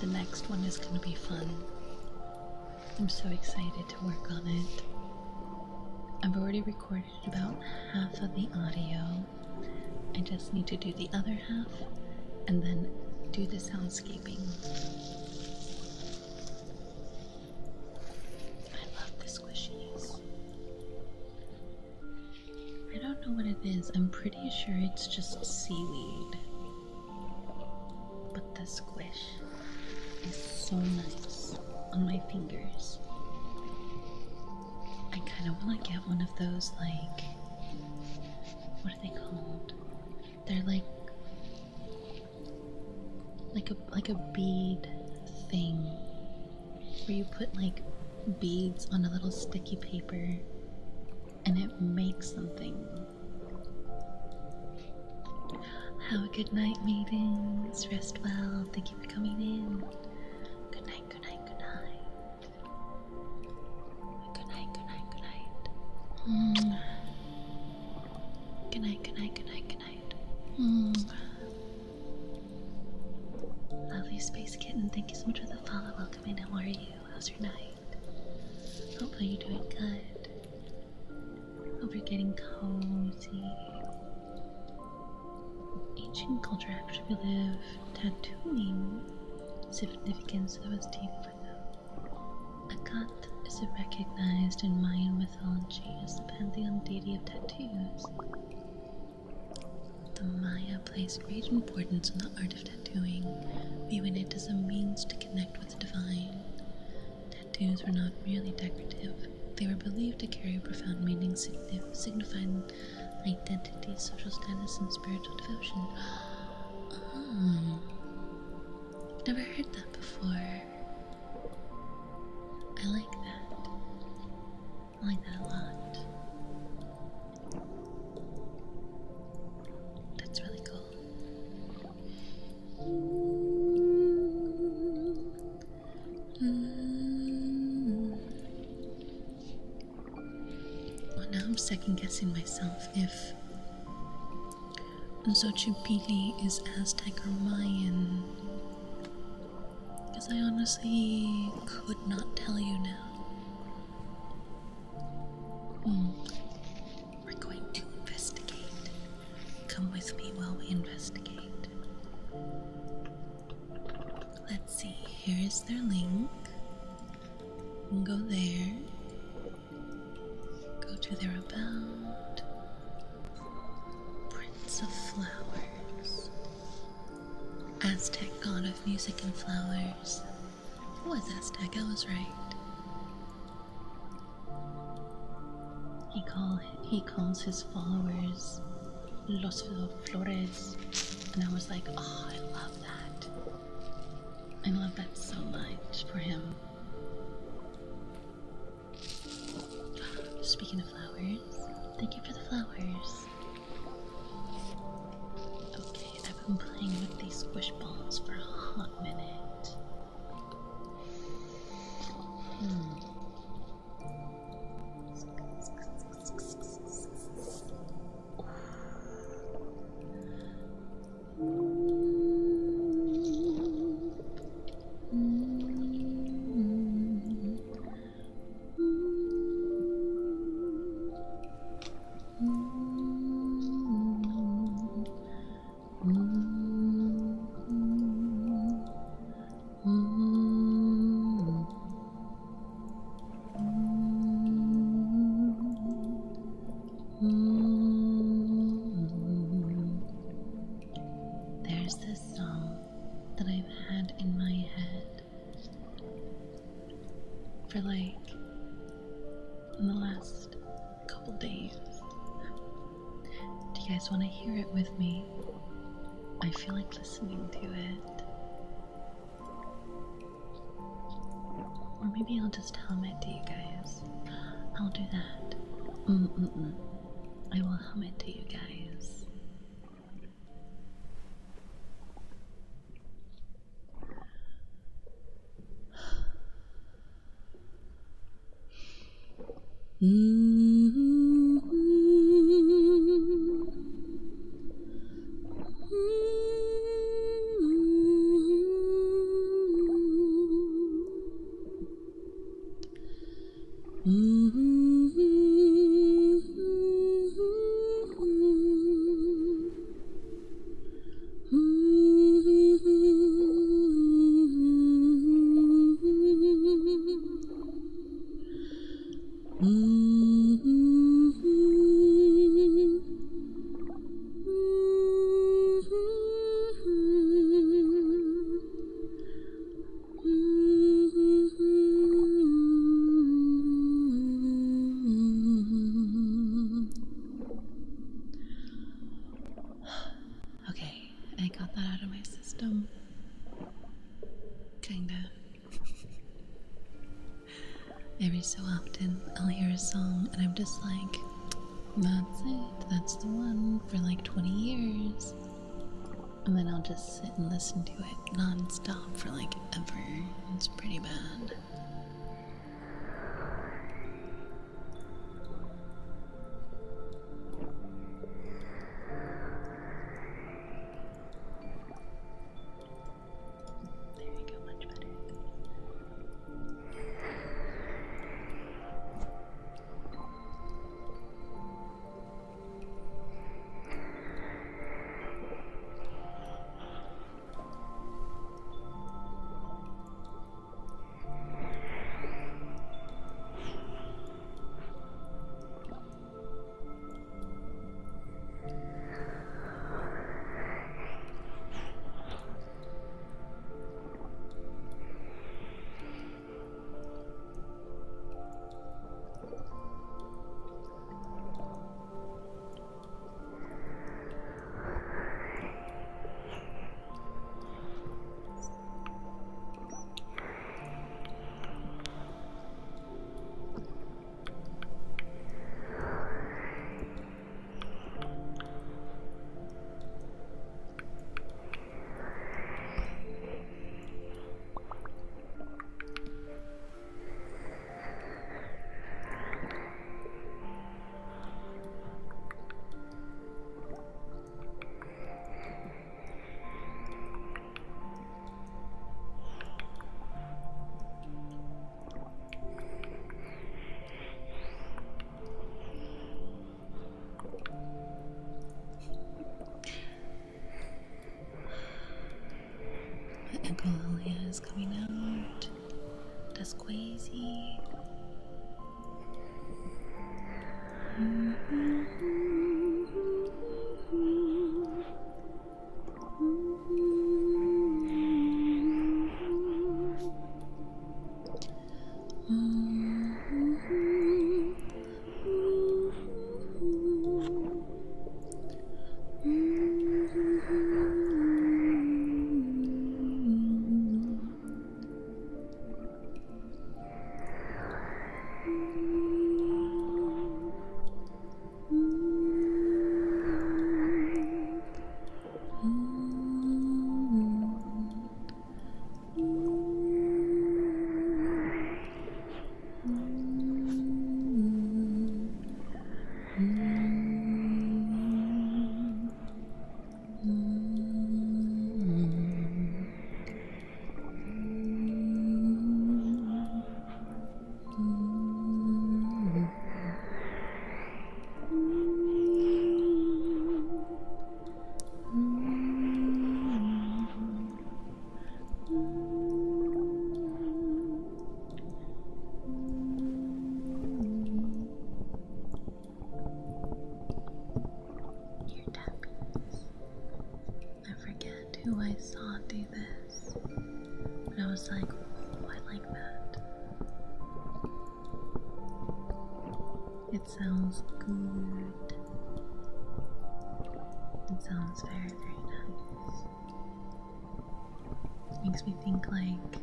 The next one is going to be fun. I'm so excited to work on it. I've already recorded about half of the audio. I just need to do the other half and then do the soundscaping. I love the squishies. I don't know what it is. I'm pretty sure it's just seaweed. But the squish is so nice on my fingers. I kind of want to get one of those, like, what are they called? They're like a bead thing where you put like beads on a little sticky paper and it makes something. Have a good night, maidens. Rest well. Thank you for coming in. Good night, good night, good night. Good night, good night, good night. Good night, good night, good night, good night. Lovely Space Kitten, thank you so much for the follow. Welcome in. How are you? How's your night? Hopefully you're doing good. Hope you're getting cozy. Ancient culture actually live tattooing significance that was deep for them. Akat is recognized in Mayan mythology as the pantheon deity of tattoos. The Maya placed great importance on the art of tattooing, viewing it as a means to connect with the divine. Tattoos were not merely decorative, they were believed to carry profound meaning signifying identity, social status, and spiritual devotion. Oh, I've never heard that before. I like that. I like that a lot. That's really cool. Well, now I'm second guessing myself if Xochipilli is Aztec or Mayan? Because I honestly could not tell you now. We're going to investigate. Come with me while we investigate. Let's see, here is their link. Go there. Go to their about. Prince of Flowers. Aztec god of music and flowers. It was Aztec, I was right. He calls his followers Los Flores, and I was like, oh, I love that. I love that so much for him. Speaking of flowers, thank you for the flowers. Okay, I've been playing with these squish balls for a hot minute. There's this song that I've had in my head for like in the last couple days. Do you guys want to hear it with me? I feel like listening to it. Or maybe I'll just hum it to you guys. I'll do that. I will hum it to you guys. Okay, I got that out of my system. Kinda. Every so often, I'll hear a song and I'm just like, that's it, that's the one for like 20 years. And then I'll just sit and listen to it non-stop for like ever. It's pretty bad. There you go, much better. Echolalia is coming out. That's crazy. Who I saw do this, but I was like, oh, I like that. It sounds good. It sounds very, very nice. Makes me think like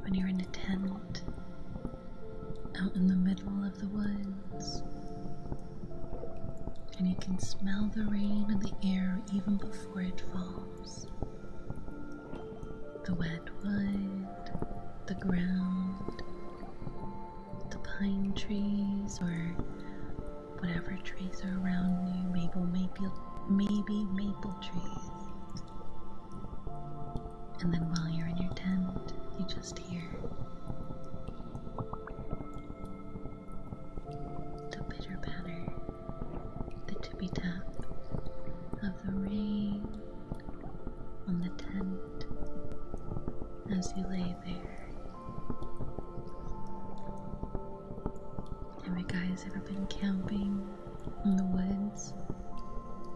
when you're in a tent out in the middle of the woods and you can smell the rain in the air even before it falls. The wet wood, the ground, the pine trees, or whatever trees are around you, maybe maple trees. And then while you're in your tent, you just hear the pitter patter, the tippy tap of the rain on the tent as you lay there. Have you guys ever been camping in the woods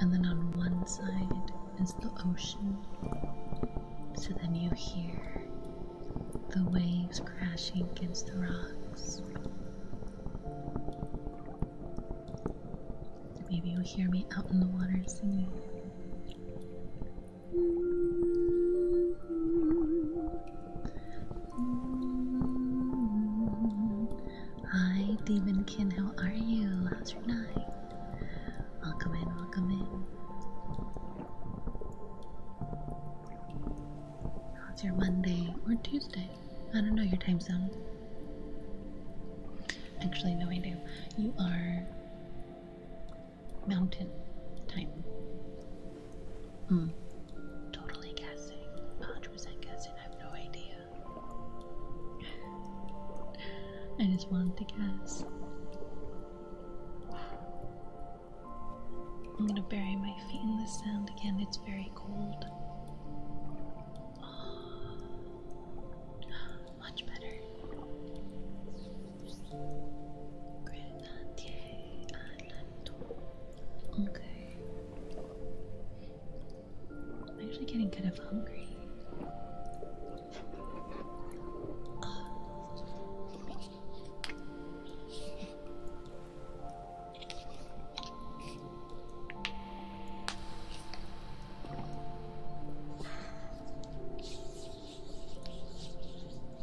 and then on one side is the ocean, so then you hear the waves crashing against the rocks? Maybe you'll hear me out in the water singing. Hi, Demonkin, how are you? How's your night? Welcome in, welcome in. How's your Monday or Tuesday? I don't know your time zone. Actually, no, I do. You are Mountain time. Totally guessing. 100% guessing. I have no idea. I just wanted to guess. I'm gonna bury my feet in this sand again. It's very cold. Oh, much better. Okay. I'm actually getting kind of hungry.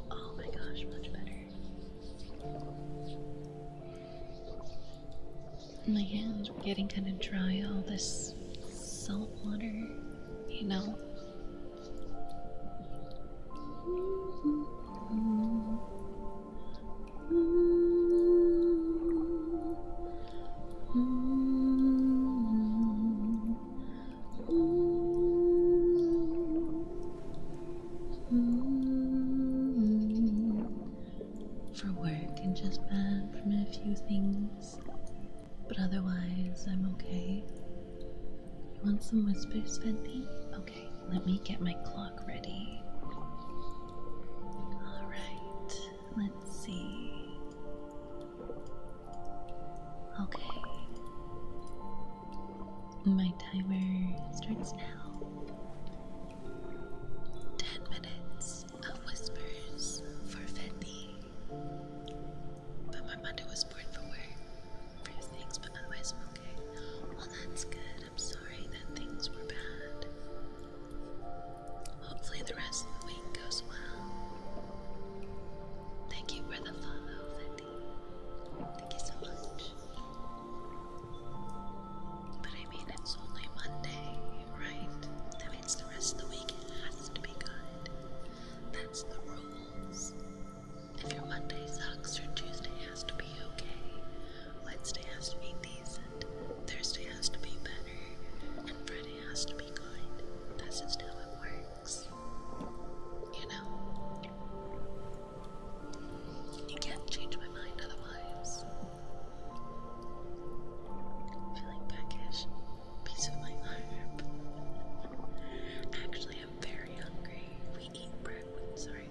Oh my gosh, much better. My hands were getting kind of dry, all this salt water, you know. For work and just bad from a few things, but otherwise I'm okay. You want some whispers, Fenty? Okay. Let me get my clock ready. Alright, let's see. Okay. My timer starts now. 10 minutes of whispers for Fendi. But my Monday was born for work. For things, but otherwise I'm okay. Well, that's good. I'm sorry that things were bad. Hopefully the rest of the week goes well. Thank you for the follow, Fendi. Thank you so much. But I mean, it's only Monday, right? That means the rest of the week has to be good. That's the rules. If your Monday sucks, your Tuesday has to be okay. Wednesday has to be decent. Thursday has to be better. And Friday has to be good. That's just how it works. You know? You can't change my mind otherwise. Feeling peckish. Piece of my arm. Actually, I'm very hungry. We eat breakfast. Sorry.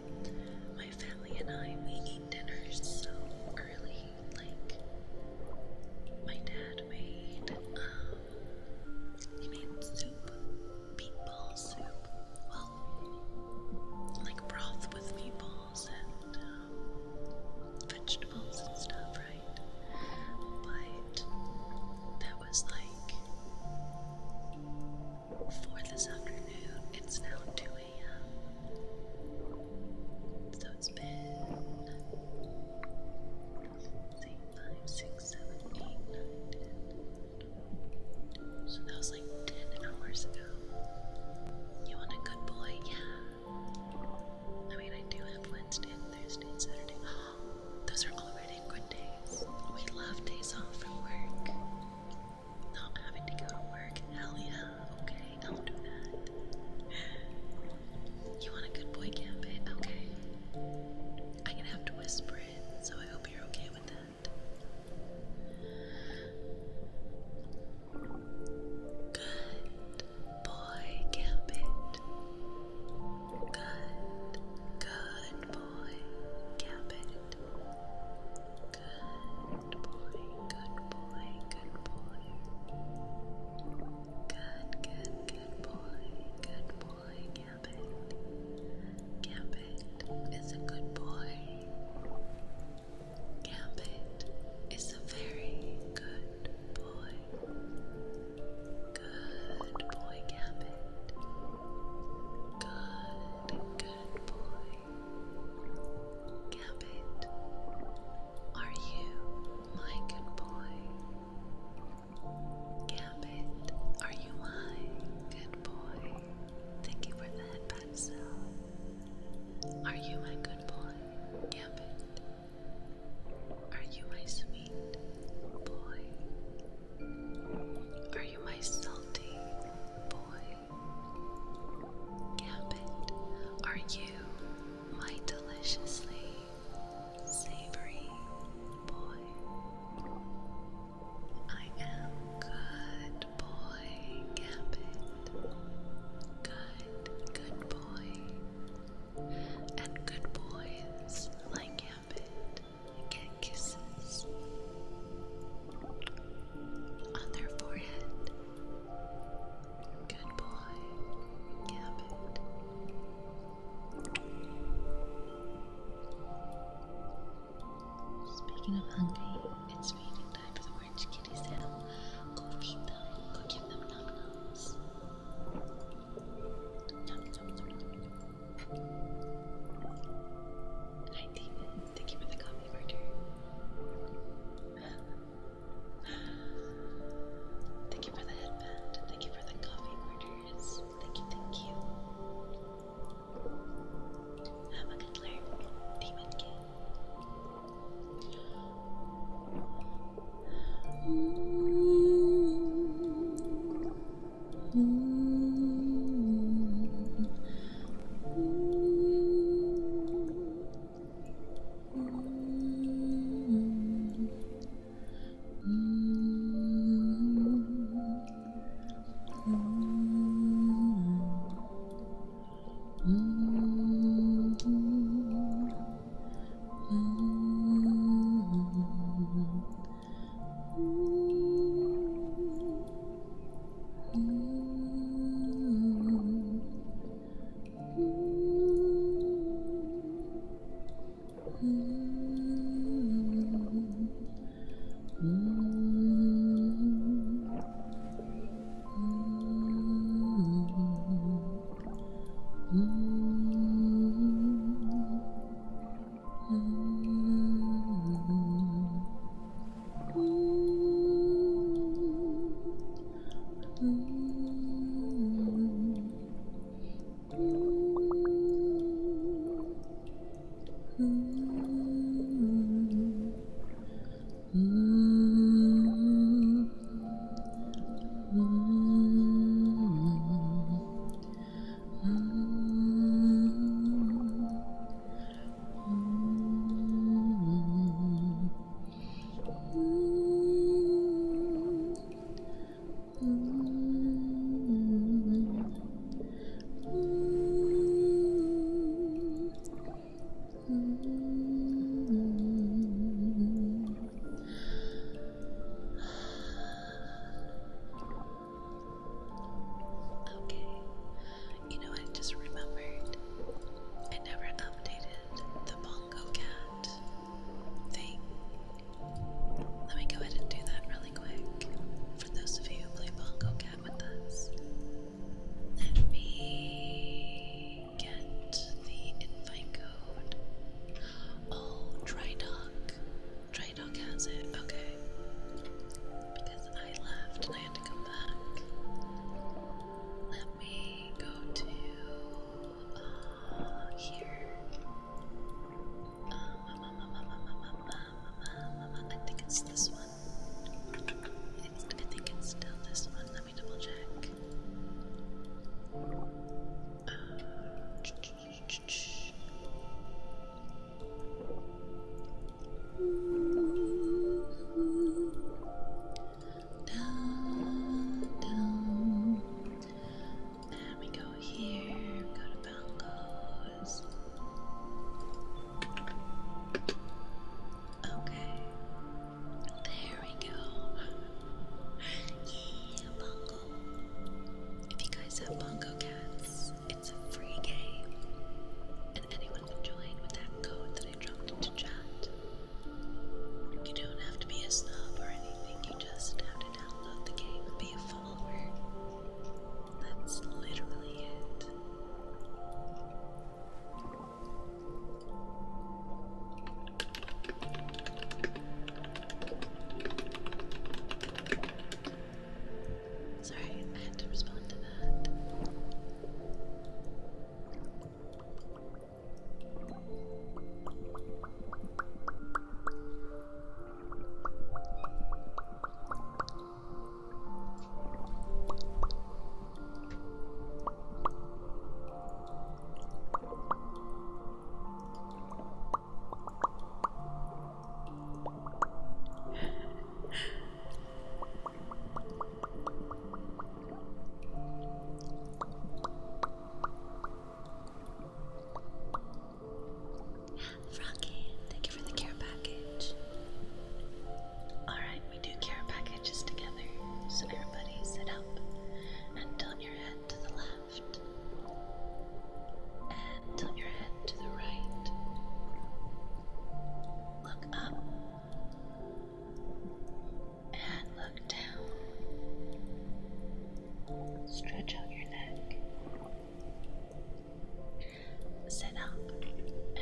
My family and I, we eat dinner so early. Like, my dad made, he made soup. Meatball soup. Well, like broth with meatballs and, vegetables and stuff, right? But that was like 4 this afternoon. It's now 2 a.m. So it's been 5, 6, 7, 8, 9, 10. So that was like 10 hours ago. You want a good boy? Yeah. I mean, I do have Wednesday and Thursday and Saturday. Those are already good days. We love days off from work. Not having to go to work. Hell yeah. Okay, I'll do that. You want a good boy, Gambit? Okay. I'm gonna have to whisper it, so I hope you're okay with that. Good boy, Gambit. Good boy, Gambit. Good boy, good boy, good boy. Good boy, Gambit. Gambit is a good boy. Gambit is a very good boy. Good boy, Gambit. Good boy. Gambit, are you my good boy? Gambit, are you my good boy? Thank you for the headband sound. Are you my good boy, Gambit? Are you my sweet boy? Are you my salty boy? Gambit, are you my deliciously savory boy? I am good boy, Gambit. Good boy. And good boys like Gambit get kisses on their forehead. Good boy, Gambit. Speaking of hungry, it's feeding time for the orange kitties now. Go feed them. Go give them num-nums. Hi, David. Thank you for the coffee order. Thank you for the headband. Thank you for the coffee orders. Thank you. Have a good lurk, Demon Kid.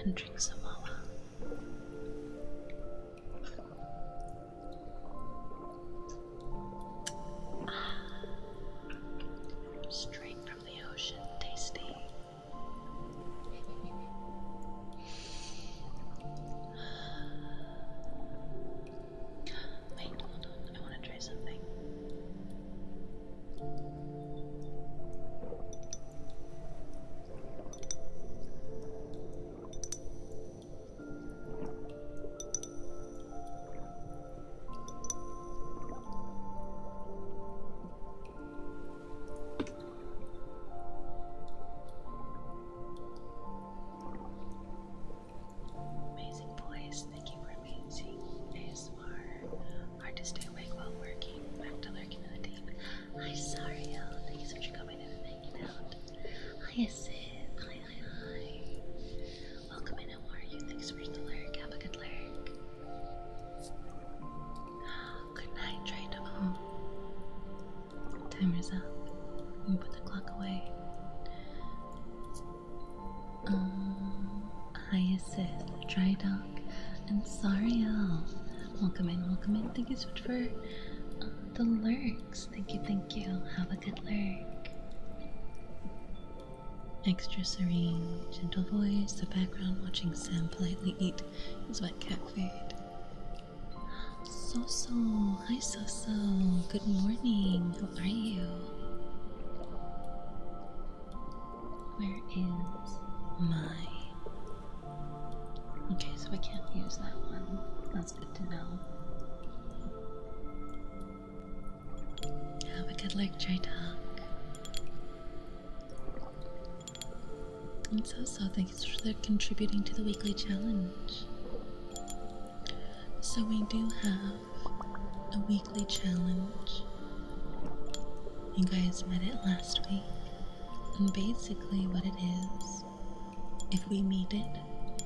and drink some mama. Straight from the ocean, tasty. Wait, hold on, I want to try something. Dry Dock, and Sariel. Welcome in, welcome in. Thank you so much for the lurks. Thank you, thank you. Have a good lurk. Extra serene, gentle voice, the background watching Sam politely eat his wet cat food. So, hi So. Good morning. How are you? Where is my... Okay, so I can't use that one. That's good to know. Have a good luck, Dry Dock. And So, thanks for contributing to the weekly challenge. So we do have a weekly challenge. You guys met it last week. And basically what it is, if we meet it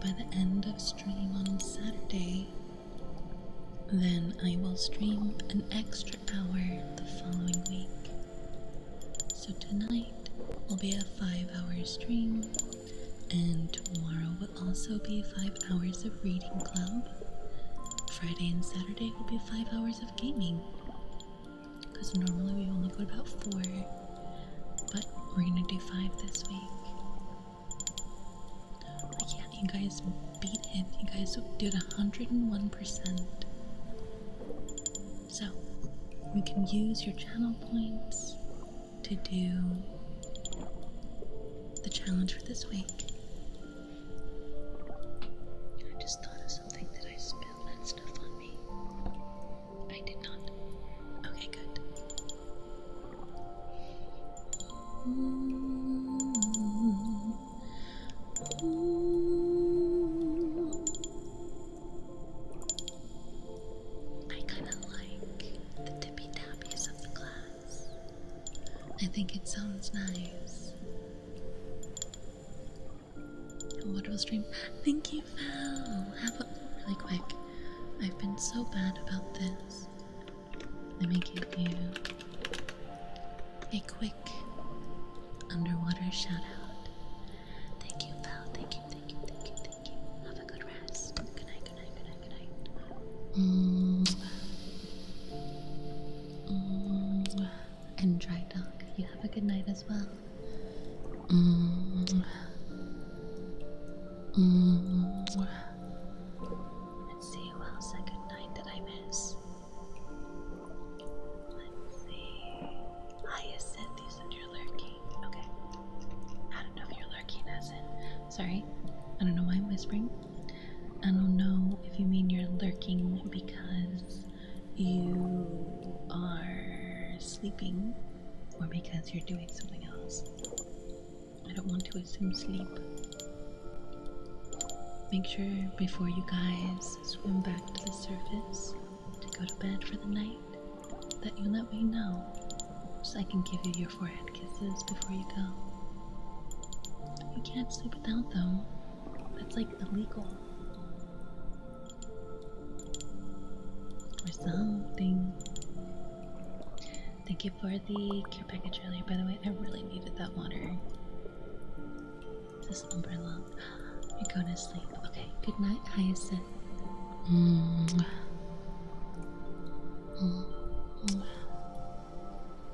by the end of stream on Saturday, then I will stream an extra hour the following week. So tonight will be a 5-hour stream, and tomorrow will also be 5 hours of reading club. Friday and Saturday will be 5 hours of gaming, because normally we only go about 4, but we're gonna do 5 this week. But yeah, you guys beat it. You guys did 101%. So you can use your channel points to do the challenge for this week. I just thought of something. Did I spill that stuff on me? I did not. Okay, good. I kind of like the tippy tappies of the glass. I think it sounds nice. What will stream? Thank you, Val. Have a really quick. I've been so bad about this. Let me give you a quick underwater shout out. Thank you, Val. Thank you. Have a good rest. Good night. And Dry Dock, you have a good night as well. Let's see, who else said good night did I miss? Let's see. Hyacinth, you said you're lurking. Okay. I don't know if you're lurking as in... Sorry. I don't know why I'm whispering. I don't know if you mean you're lurking because you are sleeping or because you're doing something else. I don't want to assume sleep. Make sure before you guys swim back to the surface to go to bed for the night that you let me know so I can give you your forehead kisses before you go. You can't sleep without them. That's like illegal. Or something. Thank you for the care package earlier, by the way. I really needed that water. This umbrella. You go to sleep. Okay, good night, Hyacinth.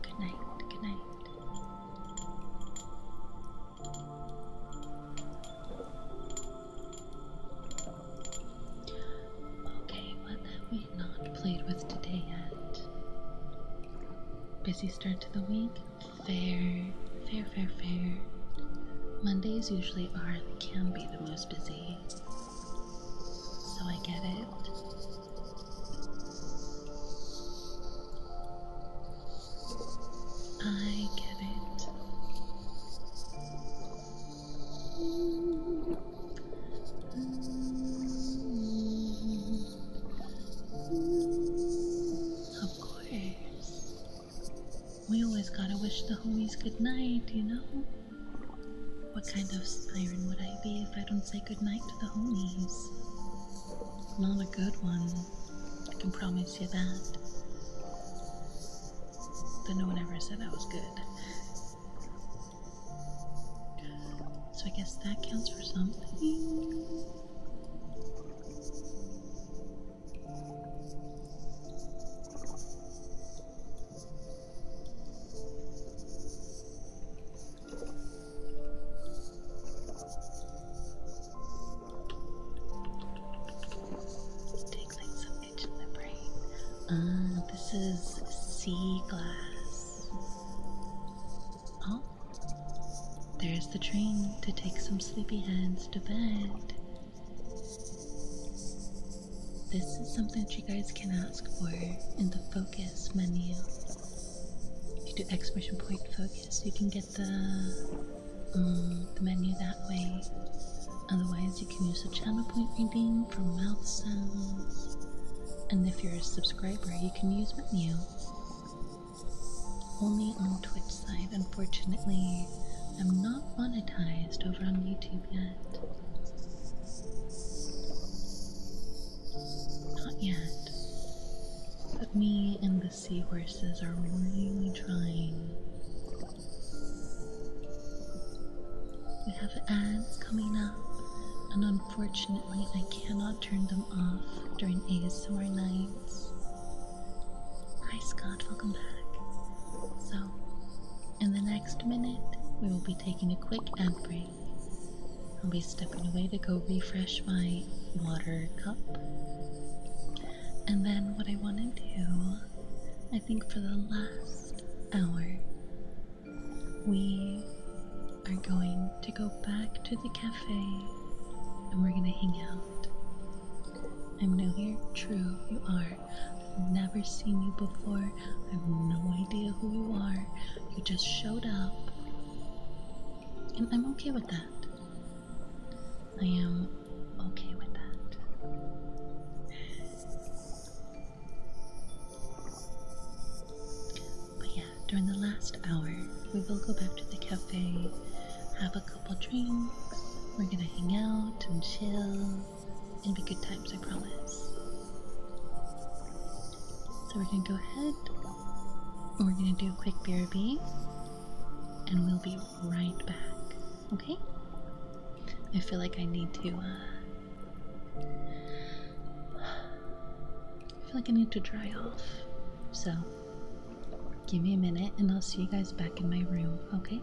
Good night, good night. Okay, what have we not played with today yet? Busy start to the week? Fair. Mondays usually can be the most busy, so I get it. I get it. Of course. We always gotta wish the homies good night, you know? What kind of siren would I be if I don't say goodnight to the homies? Not a good one. I can promise you that. But no one ever said I was good. So I guess that counts for something. This is sea glass. Oh, there's the train to take some sleepyheads to bed. This is something that you guys can ask for in the focus menu. If you do exclamation point focus, you can get the menu that way. Otherwise, you can use the channel point reading for mouth sounds. And if you're a subscriber, you can use menu. Only on Twitch side, unfortunately. I'm not monetized over on YouTube yet. Not yet. But me and the seahorses are really trying. We have ads coming up, and unfortunately I cannot turn them off during ASMR nights. Hi Scott, welcome back. So, in the next minute, we will be taking a quick ad break. I'll be stepping away to go refresh my water cup. And then what I want to do, I think for the last hour, we are going to go back to the cafe and we're going to hang out. I'm new here? True, you are. I've never seen you before. I have no idea who you are. You just showed up. And I'm okay with that. I am okay with that. But yeah, during the last hour, we will go back to the cafe, have a couple drinks, we're gonna hang out and chill. It'll be good times, I promise. So we're gonna go ahead, we're gonna do a quick BRB, and we'll be right back, okay? I feel like I need to, dry off. So, give me a minute and I'll see you guys back in my room, okay?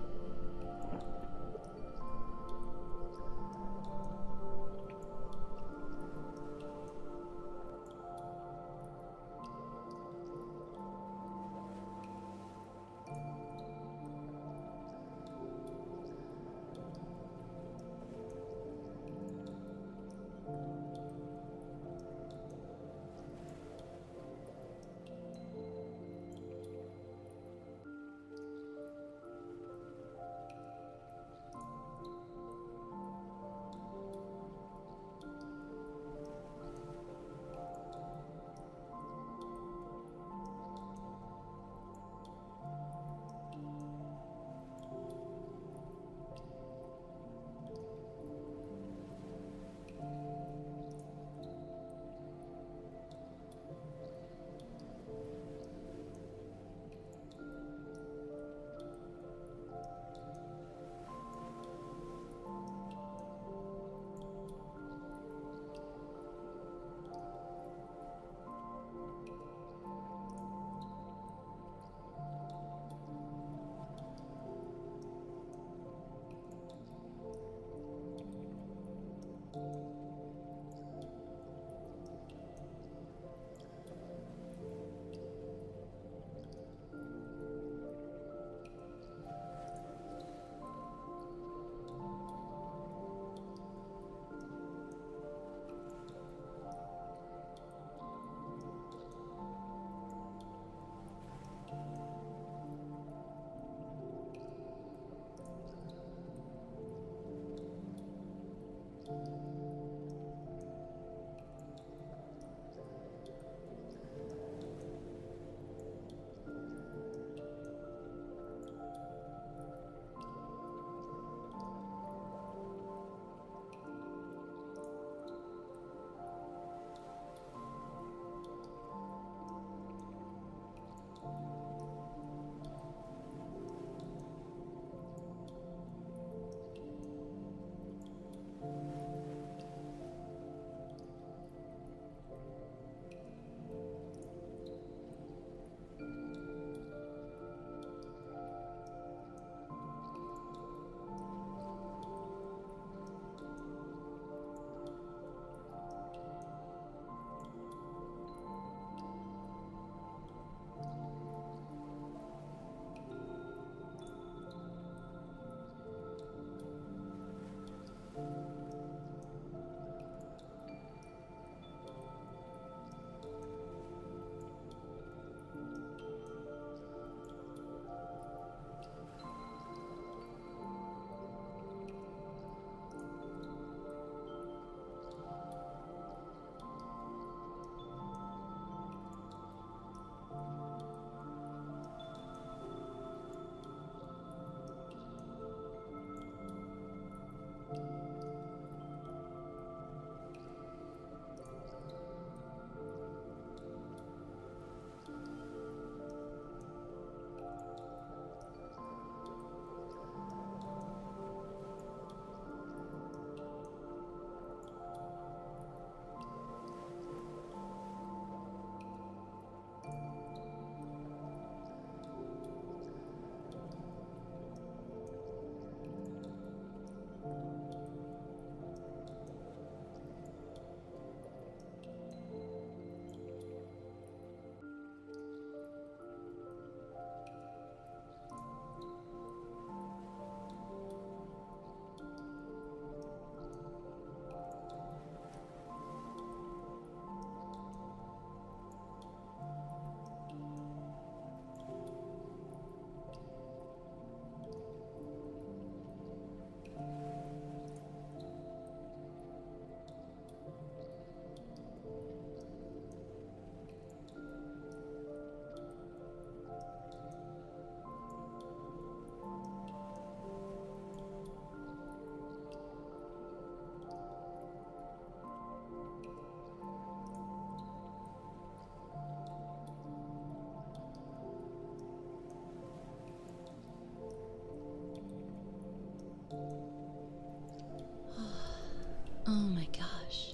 Oh my gosh.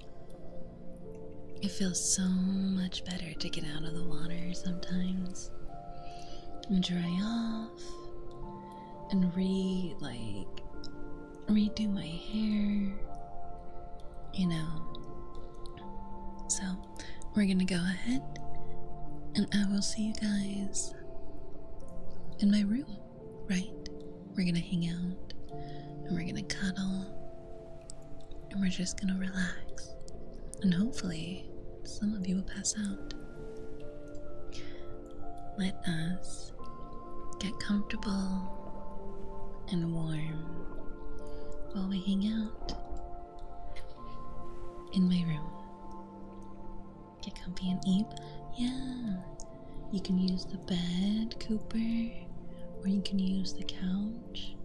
It feels so much better to get out of the water sometimes and dry off and redo my hair, you know. So we're gonna go ahead and I will see you guys in my room, right? We're gonna hang out and we're gonna cuddle and we're just gonna relax. And hopefully, some of you will pass out. Let us get comfortable and warm while we hang out in my room. Get comfy and eat. Yeah, you can use the bed, Cooper, or you can use the couch,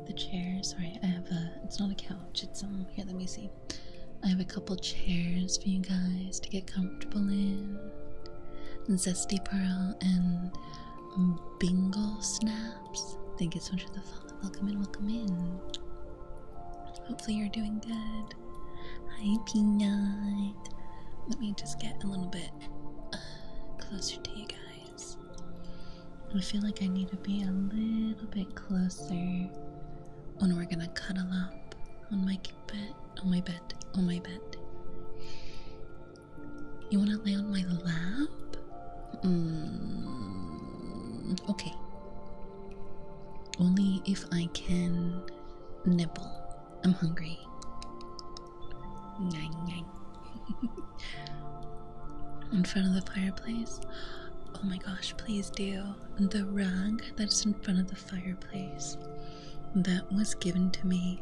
the chair. Sorry, it's not a couch, it's here, let me see. I have a couple chairs for you guys to get comfortable in. Zesty Pearl and Bingle Snaps. Thank you so much for the follow. Welcome in, welcome in. Hopefully you're doing good. Hi, Peanut. Let me just get a little bit closer to you guys. I feel like I need to be a little bit closer when we're gonna cuddle up on my bed. You wanna lay on my lap? Okay. Only if I can nibble. I'm hungry. In front of the fireplace? Oh my gosh, please do. The rug that's in front of the fireplace, that was given to me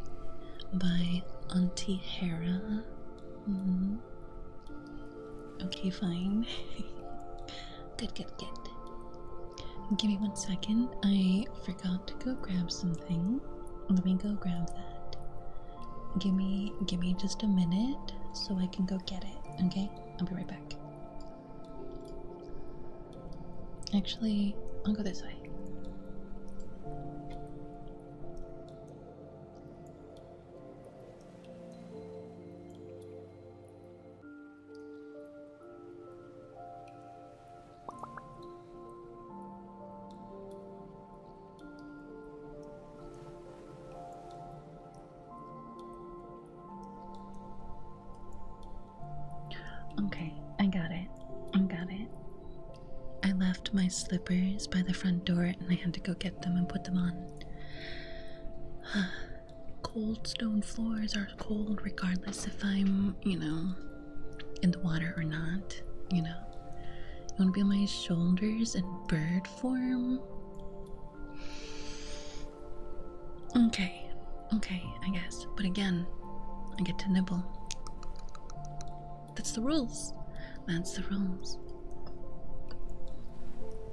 by Auntie Hera. Okay, fine. Good. Give me 1 second. I forgot to go grab something. Let me go grab that. Give me just a minute so I can go get it, okay? I'll be right back. Actually, I'll go this way. Okay, I got it. I left my slippers by the front door and I had to go get them and put them on. Cold stone floors are cold regardless if I'm, in the water or not, You wanna be on my shoulders in bird form? Okay, I guess. But again, I get to nibble. That's the rules.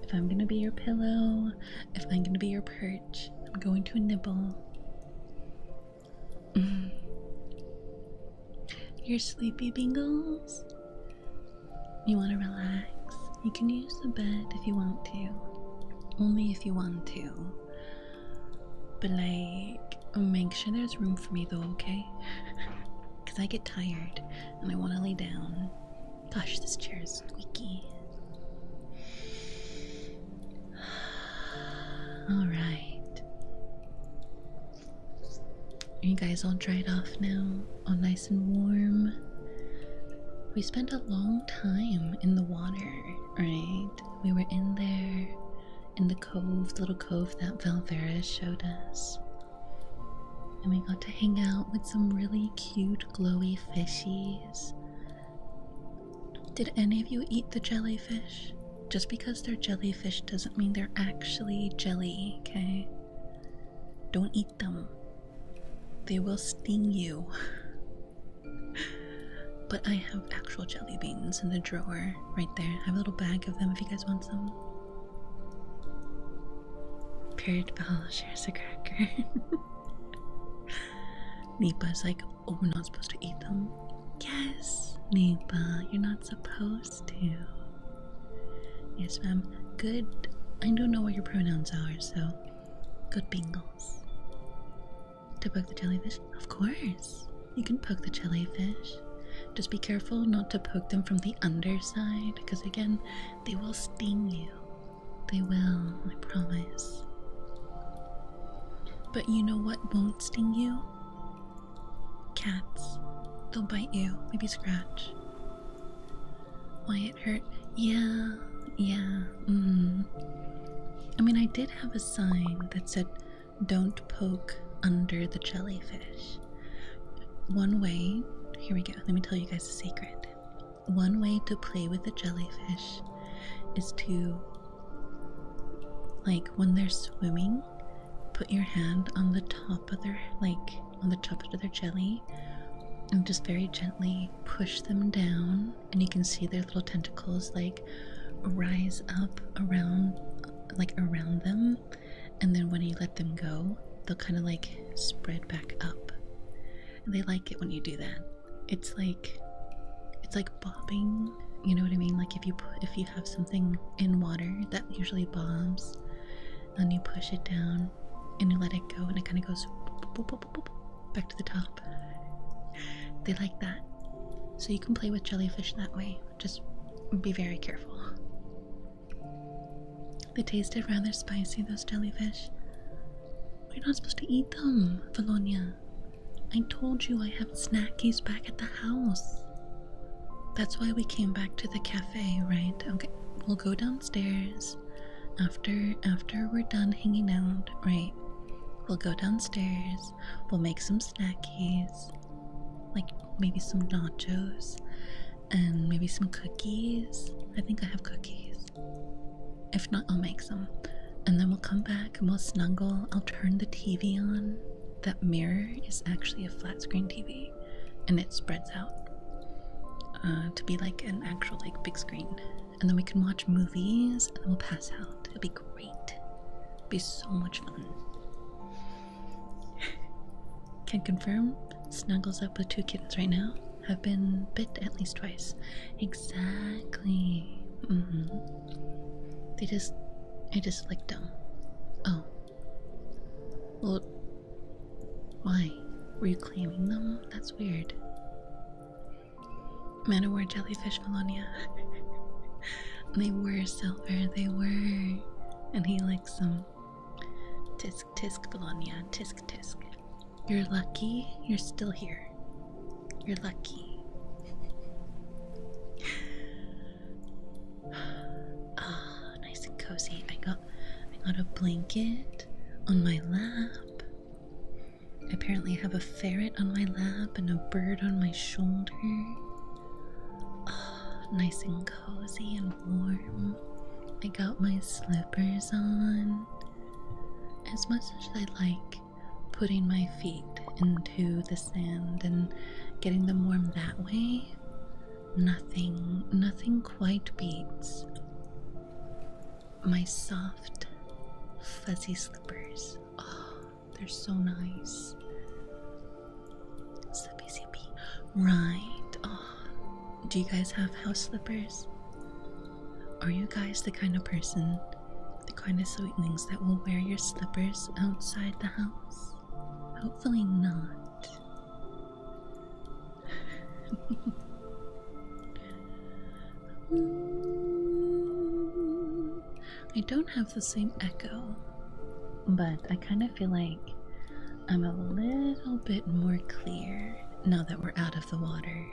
If I'm gonna be your pillow, if I'm gonna be your perch, I'm going to nibble. You're sleepy, Bingles? You wanna relax? You can use the bed if you want to. Only if you want to. But make sure there's room for me though, okay? Because I get tired and I want to lay down. Gosh, this chair is squeaky. Alright. Are you guys all dried off now? All nice and warm? We spent a long time in the water, right? We were in there, in the cove, the little cove that Valvera showed us. And we got to hang out with some really cute glowy fishies. Did any of you eat the jellyfish? Just because they're jellyfish doesn't mean they're actually jelly, okay? Don't eat them. They will sting you. But I have actual jelly beans in the drawer right there. I have a little bag of them if you guys want some. Period Bell shares a cracker. Nipa's like, oh, we're not supposed to eat them. Yes, Nipa, you're not supposed to. Yes, ma'am. Good. I don't know what your pronouns are, so good Bingles. To book the jellyfish? Of course. You can poke the jellyfish. Just be careful not to poke them from the underside, because again, they will sting you. They will, I promise. But you know what won't sting you? Cats. They'll bite you, maybe scratch. Why it hurt? Yeah. I mean, I did have a sign that said, don't poke under the jellyfish. One way, here we go, let me tell you guys a secret. One way to play with the jellyfish is to, like, when they're swimming, put your hand on the top of their, on the top of their jelly, and just very gently push them down, and you can see their little tentacles, rise up around them, and then when you let them go, they'll kind of, spread back up. And they like it when you do that. It's like bobbing, you know what I mean? Like if you have something in water that usually bobs, and you push it down, and you let it go, and it kind of goes boop, boop, boop, boop, boop, back to the top. They like that. So you can play with jellyfish that way. Just be very careful. They tasted rather spicy, those jellyfish. We're not supposed to eat them, Valonia. I told you I have snackies back at the house. That's why we came back to the cafe, right? Okay, we'll go downstairs after we're done hanging out, right? We'll go downstairs, we'll make some snackies, like maybe some nachos, and maybe some cookies. I think I have cookies. If not, I'll make some. And then we'll come back and we'll snuggle. I'll turn the TV on. That mirror is actually a flat screen TV, and it spreads out to be like an actual big screen. And then we can watch movies, and then we'll pass out. It'll be great. It'll be so much fun. Can confirm, snuggles up with 2 kittens right now. Have been bit at least twice. Exactly. I just licked them. Oh. Well, why? Were you claiming them? That's weird. Manowar jellyfish, Melonia. They were silver, they were. And he likes them. Tisk tisk, Melonia. Tisk tisk. You're lucky you're still here. You're lucky. Ah, nice and cozy. I got a blanket on my lap. I apparently have a ferret on my lap and a bird on my shoulder. Oh, nice and cozy and warm. I got my slippers on. As much as I like putting my feet into the sand and getting them warm that way, nothing quite beats my soft, fuzzy slippers. Oh, they're so nice. Slippy zippy. Right. Oh, do you guys have house slippers? Are you guys the kind of person, the kind of sweetlings that will wear your slippers outside the house? Hopefully not. I don't have the same echo, but I kind of feel like I'm a little bit more clear now that we're out of the water.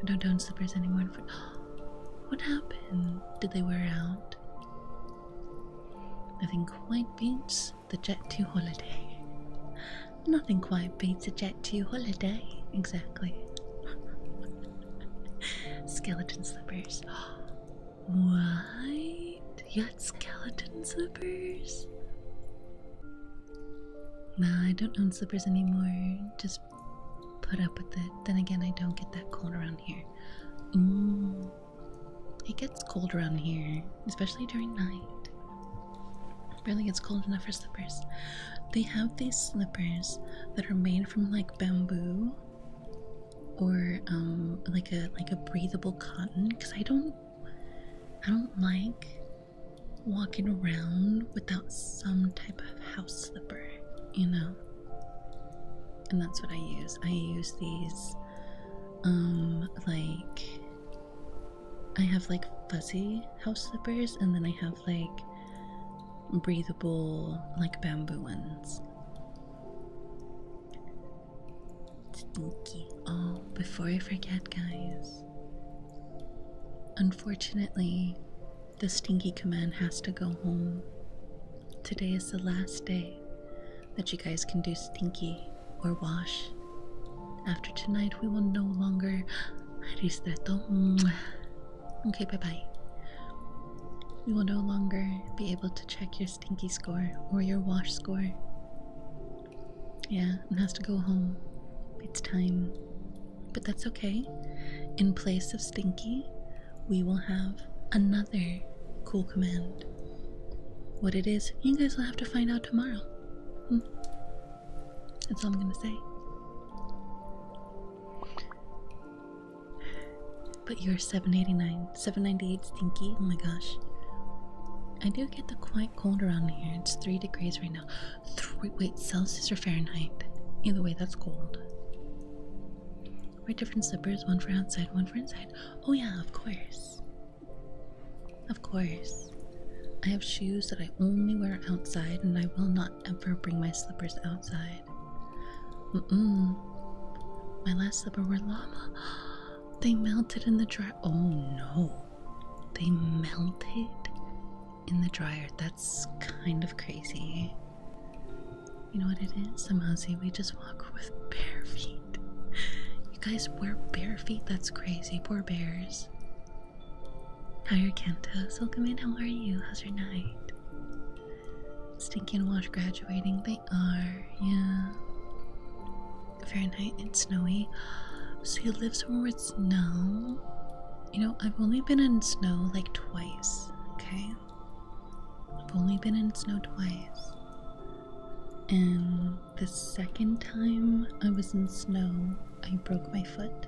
I don't own slippers anymore. What happened? Did they wear out? Nothing quite beats the Jet 2 holiday. Nothing quite beats a Jet 2 holiday. Exactly. Skeleton slippers. What? You had skeleton slippers? Nah, I don't own slippers anymore. Just put up with it. Then again, I don't get that cold around here. It gets cold around here, especially during night. It really gets cold enough for slippers. They have these slippers that are made from bamboo or like a breathable cotton, because I don't like walking around without some type of house slipper, you know. and that's what I use. I use these, like, I have like fuzzy house slippers, and then I have like breathable, like bamboo ones. Stinky. Oh, before I forget, guys. Unfortunately, the stinky command has to go home. Today is the last day that you guys can do stinky or wash. After tonight, we will no longer. Okay, bye bye. We will no longer be able to check your stinky score or your wash score. Yeah, it has to go home. It's time. But that's okay. In place of stinky, we will have another cool command. What it is, you guys will have to find out tomorrow. That's all I'm gonna say. But you're 789, 798 stinky. Oh my gosh. I do get the quite cold around here. It's 3 degrees right now. Wait, Celsius or Fahrenheit? Either way, that's cold. Wear different slippers, one for outside, one for inside. Oh yeah, of course. Of course. I have shoes that I only wear outside, and I will not ever bring my slippers outside. My last slipper were llama. They melted in the dryer. Oh no. They melted in the dryer. That's kind of crazy. You know what it is? Samazi, we just walk with bare feet. You guys wear bare feet? That's crazy. Poor bears. How are your Kantos? Welcome in. How are you? How's your night? Stinky and Wash graduating. They are. Yeah. Fahrenheit and snowy. So you live somewhere with snow? You know, I've only been in snow like twice, okay? I've only been in snow twice. And the second time I was in snow, I broke my foot.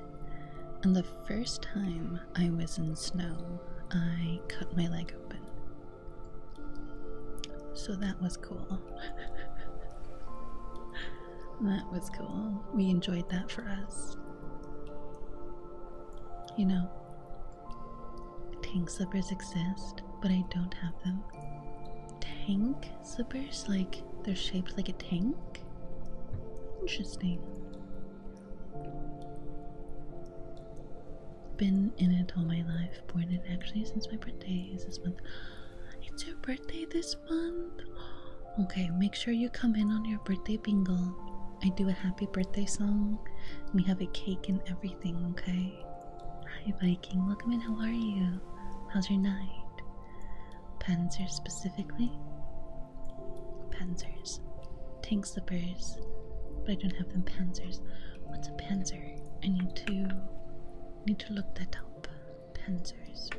And the first time I was in snow, I cut my leg open. So that was cool. That was cool. We enjoyed that for us. You know, tank slippers exist, but I don't have them. Tank slippers? Like, they're shaped like a tank? Interesting. Been in it all my life. Born it actually since my birthday is this month. It's your birthday this month? Okay, make sure you come in on your birthday bingo. I do a happy birthday song. We have a cake and everything, okay? Hi Viking, welcome in, how are you? How's your night? Panzers specifically? Panzers. Tank slippers. But I don't have them panzers. What's a panzer? I need to look that up. Panzers.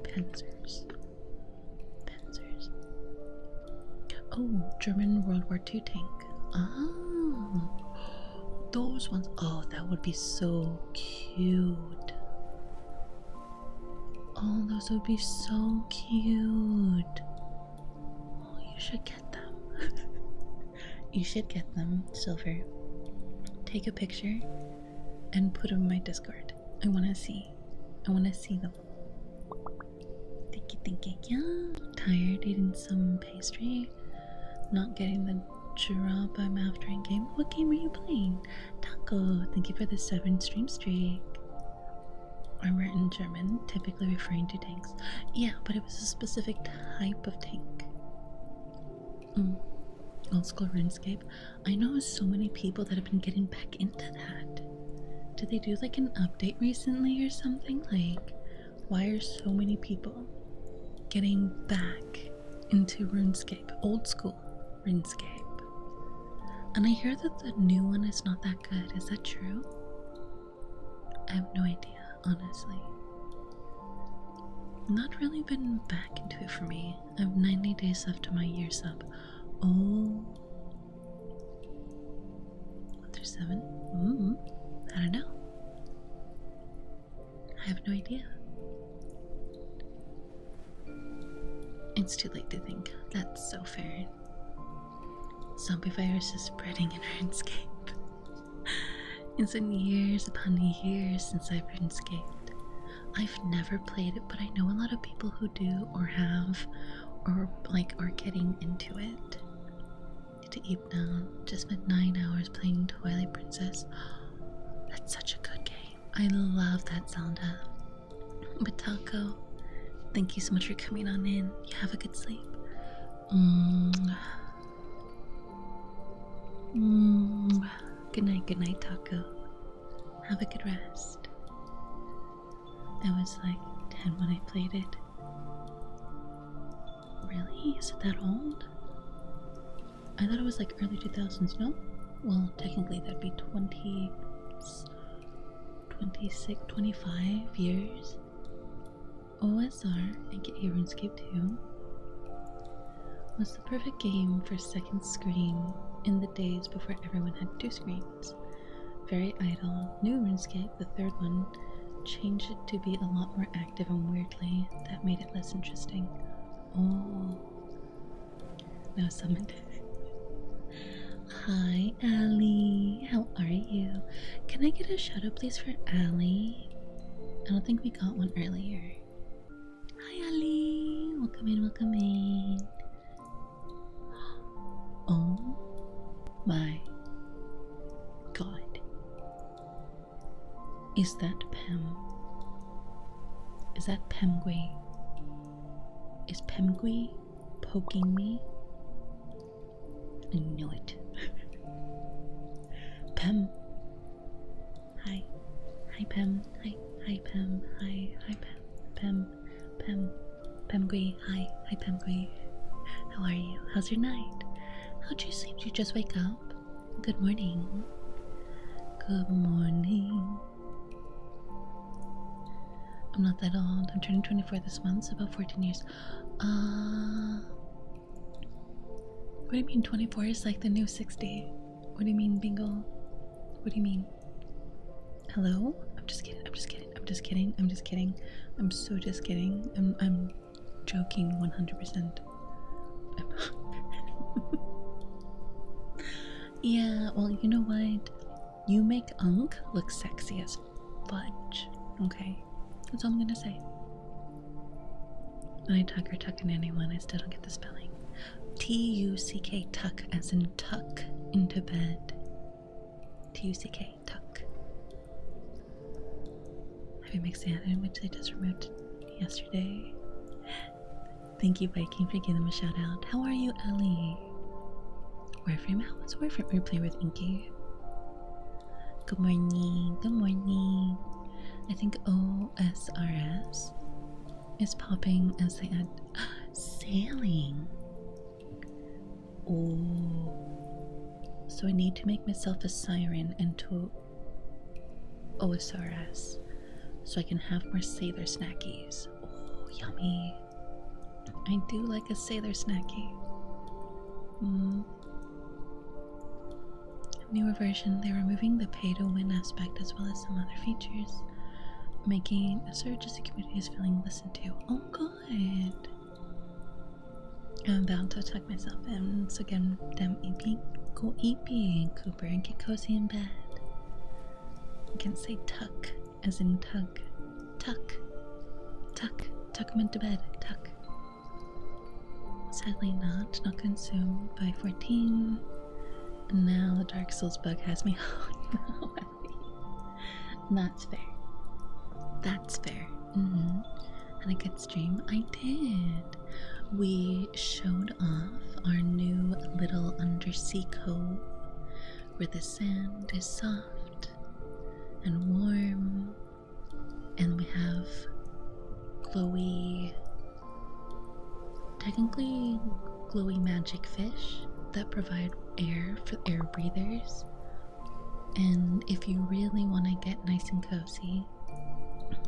Oh, German World War II tank. Oh, those ones. Oh, that would be so cute. Oh, those would be so cute. Oh, you should get them. You should get them, Silver. Take a picture and put them in my Discord. I want to see them. Thank you. Yeah, tired eating some pastry. Not getting the drop I'm after in game. What game are you playing? Taco, thank you for the 7 stream streak. Armor in German, typically referring to tanks. Yeah, but it was a specific type of tank. Old school RuneScape. I know so many people that have been getting back into that. Did they do like an update recently or something? Like, why are so many people getting back into RuneScape? Old school RuneScape. And I hear that the new one is not that good. Is that true? I have no idea, honestly. Not really been back into it for me. I have 90 days left to my year's up. Oh. 1 through 7? I don't know. I have no idea. It's too late to think. That's so fair. Zombie virus is spreading in RuneScape. It's been years upon years since I've RuneScaped. I've never played it, but I know a lot of people who do or have or like are getting into it. To eat now. Just spent 9 hours playing Twilight Princess. That's such a good game. I love that Zelda. But Taco, thank you so much for coming on in. You have a good sleep. Good night, Taco. Have a good rest. I was like 10 when I played it. Really? Is it that old? I thought it was like early 2000s, no? Well, technically that'd be 26, 25 years. OSR and get RuneScape 2 was the perfect game for second screen in the days before everyone had 2 screens. Very idle. New RuneScape, the third one, changed it to be a lot more active and weirdly, that made it less interesting. Oh. Now summoned. Hi, Allie. How are you? Can I get a shout out, please, for Allie? I don't think we got one earlier. Hi, Allie. Welcome in, welcome in. Oh my god. Is that Pem? Is that Pemgui? Is Pemgui poking me? I knew it. Pem. Hi. Hi, Pem. Hi, Pem. Hi, Pem. Pemgui. Hi, Pemgui. How are you? How's your night? How'd you sleep? Did you just wake up? Good morning. Good morning. I'm not that old. I'm turning 24 this month, so about 14 years. What do you mean 24 is like the new 60? What do you mean, Bingo? What do you mean? Hello? I'm just kidding. I'm so just kidding. I'm joking 100%. Yeah, well, you know what? You make Unk look sexy as fudge. Okay? That's all I'm gonna say. When I tucking anyone, I still don't get the spelling. T-U-C-K, tuck, as in tuck into bed. T-U-C-K, tuck. Heavy mixed in which I just removed yesterday. Thank you, Viking, for giving them a shout out. How are you, Ellie? Warframe, how was Warframe replay with Inky? Good morning, good morning. I think OSRS is popping as they add sailing. Oh, so I need to make myself a Siren into OSRS so I can have more sailor snackies. Oh, yummy. I do like a sailor snacky. Newer version, they're removing the pay to win aspect as well as some other features, making a surge as the community is feeling listened to. Oh, good. I'm about to tuck myself in, so again, go eeping, Cooper, and get cozy in bed. I can say tuck, as in tug. Tuck. Tuck him into bed. Tuck. Sadly not consumed by 14. And now the Dark Souls bug has me. Oh no. That's fair. That's fair. Had a good stream. I did. We showed off our new little undersea cove where the sand is soft and warm, and we have technically glowy magic fish that provide air for air breathers. And if you really want to get nice and cozy,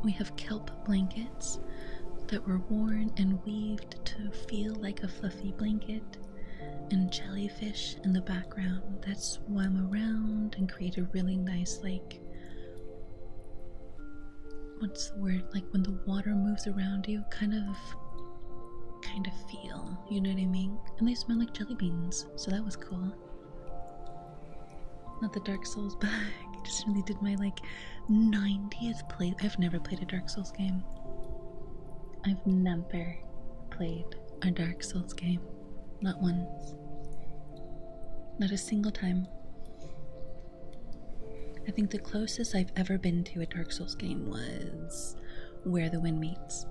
we have kelp blankets that were worn and weaved to feel like a fluffy blanket, and jellyfish in the background that swam around and create a really nice, like, what's the word, like when the water moves around you, kind of feel, you know what I mean? And they smell like jelly beans, so that was cool. Not the Dark Souls bag. just really did my like 90th play. I've never played a Dark Souls game. I've never played a Dark Souls game. Not once. Not a single time. I think the closest I've ever been to a Dark Souls game was Where the Wind Meets.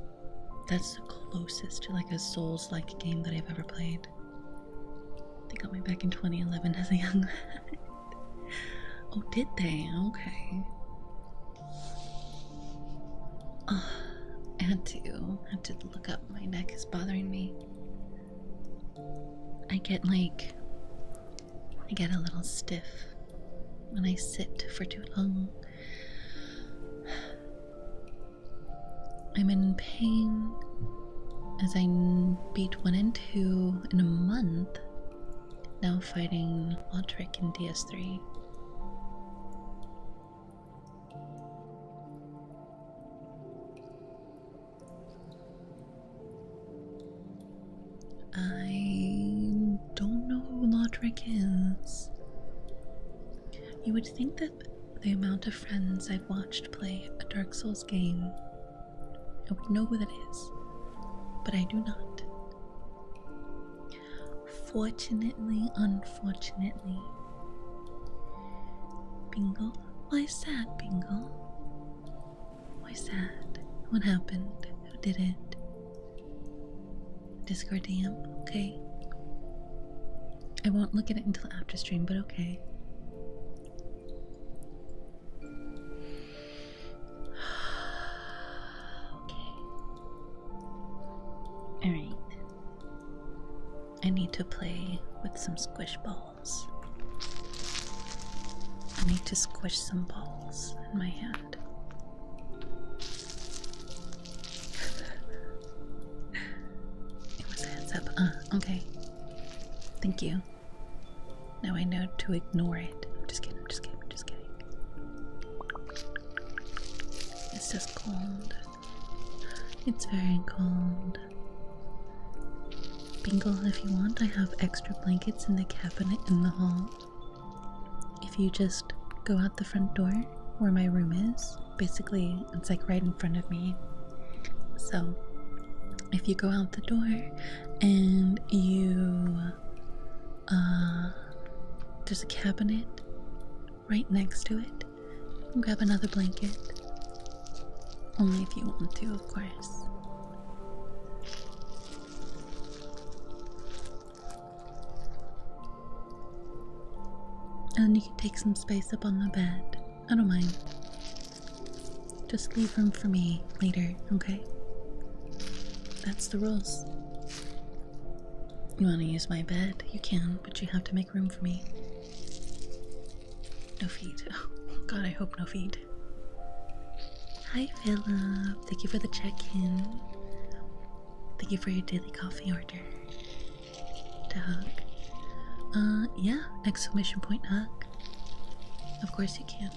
That's the closest to like a Souls-like game that I've ever played. They got me back in 2011 as a young lad. Oh, did they? Okay. Oh, I had to look up. My neck is bothering me. I get a little stiff when I sit for too long. I'm in pain as I beat 1 and 2 in a month, now fighting Lotric in DS3. I don't know who Lotric is. You would think that the amount of friends I've watched play a Dark Souls game, I would know who that is, but I do not. Fortunately, unfortunately. Bingo? Why sad, Bingo? Why sad? What happened? Who did it? Discord DM? Okay. I won't look at it until after stream, but okay. Alright. I need to play with some squish balls. I need to squish some balls in my hand. It was a heads up. Okay. Thank you. Now I know to ignore it. I'm just kidding, I'm just kidding, I'm just kidding. It's just cold. It's very cold. Bingo, if you want, I have extra blankets in the cabinet in the hall. If you just go out the front door where my room is, basically it's like right in front of me. So if you go out the door and you there's a cabinet right next to it, you can grab another blanket. Only if you want to, of course. And you can take some space up on the bed. I don't mind. Just leave room for me later, okay? That's the rules. You want to use my bed? You can, but you have to make room for me. No feet. Oh god, I hope no feet. Hi Philip. Thank you for the check-in. Thank you for your daily coffee order. To hug. Yeah, exclamation point hug. Of course you can.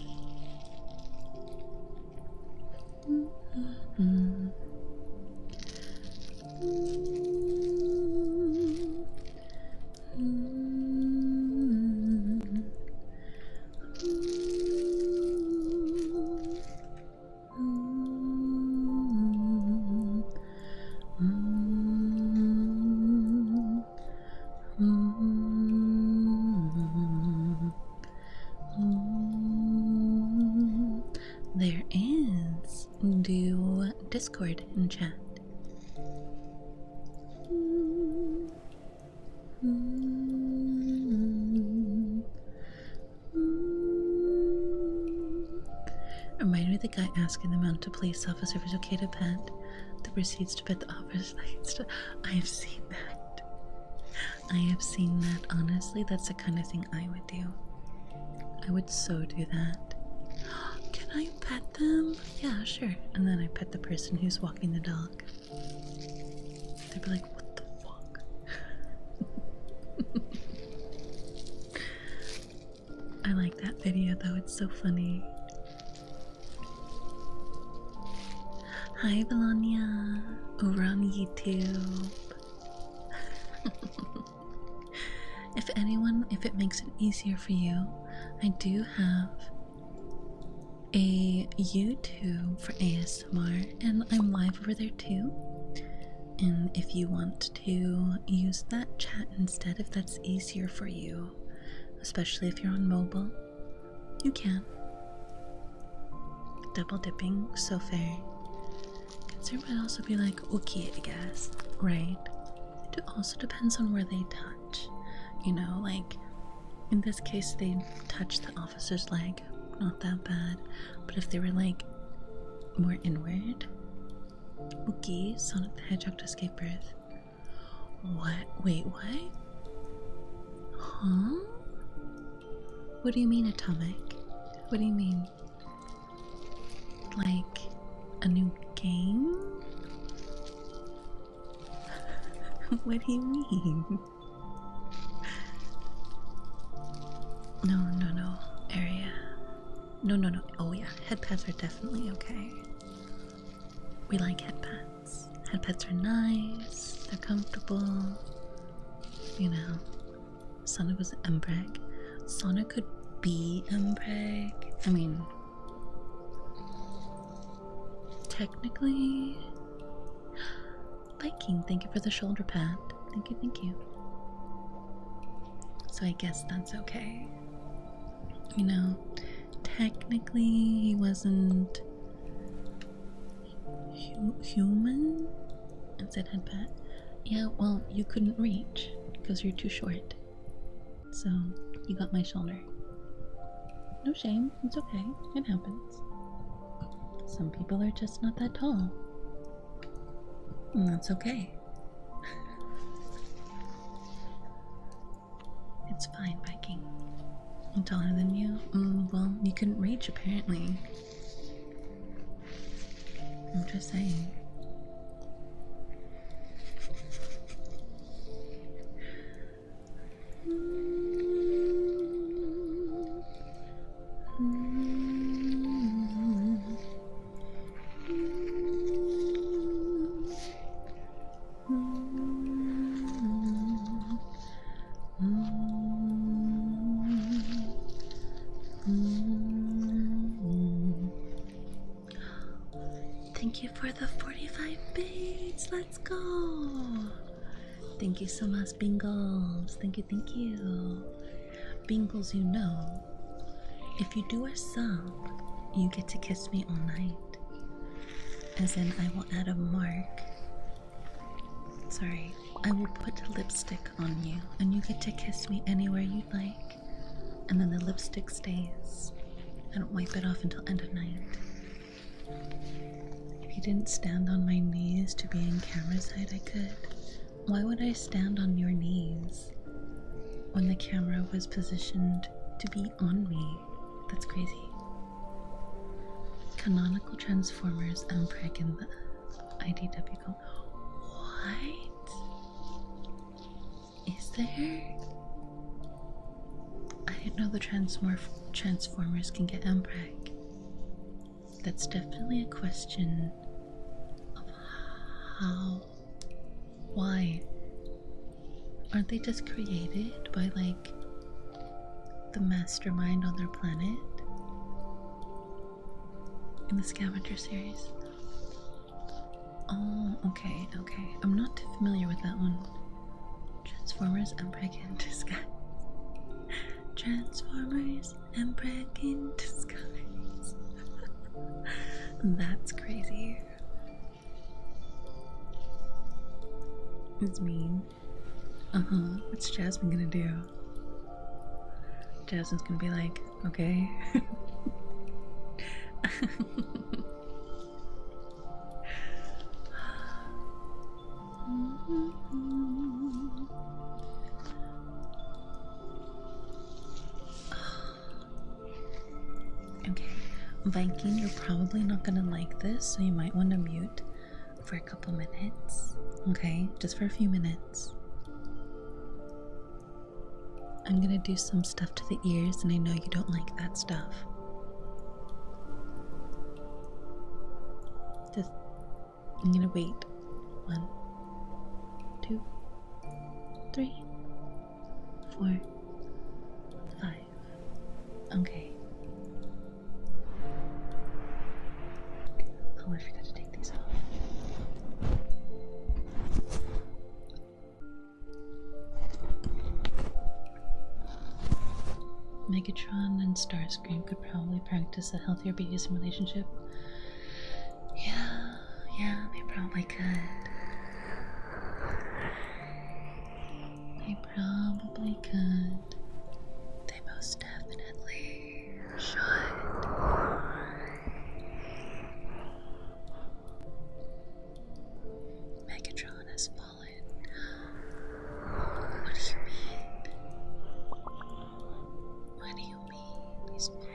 There is. Do Discord in chat. Remind me of the guy asking the mount to police officer if it's okay to pet, that proceeds to pet the officer. I have seen that. I have seen that. Honestly, that's the kind of thing I would do. I would so do that. Can I pet them? Yeah, sure. And then I pet the person who's walking the dog. They'd be like, what the fuck? I like that video though, it's so funny. Hi Valonia, over on YouTube. If it makes it easier for you, I do have a YouTube for ASMR, and I'm live over there too. And if you want to use that chat instead, if that's easier for you, especially if you're on mobile, you can. Double dipping, so fair. There might also be like, okay, I guess, right? It also depends on where they touch. You know, like in this case, they touched the officer's leg, not that bad. But if they were like more inward, okay, Sonic the Hedgehog to escape birth. What? Wait, what? Huh? What do you mean, Atomic? What do you mean? Like a new game? What do you mean? No, area. No. Oh yeah, head pets are definitely okay. We like head pets. Head pets are nice, they're comfortable. You know, Sonic was Embreg. Sonic could be Embreg. I mean, technically. Viking, thank you for the shoulder pad. Thank you. So I guess that's okay. You know, technically he wasn't human. It said head pet. Yeah, well, you couldn't reach because you're too short. So you got my shoulder. No shame, it's okay. It happens. Some people are just not that tall. And that's okay. It's fine, Viking. I'm taller than you. Well, you couldn't reach apparently. I'm just saying. Thank you for the 45 bits. Let's go. Thank you so much, Bingles. Thank you. Bingles, you know, if you do a sub, you get to kiss me all night. As in, I will add a mark. Sorry, I will put lipstick on you, and you get to kiss me anywhere you'd like. And then the lipstick stays. I don't wipe it off until end of night. If you didn't stand on my knees to be in camera side, I could. Why would I stand on your knees when the camera was positioned to be on me? That's crazy. Canonical Transformers and Preg in the IDW code. What? Is there? I didn't know the Transformers can get Mpreg. That's definitely a question of how. Why? Aren't they just created by, like, the mastermind on their planet? In the Scavenger series? Oh, okay. I'm not too familiar with that one. Transformers and Preg in disguise. Transformers and Preg in disguise. That's crazy. It's mean. What's Jasmine gonna do? Jasmine's gonna be like, okay. Okay, Viking, you're probably not gonna like this, so you might want to mute for a couple minutes. Okay, just for a few minutes. I'm gonna do some stuff to the ears, and I know you don't like that stuff. Just, I'm gonna wait. 1, 2, 3, 4, 5. Okay. Oh, I forgot to take these off. Megatron and Starscream could probably practice a healthier BDSM relationship. Yeah, they probably could. They probably could. They most definitely should. Megatron has fallen. What do you mean? What do you mean he's fallen?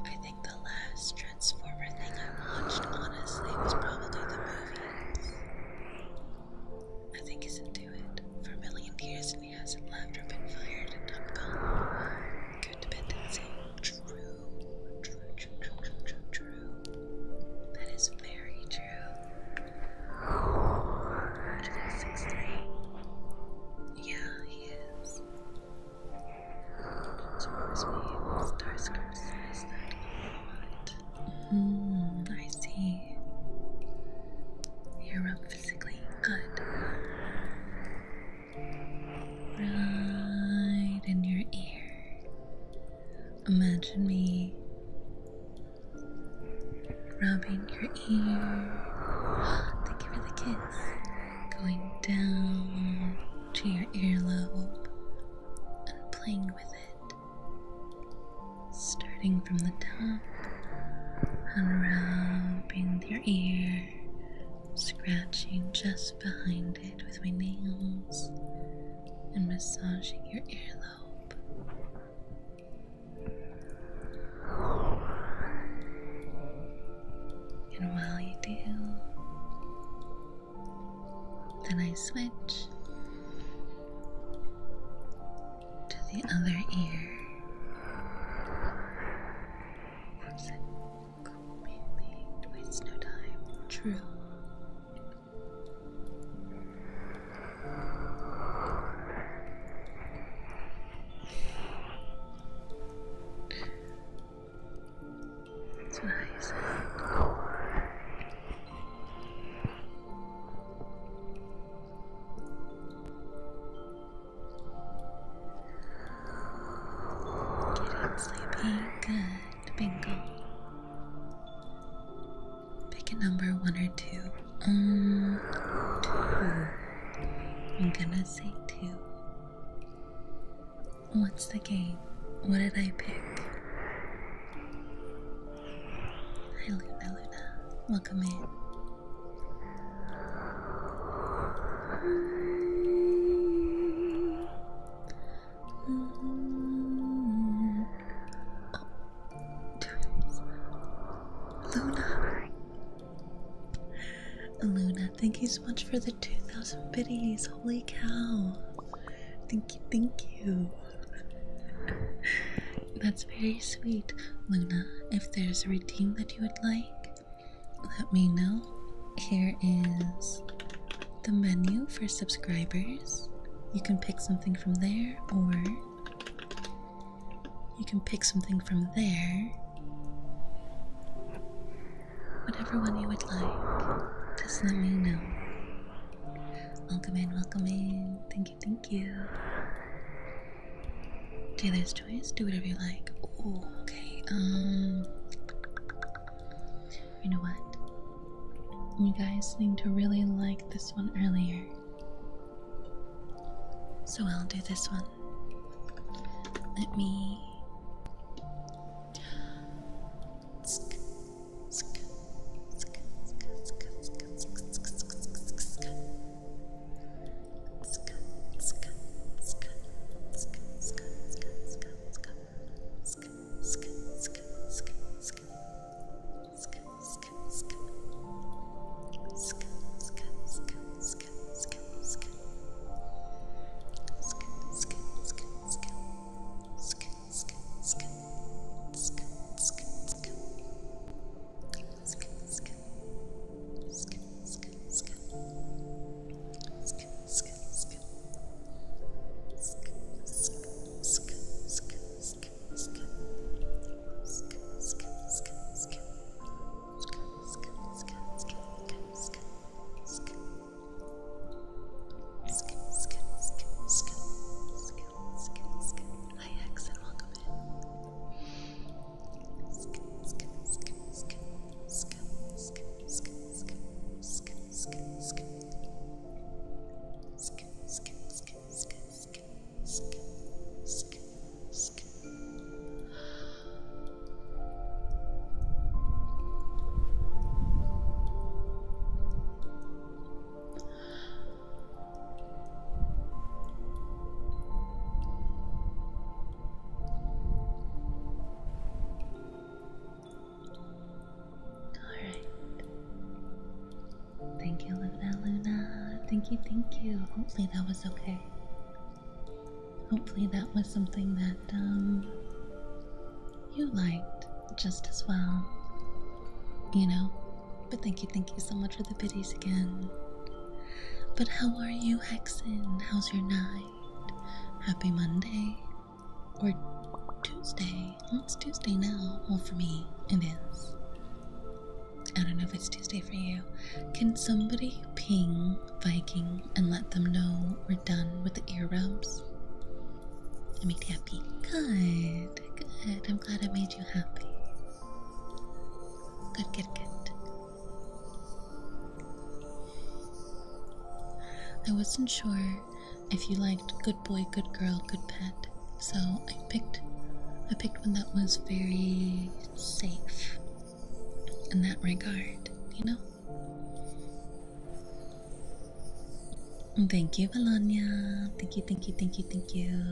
I think the last Transformer thing I watched, honestly, was probably the movies. I think he's into it for a million years and he hasn't left or been fired and I'm gone. Codependency. True. That is very true. 6'3". Yeah, he is. Transformers me. Starscream says that a lot. I see. You're up physically. Good. Right in your ear. Imagine me rubbing your ear. Thank you for the kiss. Going down to your earlobe and playing with it. Starting from the top and rubbing your ear, scratching just behind it with my nails and massaging your earlobe. And while you do, then I switch to the other ear. That's it. Completely waste no time. True. That's what I said. Getting sleepy. Good. Bingo. Pick a number, 1 or 2. 2. I'm gonna say 2. What's the game? What did I pick? Hi, Luna. Welcome in. Luna, thank you so much for the 2,000 biddies. Holy cow. Thank you. That's very sweet. Luna, if there's a redeem that you would like, let me know. Here is the menu for subscribers. You can pick something from there, or you can pick something from there. Whatever one you would like, just let me know. Welcome in, welcome in. Thank you. Dealer's choice, do whatever you like. Oh, okay. You know what? You guys seem to really like this one earlier, so I'll do this one. Let me Thank you, thank you. Hopefully that was okay. Hopefully that was something that you liked just as well. You know? But thank you so much for the biddies again. But how are you, Hexen? How's your night? Happy Monday? Or Tuesday? Well, it's Tuesday now. Well, for me, it is. I don't know if it's Tuesday for you. Can somebody ping Viking and let them know we're done with the ear rubs? I made you happy. Good, good. I'm glad I made you happy. Good, good, good. I wasn't sure if you liked good boy, good girl, good pet, so I picked one that was very safe in that regard, you know? Thank you, Valanya. Thank you, thank you, thank you, thank you.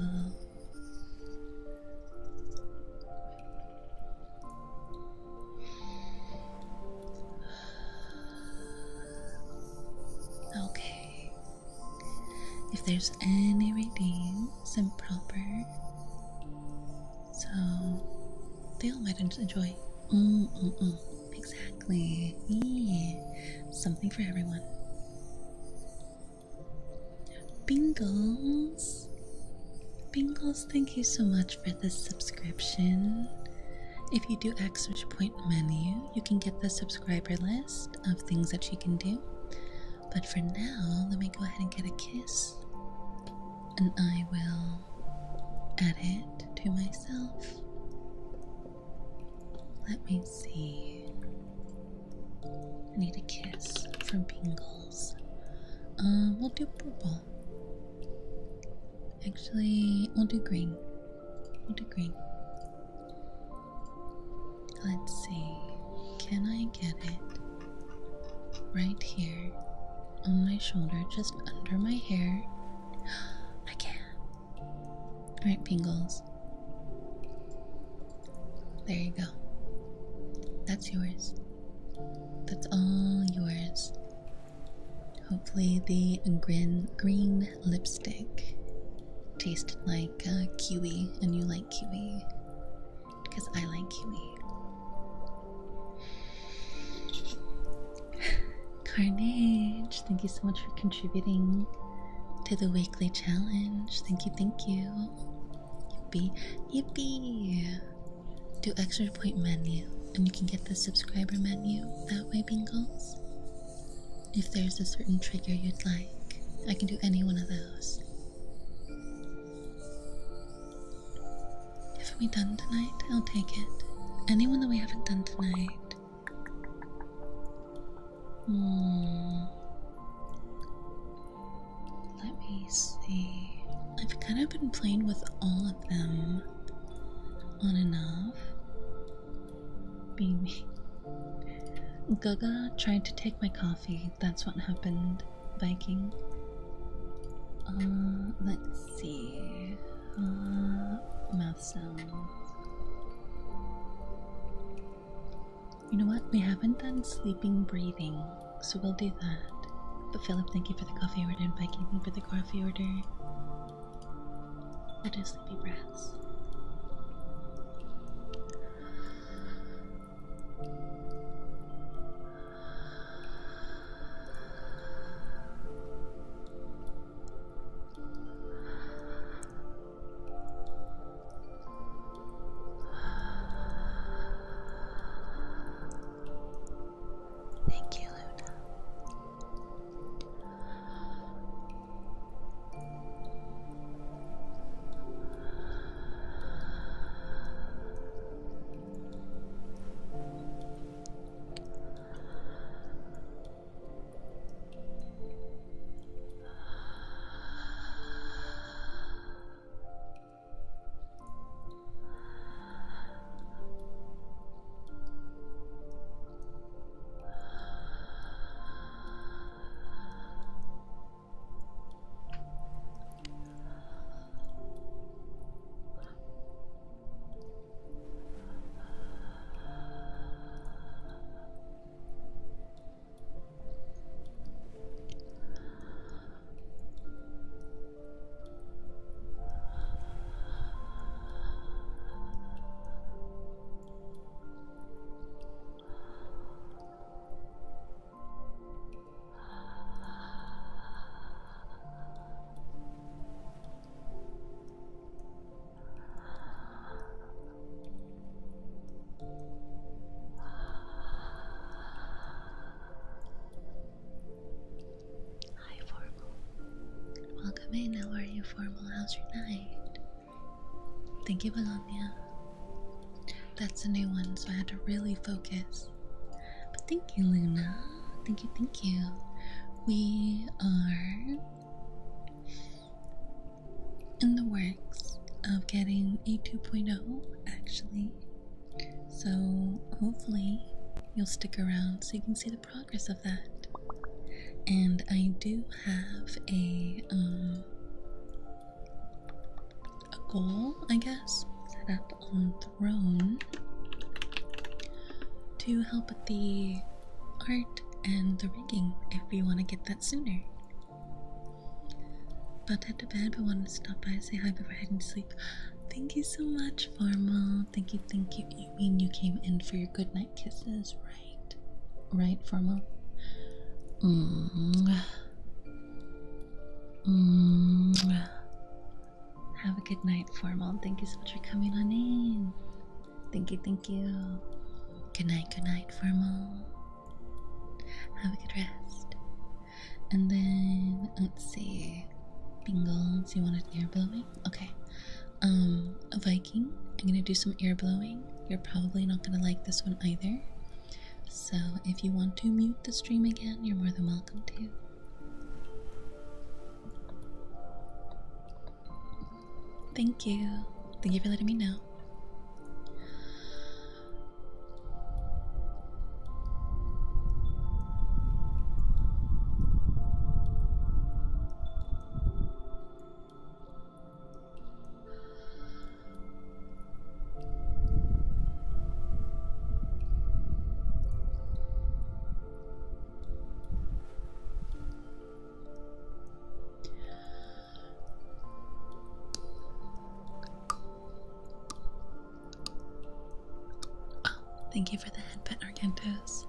Okay. If there's any redeems improper, so they all might enjoy. Exactly. Yeah. Something for everyone. Bingles. Bingles, thank you so much for this subscription. If you do Search Point menu, you can get the subscriber list of things that you can do. But for now, let me go ahead and get a kiss. And I will add it to myself. Let me see. I need a kiss from Bingles. We'll do purple. Actually, we'll do green. We'll do green. Let's see. Can I get it right here on my shoulder, just under my hair? I can. Alright, Bingles. There you go. That's yours. That's all yours. Hopefully the green lipstick tasted like kiwi and you like kiwi. Because I like kiwi. Carnage, thank you so much for contributing to the weekly challenge. Thank you, thank you. Yippee, yippee. Do Extra Point menu, and you can get the subscriber menu that way, Bingles. If there's a certain trigger you'd like, I can do any one of those. Haven't we done tonight? I'll take it. Anyone that we haven't done tonight. Let me see. I've kind of been playing with all of them on and off. Baby. Gaga tried to take my coffee. That's what happened, Viking. Let's see. Mouth sounds. You know what? We haven't done sleeping breathing, so we'll do that. But Philip, thank you for the coffee order, and Viking, thank you for the coffee order. We'll do sleepy breaths. Thank you, Luna. how's your night? Thank you, Bologna. That's a new one, so I had to really focus. But thank you, Luna. Thank you, thank you. We are in the works of getting a 2.0, actually. So hopefully you'll stick around so you can see the progress of that. And I do have a goal, I guess, set up on Throne to help with the art and the rigging if we want to get that sooner. About to head to bed, but wanted to stop by and say hi before heading to sleep. Thank you so much, Formal. Thank you, thank you. You mean you came in for your goodnight kisses, right? Right, Formal? Have a good night, Formal. Thank you so much for coming on in. Thank you, thank you. Good night, Formal. Have a good rest. And then, let's see. Bingles, you want an ear blowing? Okay. A Viking, I'm gonna do some ear blowing. You're probably not gonna like this one either. So if you want to mute the stream again, you're more than welcome to. Thank you. Thank you for letting me know. Thank you for the head pet, Argentos.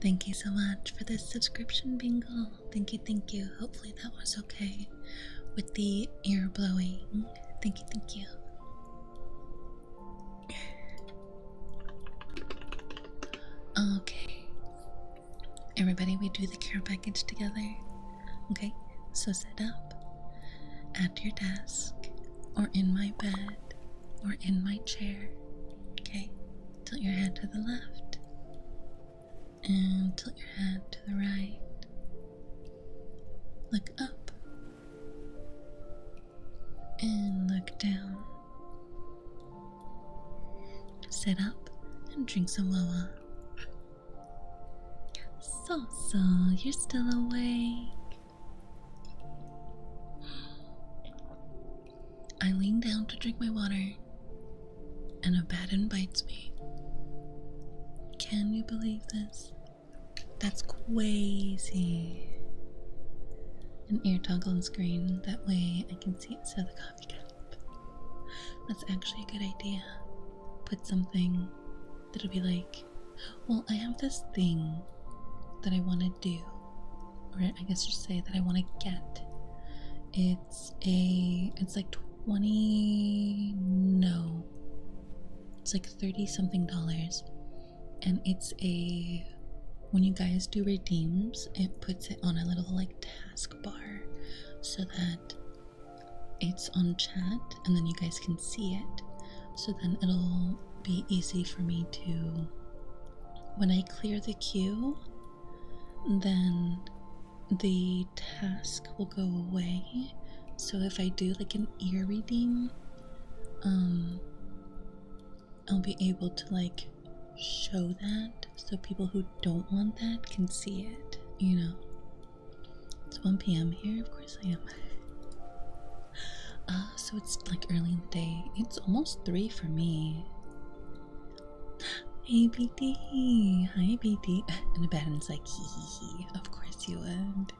Thank you so much for this subscription, Bingo. Thank you, thank you. Hopefully that was okay with the ear blowing. Thank you, thank you. Okay. Everybody, we do the care package together. Okay, so sit up at your desk, or in my bed, or in my chair. Okay, tilt your head to the left. And tilt your head to the right. Look up. And look down. Sit up and drink some Loa. So, you're still awake. I lean down to drink my water, and a baden bites me. Can you believe this? That's crazy. An ear toggle on screen, that way I can see it instead of the coffee cup. That's actually a good idea. Put something that'll be like, well, I have this thing that I want to do, or I guess you should say that I want to get. It's like 20, no, it's like 30 something dollars. And it's when you guys do redeems, it puts it on a little like task bar so that it's on chat and then you guys can see it. So then it'll be easy for me to, when I clear the queue, then the task will go away. So if I do like an ear redeem, I'll be able to like show that so people who don't want that can see it, you know. It's 1 p.m. here, of course I am. So it's like early in the day. It's almost 3 for me. Hey BD, hi BD. And the Baden's like, hee hee hee. Of course you would.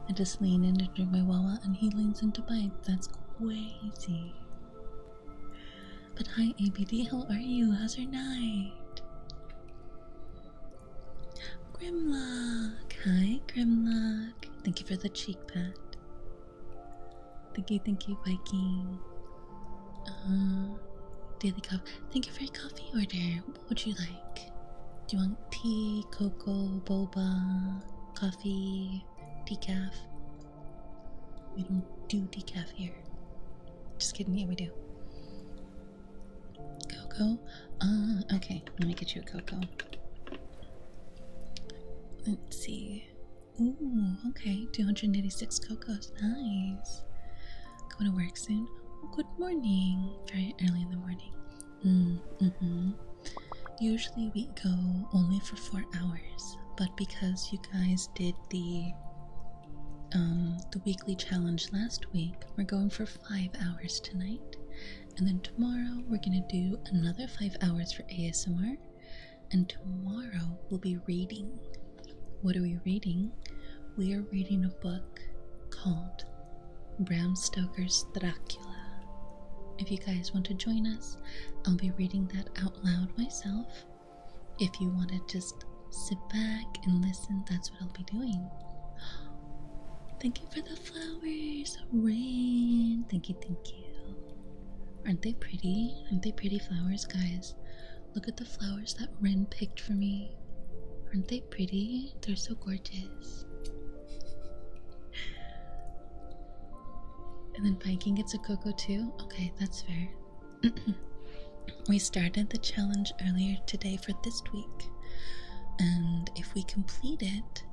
I just lean in to drink my Wawa and he leans in to bite. That's crazy. But hi ABD, how are you? How's your night? Grimlock, hi Grimlock. Thank you for the cheek pat. Thank you, Viking. Daily coffee. Thank you for your coffee order. What would you like? Do you want tea, cocoa, boba, coffee, decaf? We don't do decaf here. Just kidding, yeah we do. Cocoa? Okay, let me get you a cocoa. Let's see. Ooh, okay, 286 cocos, nice. Going to work soon. Good morning. Very early in the morning. Usually we go only for 4 hours, but because you guys did the weekly challenge last week, we're going for 5 hours tonight, and then tomorrow we're gonna do another 5 hours for ASMR, and tomorrow we'll be reading. What are we reading? We are reading a book called Bram Stoker's Dracula. If you guys want to join us, I'll be reading that out loud myself. If you want to just sit back and listen, that's what I'll be doing. Thank you for the flowers, Rain. Thank you, thank you. Aren't they pretty? Aren't they pretty flowers, guys? Look at the flowers that Ren picked for me. Aren't they pretty? They're so gorgeous. And then Viking gets a cocoa too? Okay, that's fair. We started the challenge earlier today for this week. And if we complete it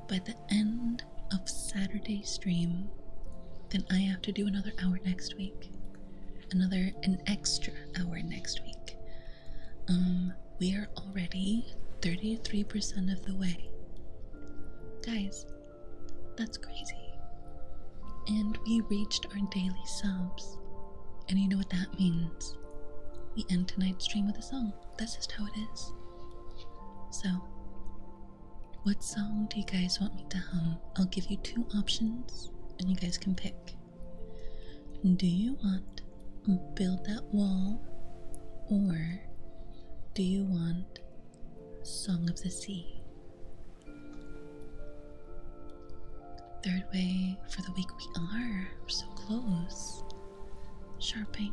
by the end of Saturday's stream, then I have to do another hour next week. An extra hour next week. We are already 33% of the way. Guys, that's crazy. And we reached our daily subs. And you know what that means? We end tonight's stream with a song. That's just how it is. So, what song do you guys want me to hum? I'll give you 2 options, and you guys can pick. Do you want Build That Wall, or do you want Song of the Sea? Third way for the week. We are. We're so close. Sharping.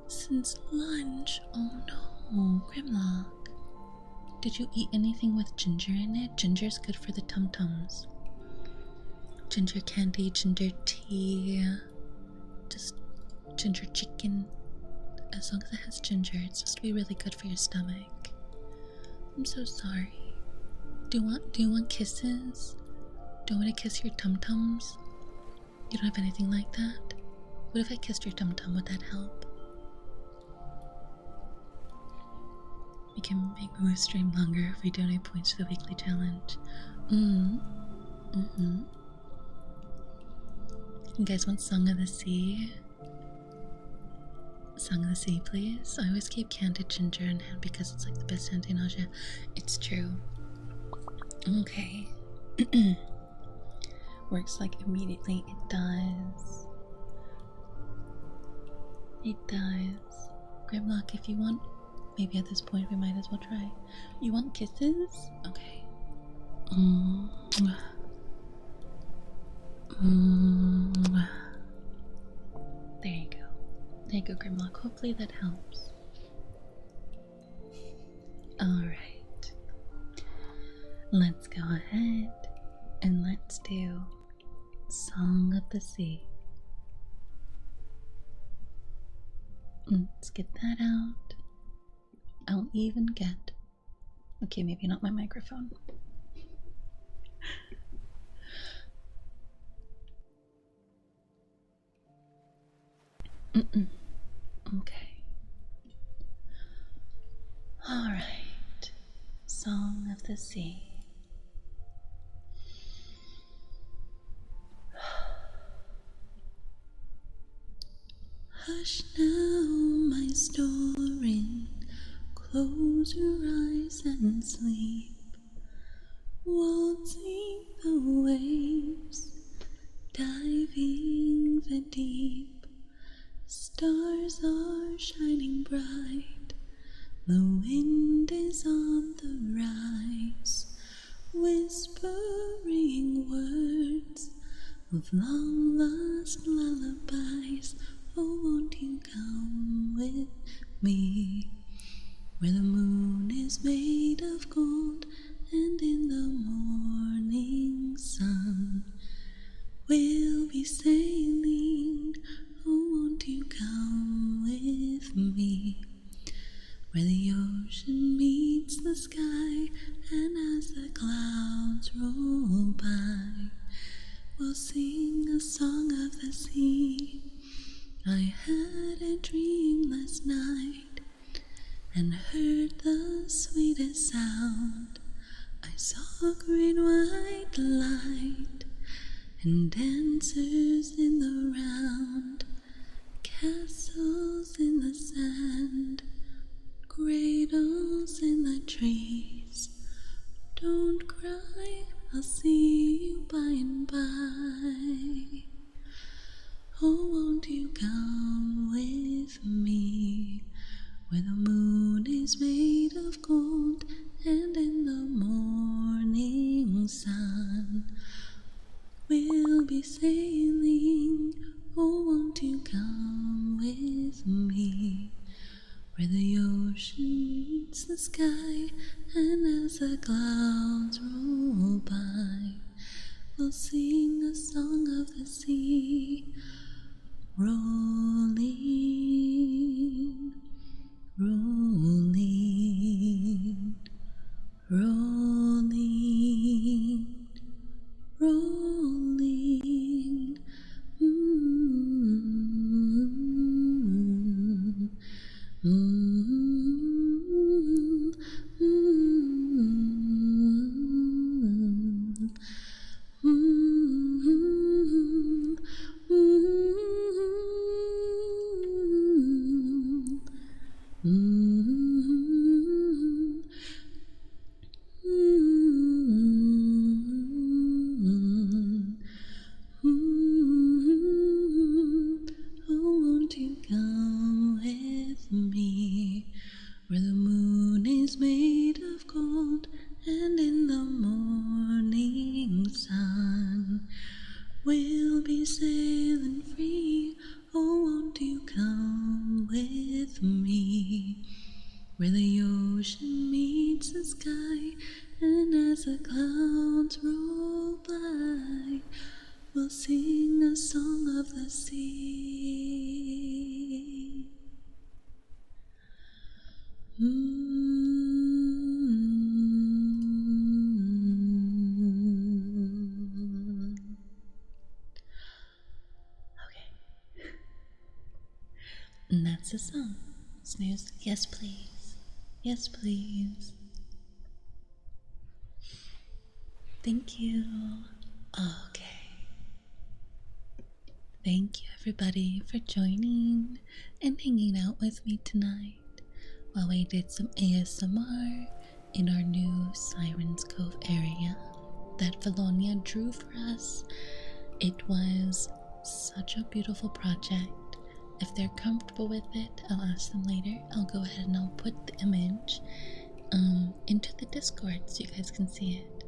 Since lunch. Oh no. Grimlock. Did you eat anything with ginger in it? Ginger's good for the tum-tums. Ginger candy, ginger tea, just ginger chicken. As long as it has ginger, it's just be really good for your stomach. I'm so sorry. Do you want kisses? Do you want me to kiss your tum-tums? You don't have anything like that? What if I kissed your tum-tum? Would that help? We can make the stream longer if we donate points to the weekly challenge. You guys want Song of the Sea? Song of the Sea, please. I always keep candied ginger in hand because it's like the best anti-nausea. It's true. Okay. Works like immediately. It does. It does. Grimlock, if you want, maybe at this point we might as well try. You want kisses? Okay. There you go. There you go, Grimlock. Hopefully that helps. Alright. Let's go ahead and let's do Song of the Sea. Let's get that out. I'll even get... Okay, maybe not my microphone. Okay. Alright. Song of the Sea. Hush now, my story. Close your eyes and sleep. Waltzing the waves, diving the deep. Stars are shining bright. The wind is on the rise, whispering words of long lost lullabies. Oh, won't you come with me, where the moon is made of gold, and in the morning sun we'll be sailing. Oh, won't you come with me, where the ocean meets the sky, and as the clouds roll by, we'll sing a song of the sea. I had a dream last night and heard the sweetest sound. I saw a great white light and dancers in the round, castles in the sand, cradles in the trees. Don't cry, I'll see you by and by. Oh, won't you come with me, where the moon is made of gold, and in the morning sun we'll be sailing. Oh, won't you come with me, where the ocean meets the sky, and as the clouds roll by, we'll sing a song of the sea. Rolling, rolling, rolling, rolling. Mm-hmm. Mm-hmm. Mm-hmm. Mm-hmm. Mm-hmm. Oh, won't you come with me, where the moon is made of gold, and in the morning sun we'll be sailing free. Oh, won't you come with me, where the ocean meets the sky, and as the clouds roll by, we'll sing a song of the sea. Okay. And that's the song. Snooze. Yes, please. Yes, please. Thank you. Okay. Thank you, everybody, for joining and hanging out with me tonight while we did some ASMR in our new Siren's Cove area that Felonia drew for us. It was such a beautiful project. If they're comfortable with it, I'll ask them later. I'll go ahead and I'll put the image into the Discord so you guys can see it.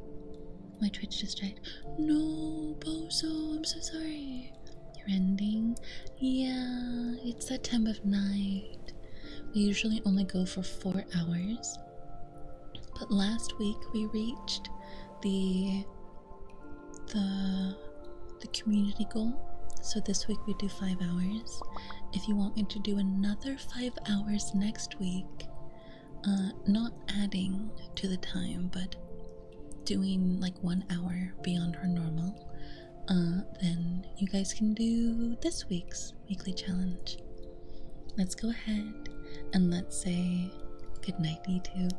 My Twitch just died. No, Bozo, I'm so sorry. You're ending? Yeah, it's that time of night. We usually only go for 4 hours. But last week we reached the community goal. So this week we do 5 hours. If you want me to do another 5 hours next week, not adding to the time, but doing like 1 hour beyond her normal, then you guys can do this week's weekly challenge. Let's go ahead and let's say goodnight, YouTube.